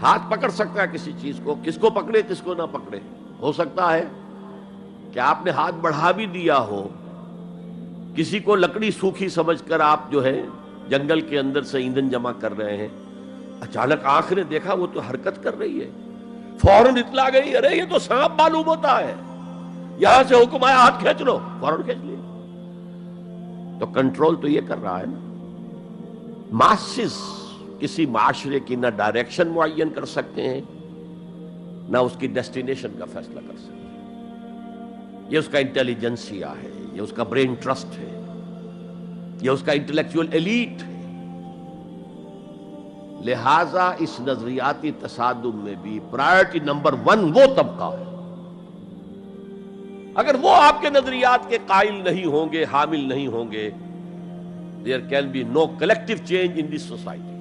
A: ہاتھ پکڑ سکتا ہے کسی چیز کو، کس کو پکڑے کس کو نہ پکڑے. ہو سکتا ہے کہ آپ نے ہاتھ بڑھا بھی دیا ہو، کسی کو لکڑی سوکھی سمجھ کر آپ جو ہے جنگل کے اندر سے ایندھن جمع کر رہے ہیں، اچانک آنکھ نے دیکھا وہ تو حرکت کر رہی ہے، فوراً اطلاع گئی، ارے یہ تو سانپ معلوم ہوتا ہے، یہاں سے حکم آیا ہاتھ کھینچ لو، فوراً کھینچ لیا. تو کنٹرول تو یہ کر رہا ہے نا. ماسز کسی معاشرے کی نہ ڈائریکشن معین کر سکتے ہیں، نہ اس کی ڈیسٹینیشن کا فیصلہ کر سکتے ہیں. یہ اس کا انٹیلیجنسیا ہے، یہ اس کا برین ٹرسٹ ہے، یہ اس کا انٹلیکچوئل ایلیٹ ہے. لہذا اس نظریاتی تصادم میں بھی پرائرٹی نمبر 1 وہ طبقہ ہے. اگر وہ آپ کے نظریات کے قائل نہیں ہوں گے، حامل نہیں ہوں گے، there can be no collective change in this society.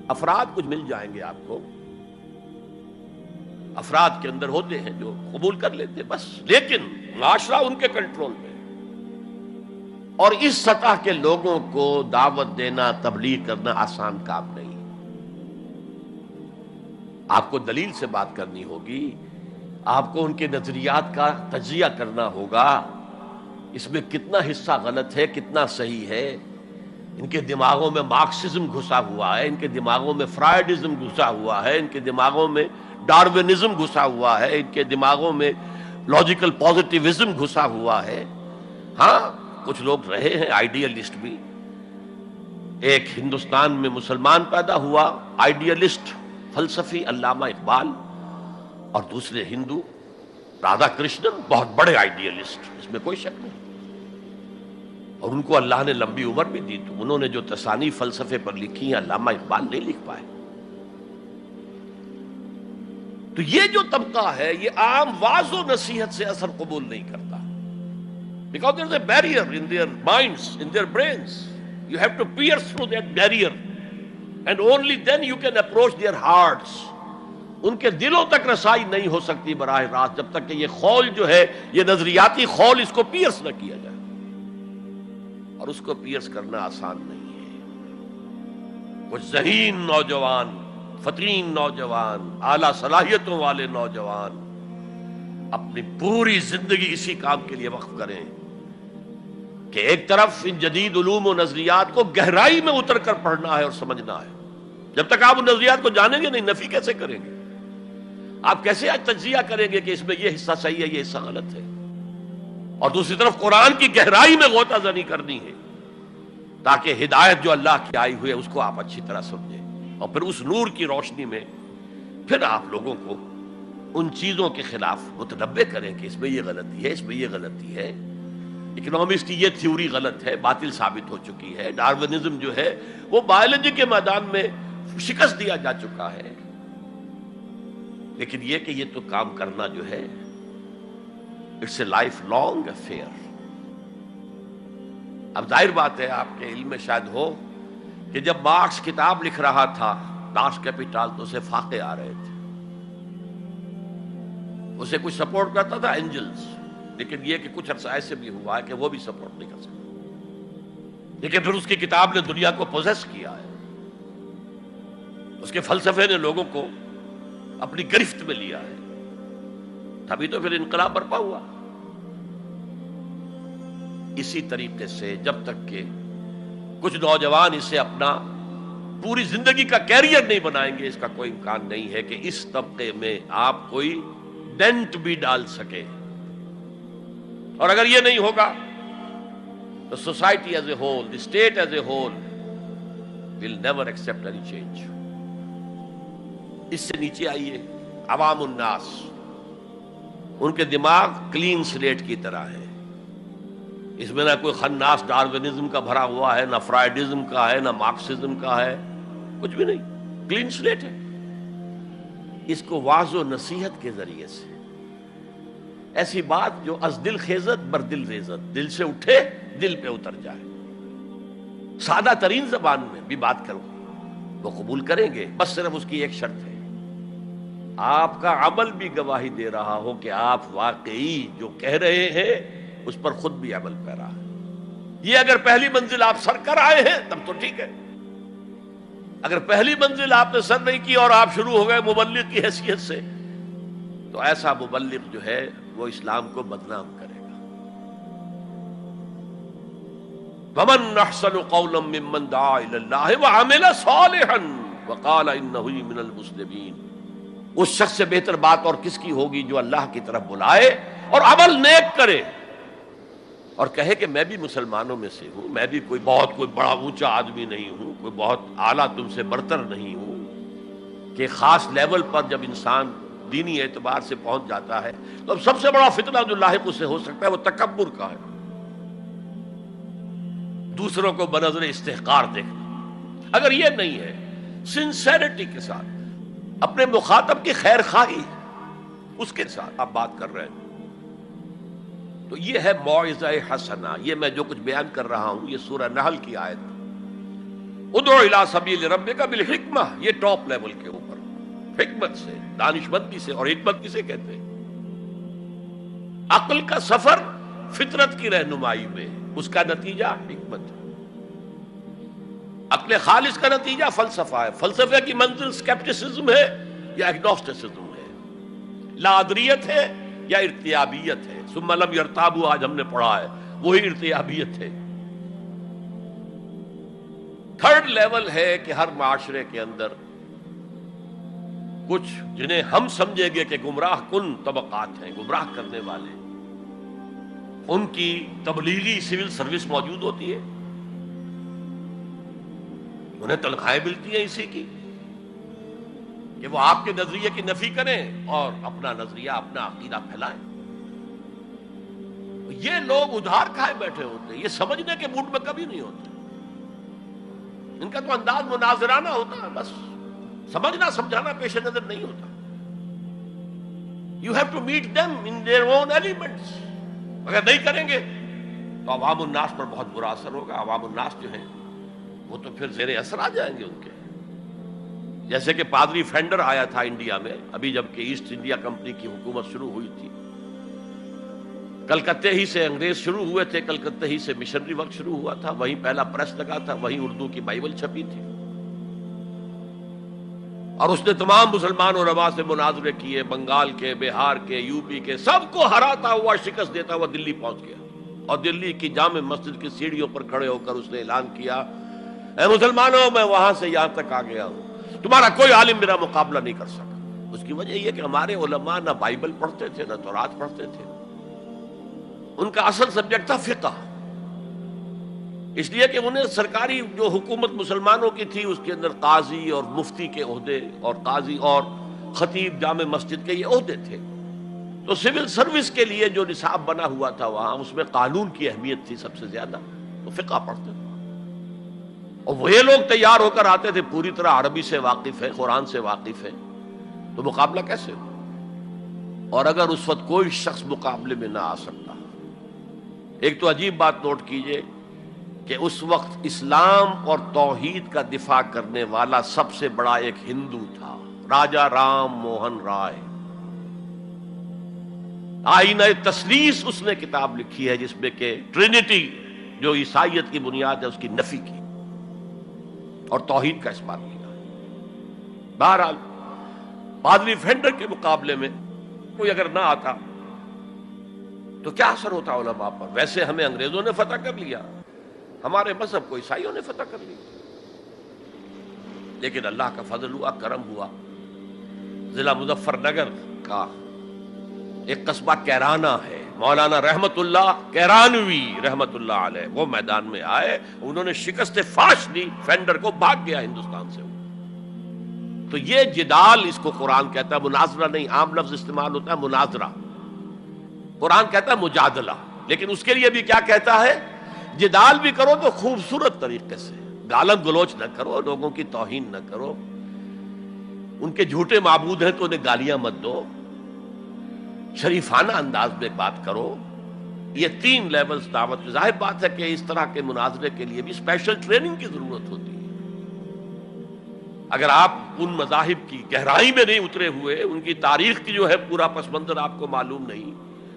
A: افراد کچھ مل جائیں گے آپ کو، افراد کے اندر ہوتے ہیں جو قبول کر لیتے بس، لیکن معاشرہ ان کے کنٹرول میں. اور اس سطح کے لوگوں کو دعوت دینا، تبلیغ کرنا آسان کام نہیں. آپ کو دلیل سے بات کرنی ہوگی، آپ کو ان کے نظریات کا تجزیہ کرنا ہوگا، اس میں کتنا حصہ غلط ہے، کتنا صحیح ہے. ان کے دماغوں میں مارکسزم گھسا ہوا ہے، ان کے دماغوں میں فرائیڈزم گھسا ہوا ہے، ان کے دماغوں میں ڈارونزم گھسا ہوا ہے، ان کے دماغوں میں لاجیکل پازیٹیوزم گھسا ہوا ہے. ہاں، کچھ لوگ رہے ہیں آئیڈیلسٹ بھی. ایک ہندوستان میں مسلمان پیدا ہوا آئیڈیلسٹ فلسفی علامہ اقبال، اور دوسرے ہندو رادھا کرشنن، بہت بڑے آئیڈیلسٹ، اس میں کوئی شک نہیں. اور ان کو اللہ نے لمبی عمر بھی دی، تو انہوں نے جو تصانیف فلسفے پر لکھی ہیں علامہ اقبال نہیں لکھ پائے. تو یہ جو طبقہ ہے یہ عام واعظ و نصیحت سے اثر قبول نہیں کرتا. Because there is a barrier in their minds, in their brains. You have to pierce through that barrier, and only then you can approach their hearts. ان کے دلوں تک رسائی نہیں ہو سکتی براہ راست جب تک کہ یہ خول جو ہے، یہ نظریاتی خول، اس کو پیئرس نہ کیا جائے. اور اس کو پیئرس کرنا آسان نہیں ہے. کچھ ذہین نوجوان، فطین نوجوان، اعلیٰ صلاحیتوں والے نوجوان اپنی پوری زندگی اسی کام کے لیے وقف کریں کہ ایک طرف ان جدید علوم و نظریات کو گہرائی میں اتر کر پڑھنا ہے اور سمجھنا ہے. جب تک آپ ان نظریات کو جانیں گے نہیں، نفی کیسے کریں گے؟ آپ کیسے آج تجزیہ کریں گے کہ اس میں یہ حصہ صحیح ہے یہ حصہ غلط ہے؟ اور دوسری طرف قرآن کی گہرائی میں غوطہ زنی کرنی ہے تاکہ ہدایت جو اللہ کی آئی ہوئی ہے اس کو آپ اچھی طرح سمجھیں، اور پھر اس نور کی روشنی میں پھر آپ لوگوں کو ان چیزوں کے خلاف متنبع کریں کہ اس میں یہ غلطی ہے، اس میں یہ غلطی ہے، اکنامکس کی یہ تھیوری غلط ہے، باطل ثابت ہو چکی ہے، ڈارونزم جو ہے وہ بایولوجی کے میدان میں شکست دیا جا چکا ہے۔ لیکن یہ کہ یہ تو کام کرنا جو ہے it's a lifelong affair. اب ظاہر بات ہے آپ کے علم میں شاید ہو کہ جب مارکس کتاب لکھ رہا تھا داس کیپیٹال تو اسے فاقے آ رہے تھے، اسے کچھ سپورٹ کرتا تھا اینجلز، لیکن یہ کہ کچھ عرصہ ایسے بھی ہوا ہے کہ وہ بھی سپورٹ نہیں کر سکتا، لیکن پھر اس کی کتاب نے دنیا کو پوزیس کیا ہے، اس کے فلسفے نے لوگوں کو اپنی گرفت میں لیا ہے، تبھی تو پھر انقلاب برپا ہوا۔ اسی طریقے سے جب تک کہ کچھ نوجوان اسے اپنا پوری زندگی کا کیریئر نہیں بنائیں گے، اس کا کوئی امکان نہیں ہے کہ اس طبقے میں آپ کوئی ڈینٹ بھی ڈال سکے۔ اور اگر یہ نہیں ہوگا تو society as a whole, the state as a whole will never accept any change. اس سے نیچے آئیے، عوام الناس، ان کے دماغ کلین سلیٹ کی طرح ہے، اس میں نہ کوئی خناس ڈارونزم کا بھرا ہوا ہے، نہ فرائیڈزم کا ہے، نہ مارکسزم کا ہے، کچھ بھی نہیں، کلین سلیٹ ہے۔ اس کو واعظ و نصیحت کے ذریعے سے ایسی بات جو از دل خیزت بر دل ریزت، دل سے اٹھے دل پہ اتر جائے، سادہ ترین زبان میں بھی بات کرو وہ قبول کریں گے، بس صرف اس کی ایک شرط ہے، آپ کا عمل بھی گواہی دے رہا ہو کہ آپ واقعی جو کہہ رہے ہیں اس پر خود بھی عمل پیرا ہے۔ یہ اگر پہلی منزل آپ سر کر آئے ہیں تب تو ٹھیک ہے، اگر پہلی منزل آپ نے سر نہیں کی اور آپ شروع ہو گئے مبلغ کی حیثیت سے، تو ایسا مبلغ جو ہے وہ اسلام کو بدنام کرے گا۔ وَمَنْ أَحْسَنُ قَوْلًا مِّمَّنْ دَعَا إِلَى اللَّهِ وَعَمِلَ صَالِحًا وَقَالَ إِنَّهُ مِنَ الْمُسْلِمِينَ۔ اس شخص سے بہتر بات اور کس کی ہوگی جو اللہ کی طرف بلائے اور عمل نیک کرے اور کہے کہ میں بھی مسلمانوں میں سے ہوں، میں بھی کوئی بڑا اونچا آدمی نہیں ہوں، کوئی بہت اعلیٰ تم سے برتر نہیں ہوں، کہ خاص لیول پر جب انسان دینی اعتبار سے پہنچ جاتا ہے تو اب سب سے بڑا فتنہ جو لاحق اسے ہو سکتا ہے وہ تکبر کا ہے، دوسروں کو بنظر استحقار دیکھنا۔ اگر یہ نہیں ہے سنسیریٹی کے ساتھ اپنے مخاطب کی خیر خواہی اس کے ساتھ آپ بات کر رہے ہیں، تو یہ ہے موعظہ حسنہ۔ یہ میں جو کچھ بیان کر رہا ہوں یہ سورہ نحل کی آیت، ادعو الی سبیل ربک بالحکمہ، یہ ٹاپ لیول کے اوپر حکمت سے، دانشمندی سے، اور حکمت کسے کہتے ہیں؟ عقل کا سفر فطرت کی رہنمائی میں، اس کا نتیجہ حکمت ہے۔ عقل خالص کا نتیجہ فلسفہ ہے، فلسفے کی منزل سکیپٹسزم ہے یا ایگنوسٹسزم ہے، لادریت ہے یا ارتیابیت ہے، ثم لم یرتابوا آج ہم نے پڑھا ہے، وہی ارتیابیت ہے۔ تھرڈ لیول ہے کہ ہر معاشرے کے اندر کچھ جنہیں ہم سمجھیں گے کہ گمراہ کن طبقات ہیں، گمراہ کرنے والے، ان کی تبلیغی سول سروس موجود ہوتی ہے، انہیں تنخواہیں ملتی ہیں اسی کی کہ وہ آپ کے نظریے کی نفی کریں اور اپنا نظریہ، اپنا عقیدہ پھیلائیں۔ یہ لوگ ادھار کھائے بیٹھے ہوتے ہیں، یہ سمجھنے کے موڈ میں کبھی نہیں ہوتے، ان کا تو انداز مناظرانہ ہوتا ہے، بس سمجھنا سمجھانا پیش نظر نہیں ہوتا۔ You have to meet them in their own elements۔ اگر نہیں کریں گے تو عوام الناس پر بہت برا اثر ہوگا، عوام الناس جو ہیں وہ تو پھر زیر اثر آ جائیں گے ان کے، جیسے کہ پادری فینڈر آیا تھا انڈیا میں، ابھی جب کہ ایسٹ انڈیا کمپنی کی حکومت شروع ہوئی تھی، کلکتے ہی سے انگریز شروع ہوئے تھے، کلکتے ہی سے مشنری ورک شروع ہوا تھا، وہیں پہلا پریس لگا تھا، وہیں اردو کی بائبل چھپی تھی، اور اس نے تمام مسلمان علماء سے مناظرے کیے، بنگال کے، بہار کے، یو پی کے، سب کو ہراتا ہوا، شکست دیتا ہوا دلی پہنچ گیا، اور دلی کی جامع مسجد کی سیڑھیوں پر کھڑے ہو کر اس نے اعلان کیا، اے مسلمانوں، میں وہاں سے یہاں تک آ گیا ہوں، تمہارا کوئی عالم میرا مقابلہ نہیں کر سکا۔ اس کی وجہ یہ کہ ہمارے علماء نہ بائبل پڑھتے تھے نہ تورات پڑھتے تھے. ان کا اصل سبجیکٹ تھا فقہ، اس لیے کہ انہیں سرکاری جو حکومت مسلمانوں کی تھی اس کے اندر قاضی اور مفتی کے عہدے اور قاضی اور خطیب جامع مسجد کے یہ عہدے تھے. تو سول سروس کے لیے جو نصاب بنا ہوا تھا وہاں اس میں قانون کی اہمیت تھی سب سے زیادہ، تو فقہ پڑھتے تھے. اور وہ لوگ تیار ہو کر آتے تھے پوری طرح عربی سے واقف ہے، قرآن سے واقف ہے، تو مقابلہ کیسے ہو؟ اور اگر اس وقت کوئی شخص مقابلے میں نہ آ سکتا. ایک تو عجیب بات نوٹ کیجئے کہ اس وقت اسلام اور توحید کا دفاع کرنے والا سب سے بڑا ایک ہندو تھا، راجا رام موہن رائے. آئینہ تثلیث اس نے کتاب لکھی ہے جس میں کہ ٹرینٹی جو عیسائیت کی بنیاد ہے اس کی نفی کی اور توحید کا اثبات کیا. بہرحال پادری فینڈر کے مقابلے میں کوئی اگر نہ آتا تو کیا اثر ہوتا علماء پر؟ ویسے ہمیں انگریزوں نے فتح کر لیا، ہمارے مذہب کو عیسائیوں نے فتح کر لیا، لیکن اللہ کا فضل ہوا، کرم ہوا. ضلع مظفر نگر کا ایک قصبہ کیرانہ ہے، مولانا رحمت اللہ کیرانوی رحمت اللہ علیہ وہ میدان میں آئے، انہوں نے شکست فاش دی فینڈر کو، بھاگ گیا ہندوستان سے. تو یہ جدال اس کو قرآن کہتا ہے، مناظرہ نہیں، عام لفظ استعمال ہوتا ہے مناظرہ، قرآن کہتا ہے مجادلہ. لیکن اس کے لیے بھی کیا کہتا ہے؟ جدال بھی کرو تو خوبصورت طریقے سے، گالم گلوچ نہ کرو، لوگوں کی توہین نہ کرو، ان کے جھوٹے معبود ہیں تو انہیں گالیاں مت دو، شریفانہ انداز میں بات کرو. یہ 3 لیولز دعوت. ظاہر بات ہے کہ اس طرح کے مناظرے کے لیے بھی اسپیشل ٹریننگ کی ضرورت ہوتی ہے. اگر آپ ان مذاہب کی گہرائی میں نہیں اترے ہوئے، ان کی تاریخ کی جو ہے پورا پس منظر آپ کو معلوم نہیں،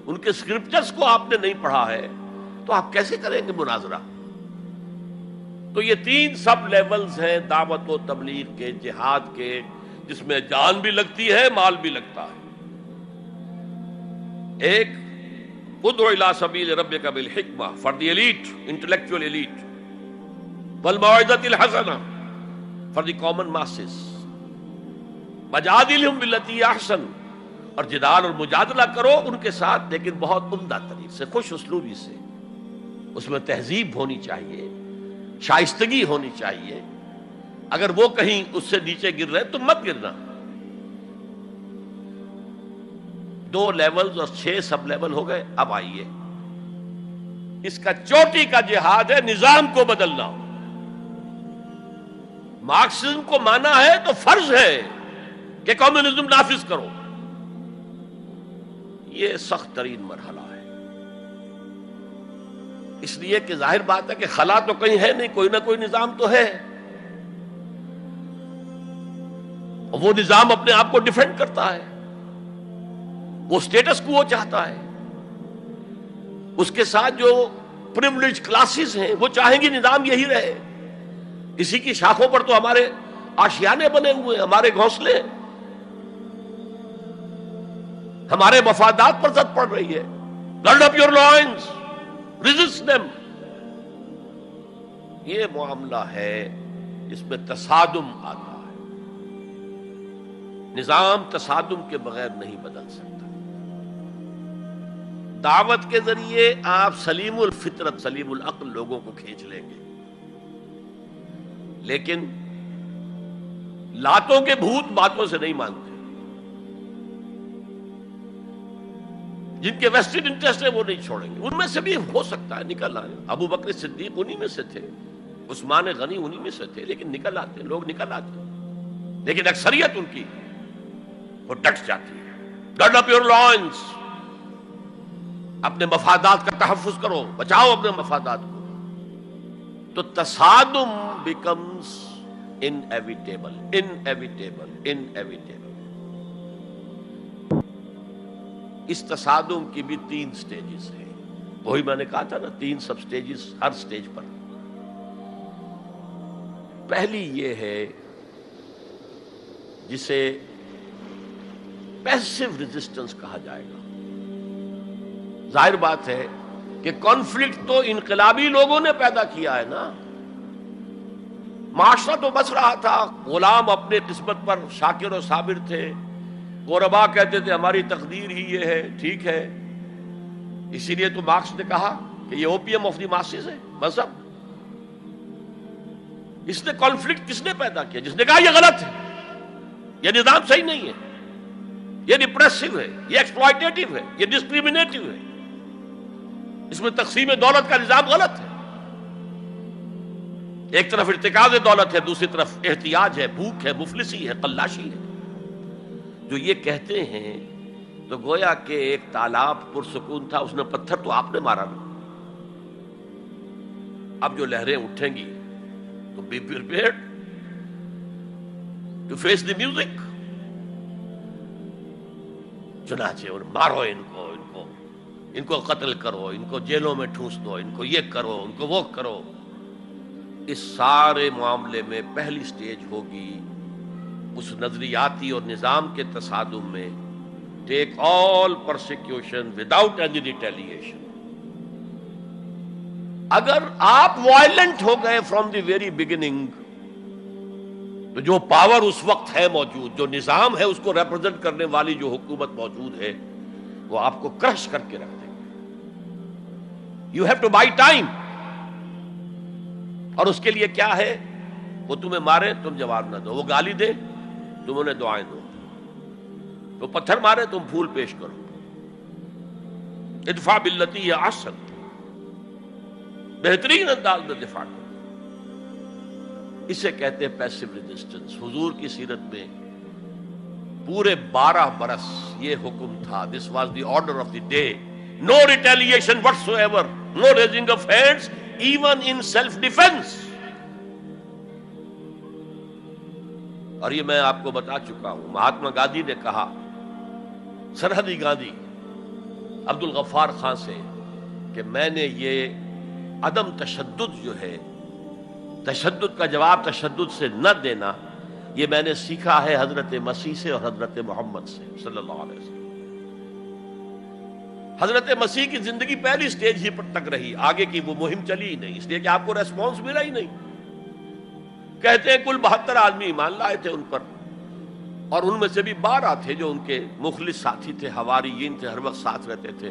A: ان کے اسکرپچرز کو آپ نے نہیں پڑھا ہے، تو آپ کیسے کریں گے مناظرہ؟ تو یہ 3 سب لیولز ہیں دعوت و تبلیغ کے، جہاد کے، جس میں جان بھی لگتی ہے، مال بھی لگتا ہے. ایک ادعو الی سبیل ربک بالحکمہ for the elite, intellectual elite, والموعظۃ الحسنہ فار دی کامن ماسز، وجادلہم باللتی ہی احسن، اور جدال اور مجادلہ کرو ان کے ساتھ، لیکن بہت عمدہ طریقے سے، خوش اسلوبی سے. اس میں تہذیب ہونی چاہیے، شائستگی ہونی چاہیے. اگر وہ کہیں اس سے نیچے گر رہے تو مت گرنا. 2 لیولز اور 6 سب لیول ہو گئے. اب آئیے اس کا چوٹی کا جہاد ہے نظام کو بدلنا. مارکسزم کو مانا ہے تو فرض ہے کہ کمیونزم نافذ کرو. یہ سخت ترین مرحلہ ہے، اس لیے کہ ظاہر بات ہے کہ خلا تو کہیں ہے نہیں، کوئی نہ کوئی نظام تو ہے، اور وہ نظام اپنے آپ کو ڈیفینڈ کرتا ہے، وہ سٹیٹس کو وہ چاہتا ہے. اس کے ساتھ جو پریویلیج کلاسز ہیں وہ چاہیں گی نظام یہی رہے. اسی کی شاخوں پر تو ہمارے آشیانے بنے ہوئے ہیں، ہمارے گھونسلے، ہمارے مفادات پر زد پڑ رہی ہے. Grid up your lines, resist them. یہ معاملہ ہے جس میں تصادم آتا ہے. نظام تصادم کے بغیر نہیں بدل سکتا. دعوت کے ذریعے آپ سلیم الفطرت، سلیم العقل لوگوں کو کھینچ لیں گے، لیکن لاتوں کے بھوت باتوں سے نہیں مانتے. جن کے ویسٹڈ انٹرسٹ ہے وہ نہیں چھوڑیں گے. ان میں سے بھی ہو سکتا ہے نکل آئے. ابو بکر صدیق انہی میں سے تھے، عثمان غنی انہی میں سے تھے، لیکن نکل آتے، لوگ نکل آتے. لیکن اکثریت ان کی وہ ڈٹ جاتی ہے. گارڈ اپ یور لائنز، اپنے مفادات کا تحفظ کرو، بچاؤ اپنے مفادات کو. تو تصادم بیکمز انیویٹیبل، انیویٹیبل، انیویٹیبل. اس تصادم کی بھی 3 سٹیجز ہیں. وہی میں نے کہا تھا نا، 3 سب سٹیجز ہر سٹیج پر. پہلی یہ ہے جسے پیسو ریزسٹنس کہا جائے گا. ظاہر بات ہے کہ کانفلکٹ تو انقلابی لوگوں نے پیدا کیا ہے نا. معاشرہ تو بس رہا تھا، غلام اپنے قسمت پر شاکر و صابر تھے، قربا کہتے تھے ہماری تقدیر ہی یہ ہے، ٹھیک ہے، اسی لیے تو مارکس نے کہا کہ یہ اوپیم آف دی ماسز ہے مذہب۔ اس نے کانفلکٹ کس نے پیدا کیا؟ جس نے کہا یہ غلط ہے، یہ نظام صحیح نہیں ہے، یہ ریپریسو ہے، یہ ایکسپلائٹیٹو ہے، یہ ڈسکریمنیٹو ہے، اس میں تقسیم دولت کا نظام غلط ہے۔ ایک طرف ارتکاز دولت ہے، دوسری طرف احتیاج ہے، بھوک ہے، مفلسی ہے، قلاشی ہے۔ جو یہ کہتے ہیں تو گویا کہ ایک تالاب پرسکون تھا، اس نے پتھر تو آپ نے مارا نا، اب جو لہریں اٹھیں گی تو be prepared to face the music. چنانچہ اور مارو ان کو قتل کرو، ان کو جیلوں میں ٹھونس دو، ان کو یہ کرو، ان کو وہ کرو۔ اس سارے معاملے میں پہلی سٹیج ہوگی اس نظریاتی اور نظام کے تصادم میں ٹیک آل پرسیکیوشن وداؤٹ اینی ریٹیلیشن۔ اگر آپ وائلنٹ ہو گئے فرام دی ویری بگننگ تو جو پاور اس وقت ہے موجود، جو نظام ہے اس کو ریپرزینٹ کرنے والی جو حکومت موجود ہے، وہ آپ کو کرش کر کے رکھ دیں گے۔ You have to buy time. اور اس کے لیے کیا ہے؟ وہ تمہیں مارے تم جواب نہ دو، وہ گالی دے تم انہیں دعائیں دو، وہ پتھر مارے تم پھول پیش کرو۔ ادفع باللتی ہی احسن، بہترین انداز میں دفاع کرو۔ اسے کہتے ہیں پیسو ریزسٹنس۔ حضور کی سیرت میں پورے 12 برس یہ حکم تھا، this was the order of the day, no retaliation whatsoever, no raising of hands even in self defence. اور یہ میں آپ کو بتا چکا ہوں، مہاتما گاندھی نے کہا، سرحدی گاندھی عبد الغفار خان سے، کہ میں نے یہ عدم تشدد جو ہے، تشدد کا جواب تشدد سے نہ دینا، یہ میں نے سیکھا ہے حضرت مسیح سے اور حضرت محمد سے صلی اللہ علیہ وسلم۔ حضرت مسیح کی زندگی پہلی سٹیج ہی پر تک رہی، آگے کی وہ مہم چلی ہی نہیں، اس لیے کہ آپ کو ریسپانس ملا ہی نہیں۔ کہتے ہیں کل 72 آدمی ایمان لائے تھے ان پر، اور ان میں سے بھی 12 تھے جو ان کے مخلص ساتھی تھے، حواریین تھے، ہر وقت ساتھ رہتے تھے،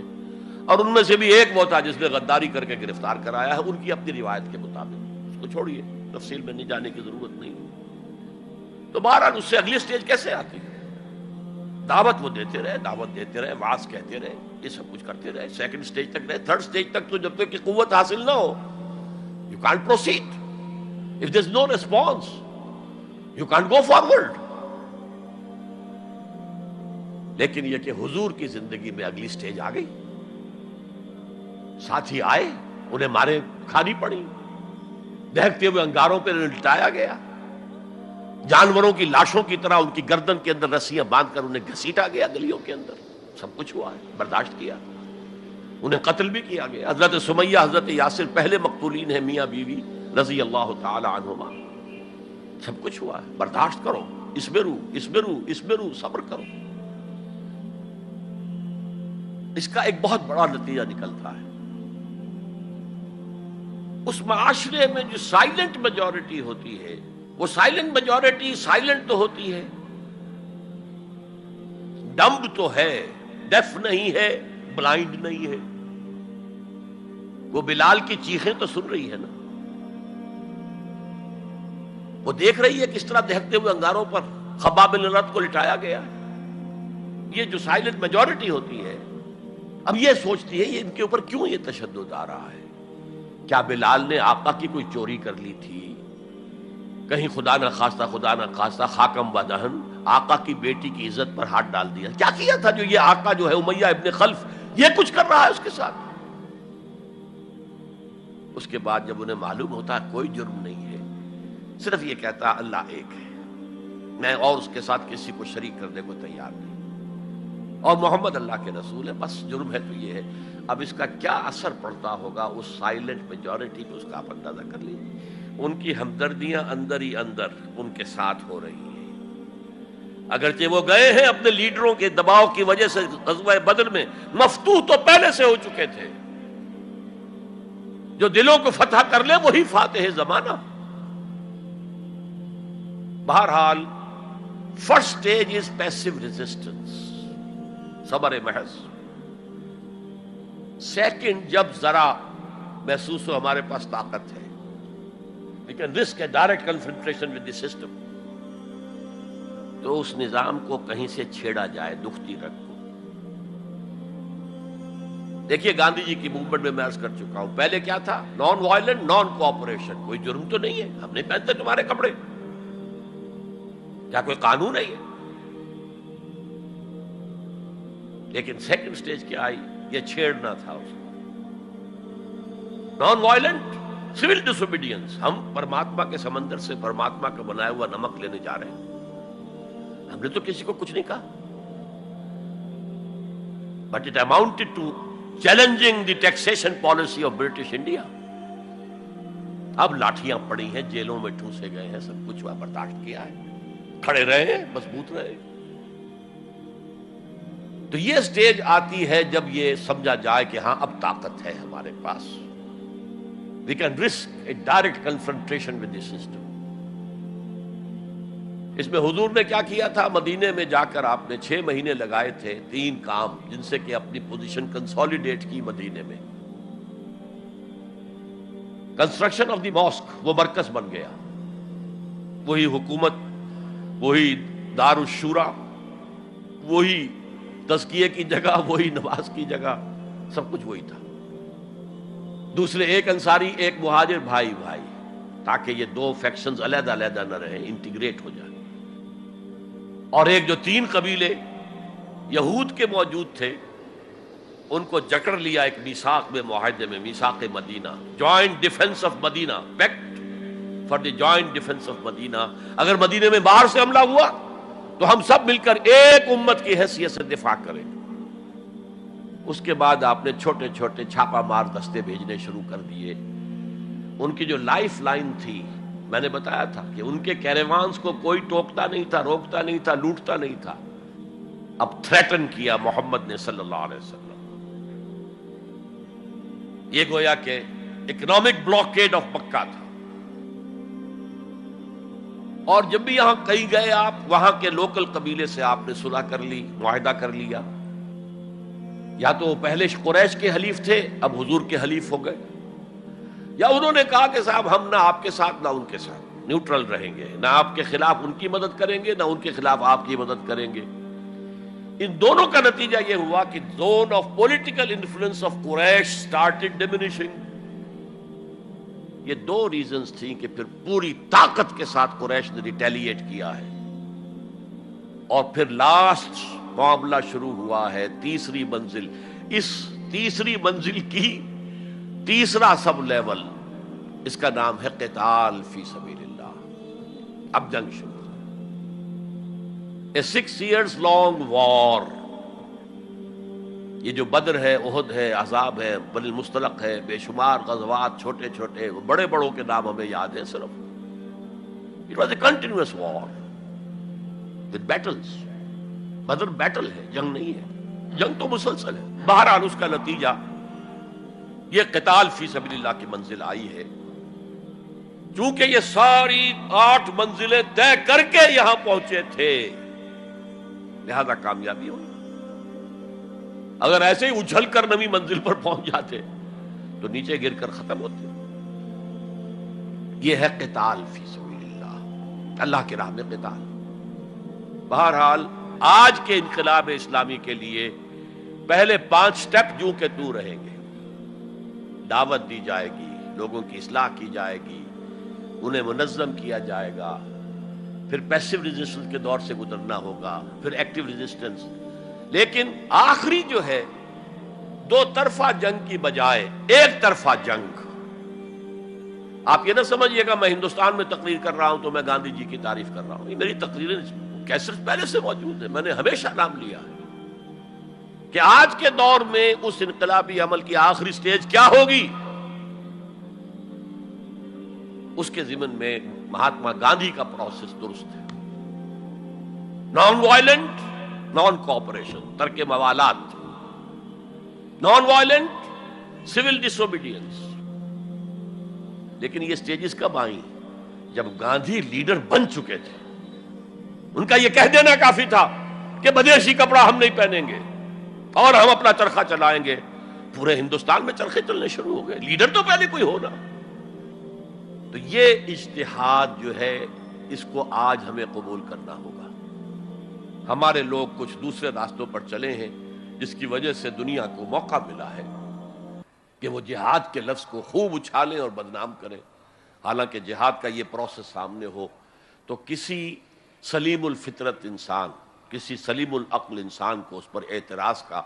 A: اور ان میں سے بھی ایک وہ تھا جس نے غداری کر کے گرفتار کرایا ہے، ان کی اپنی روایت کے مطابق۔ اس کو چھوڑیے، تفصیل میں نہیں جانے کی ضرورت نہیں۔ تو بہرحال اس سے اگلی سٹیج کیسے آتی ہے؟ دعوت وہ دیتے رہے، دعوت دیتے رہے، وعظ کہتے رہے، یہ سب کچھ کرتے رہے، سیکنڈ سٹیج تک رہے، تھرڈ سٹیج تک تو جب تک کہ قوت حاصل نہ ہو you can't proceed. If there's no response, you can't go forward۔ لیکن یہ کہ حضور کی زندگی میں اگلی سٹیج آ گئی، ساتھی آئے، انہیں مارے کھانی پڑی، دہکتے ہوئے انگاروں پہ لٹایا گیا، جانوروں کی لاشوں کی طرح ان کی گردن کے اندر رسیاں باندھ کر انہیں گھسیٹا گیا گلیوں کے اندر، سب کچھ ہوا ہے، برداشت کیا، انہیں قتل بھی کیا گیا۔ حضرت سمیہ، حضرت یاسر پہلے مقتولین ہیں، میاں بیوی رضی اللہ تعالی عنہما، سب کچھ ہوا ہے، برداشت کرو، اسبرو، صبر کرو۔ اس کا ایک بہت بڑا نتیجہ نکلتا ہے، اس معاشرے میں جو سائلنٹ میجورٹی ہوتی ہے، وہ سائلنٹ میجورٹی سائلنٹ تو ہوتی ہے، ڈمب تو ہے، ڈیف نہیں ہے، بلائنڈ نہیں ہے۔ وہ بلال کی چیخیں تو سن رہی ہے نا، وہ دیکھ رہی ہے کس طرح دہکتے ہوئے انگاروں پر خباب بن الارت کو لٹایا گیا۔ یہ جو سائلنٹ میجورٹی ہوتی ہے، اب یہ سوچتی ہے یہ ان کے اوپر کیوں یہ تشدد آ رہا ہے؟ کیا بلال نے آقا کی کوئی چوری کر لی تھی؟ کہیں خدا نہ خواستہ خاکم و دہن آقا کی بیٹی کی عزت پر ہاتھ ڈال دیا؟ کیا کیا تھا جو یہ آقا جو ہے امیہ ابن خلف یہ کچھ کر رہا ہے اس کے ساتھ؟ اس کے بعد جب انہیں معلوم ہوتا ہے کوئی جرم نہیں ہے، صرف یہ کہتا اللہ ایک ہے، میں اور اس کے ساتھ کسی کو شریک کرنے کو تیار نہیں، اور محمد اللہ کے رسول ہے، بس جرم ہے تو یہ ہے۔ اب اس کا کیا اثر پڑتا ہوگا اس سائلنٹ میجورٹی پہ، اس کا آپ اندازہ کر لیجیے۔ ان کی ہمدردیاں اندر ہی اندر ان کے ساتھ ہو رہی ہیں، اگرچہ وہ گئے ہیں اپنے لیڈروں کے دباؤ کی وجہ سے غزوہ بدر میں مفتوح تو پہلے سے ہو چکے تھے، جو دلوں کو فتح کر لے وہی فاتح زمانہ۔ بہرحال first stage is passive resistance, صبر محض. سیکنڈ، جب ذرا محسوس ہو ہمارے پاس طاقت ہے، we can risk a direct confrontation with the system، تو اس نظام کو کہیں سے چھیڑا جائے دکھتی رگ کو. دیکھیے گاندھی جی کی موومنٹ میں عرض کر چکا ہوں، پہلے کیا تھا؟ Non violent, naan cooperation. کوئی جرم تو نہیں ہے، ہم نہیں پہنتے تمہارے کپڑے، کیا کوئی قانون ہے یہ؟ لیکن سیکنڈ سٹیج کیا آئی؟ یہ چھیڑنا تھا اس کو. نان وائلنٹ سول ڈس اوبیڈینس. ہم پرماتما کے سمندر سے پرماتما کا بنایا ہوا نمک لینے جا رہے ہیں، ہم نے تو کسی کو کچھ نہیں کہا. But it amounted to challenging the taxation policy of British India. اب لاٹھیاں پڑی ہیں، جیلوں میں ٹھوسے گئے ہیں، سب کچھ ہوا، برداشت کیا ہے، کھڑے رہے ہیں، مضبوط رہے. تو یہ سٹیج آتی ہے جب یہ سمجھا جائے کہ ہاں اب طاقت ہے ہمارے پاس. We can risk a direct confrontation with the system. اس میں حضور نے کیا کیا تھا؟ مدینے میں جا کر آپ نے 6 مہینے لگائے تھے، 3 کام جن سے کہ اپنی پوزیشن کنسولیڈیٹ کی. مدینے میں کنسٹرکشن آف دی ماسک، وہ مرکز بن گیا، وہی حکومت، وہی دار الشورا، وہی تزکیے کی جگہ، وہی نماز کی جگہ، سب کچھ وہی تھا. دوسرے، ایک انصاری ایک مہاجر، بھائی بھائی، تاکہ یہ 2 فیکشنز علیحدہ علیحدہ نہ رہیں، انٹیگریٹ ہو جائیں. اور ایک جو 3 قبیلے یہود کے موجود تھے، ان کو جکڑ لیا ایک میثاق میں، معاہدے میں، میثاق Medina, joint defence of Medina, pact for the joint defence of Medina. اگر مدینے میں باہر سے حملہ ہوا تو ہم سب مل کر ایک امت کی حیثیت سے دفاع کریں. اس کے بعد آپ نے چھوٹے چھوٹے چھاپا مار دستے بھیجنے شروع کر دیے. ان کی جو لائف لائن تھی، میں نے بتایا تھا کہ ان کے کیریوانز کو کوئی ٹوکتا نہیں تھا، روکتا نہیں تھا، لوٹتا نہیں تھا. اب تھریٹن کیا محمد نے صلی اللہ علیہ وسلم. یہ گویا کہ اکنامک بلاکیڈ آف مکہ تھا. اور جب بھی یہاں کہیں گئے آپ، وہاں کے لوکل قبیلے سے آپ نے صلح کر لی، معاہدہ کر لیا. یا تو وہ پہلے قریش کے حلیف تھے، اب حضور کے حلیف ہو گئے، یا انہوں نے کہا کہ صاحب ہم نہ آپ کے ساتھ نہ ان کے ساتھ، نیوٹرل رہیں گے، نہ آپ کے خلاف ان کی مدد کریں گے، نہ ان کے خلاف آپ کی مدد کریں گے. ان دونوں کا نتیجہ یہ ہوا کہ zone of political influence of Quraysh started diminishing. یہ 2 ریزنز تھیں کہ پھر پوری طاقت کے ساتھ قریش نے ریٹیلیٹ کیا ہے. اور پھر لاسٹ معاملہ شروع ہوا ہے، تیسری منزل. اس تیسری منزل کی تیسرا سب لیول، اس کا نام ہے قتال فی سبیل اللہ. اب جنگ شروع، a 6 years long war. یہ جو بدر ہے، احد ہے، احزاب ہے، بنی المصطلق ہے، بے شمار غزوات، چھوٹے چھوٹے، بڑے بڑوں کے نام ہمیں یاد ہیں صرف. It was a continuous war with battles. Badr battle ہے، جنگ نہیں ہے، جنگ تو مسلسل ہے. بہرحال اس کا نتیجہ یہ قتال فی سبیل اللہ کی منزل آئی ہے. چونکہ یہ ساری 8 منزلیں طے کر کے یہاں پہنچے تھے، لہذا کامیابی ہوئی. اگر ایسے ہی اچھل کر نویں منزل پر پہنچ جاتے تو نیچے گر کر ختم ہوتے. یہ ہے قتال فی سبیل اللہ، اللہ کی راہ میں قتال. بہرحال آج کے انقلاب اسلامی کے لیے پہلے 5 سٹیپ جو کہ تو رہیں گے. دعوت دی جائے گی، لوگوں کی اصلاح کی جائے گی، انہیں منظم کیا جائے گا، پھر پیسو ریزسٹنس کے دور سے گزرنا ہوگا، پھر ایکٹیو ریزسٹنس. لیکن آخری جو ہے 2 طرفہ جنگ کی بجائے ایک طرفہ جنگ. آپ یہ نہ سمجھیے گا میں ہندوستان میں تقریر کر رہا ہوں تو میں گاندھی جی کی تعریف کر رہا ہوں. یہ میری تقریریں کیسٹ پہلے سے موجود ہے، میں نے ہمیشہ نام لیا ہے کہ آج کے دور میں اس انقلابی عمل کی آخری سٹیج کیا ہوگی. اس کے ضمن میں مہاتما گاندھی کا پروسیس درست ہے. نان وائلنٹ، نان کوآپریشن، ترک موالات، نان وائلنٹ، سول ڈس اوبیڈینس. لیکن یہ سٹیجز کب آئیں؟ جب گاندھی لیڈر بن چکے تھے. ان کا یہ کہہ دینا کافی تھا کہ بدیشی کپڑا ہم نہیں پہنیں گے اور ہم اپنا چرخہ چلائیں گے. پورے ہندوستان میں چرخے چلنے شروع ہو گئے، لیڈر تو پہلے کوئی ہونا. تو یہ اجتہاد جو ہے اس کو آج ہمیں قبول کرنا ہوگا. ہمارے لوگ کچھ دوسرے راستوں پر چلے ہیں جس کی وجہ سے دنیا کو موقع ملا ہے کہ وہ جہاد کے لفظ کو خوب اچھالیں اور بدنام کریں. حالانکہ جہاد کا یہ پروسیس سامنے ہو تو کسی سلیم الفطرت انسان، کسی سلیم العقل انسان کو اس پر اعتراض کا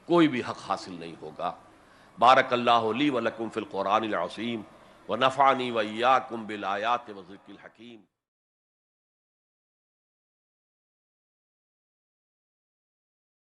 A: کوئی بھی حق حاصل نہیں ہوگا. بارک اللہ لی ولکم فی القرآن العظیم ونفعنی وإیاکم بالآیات وذکر الحکیم.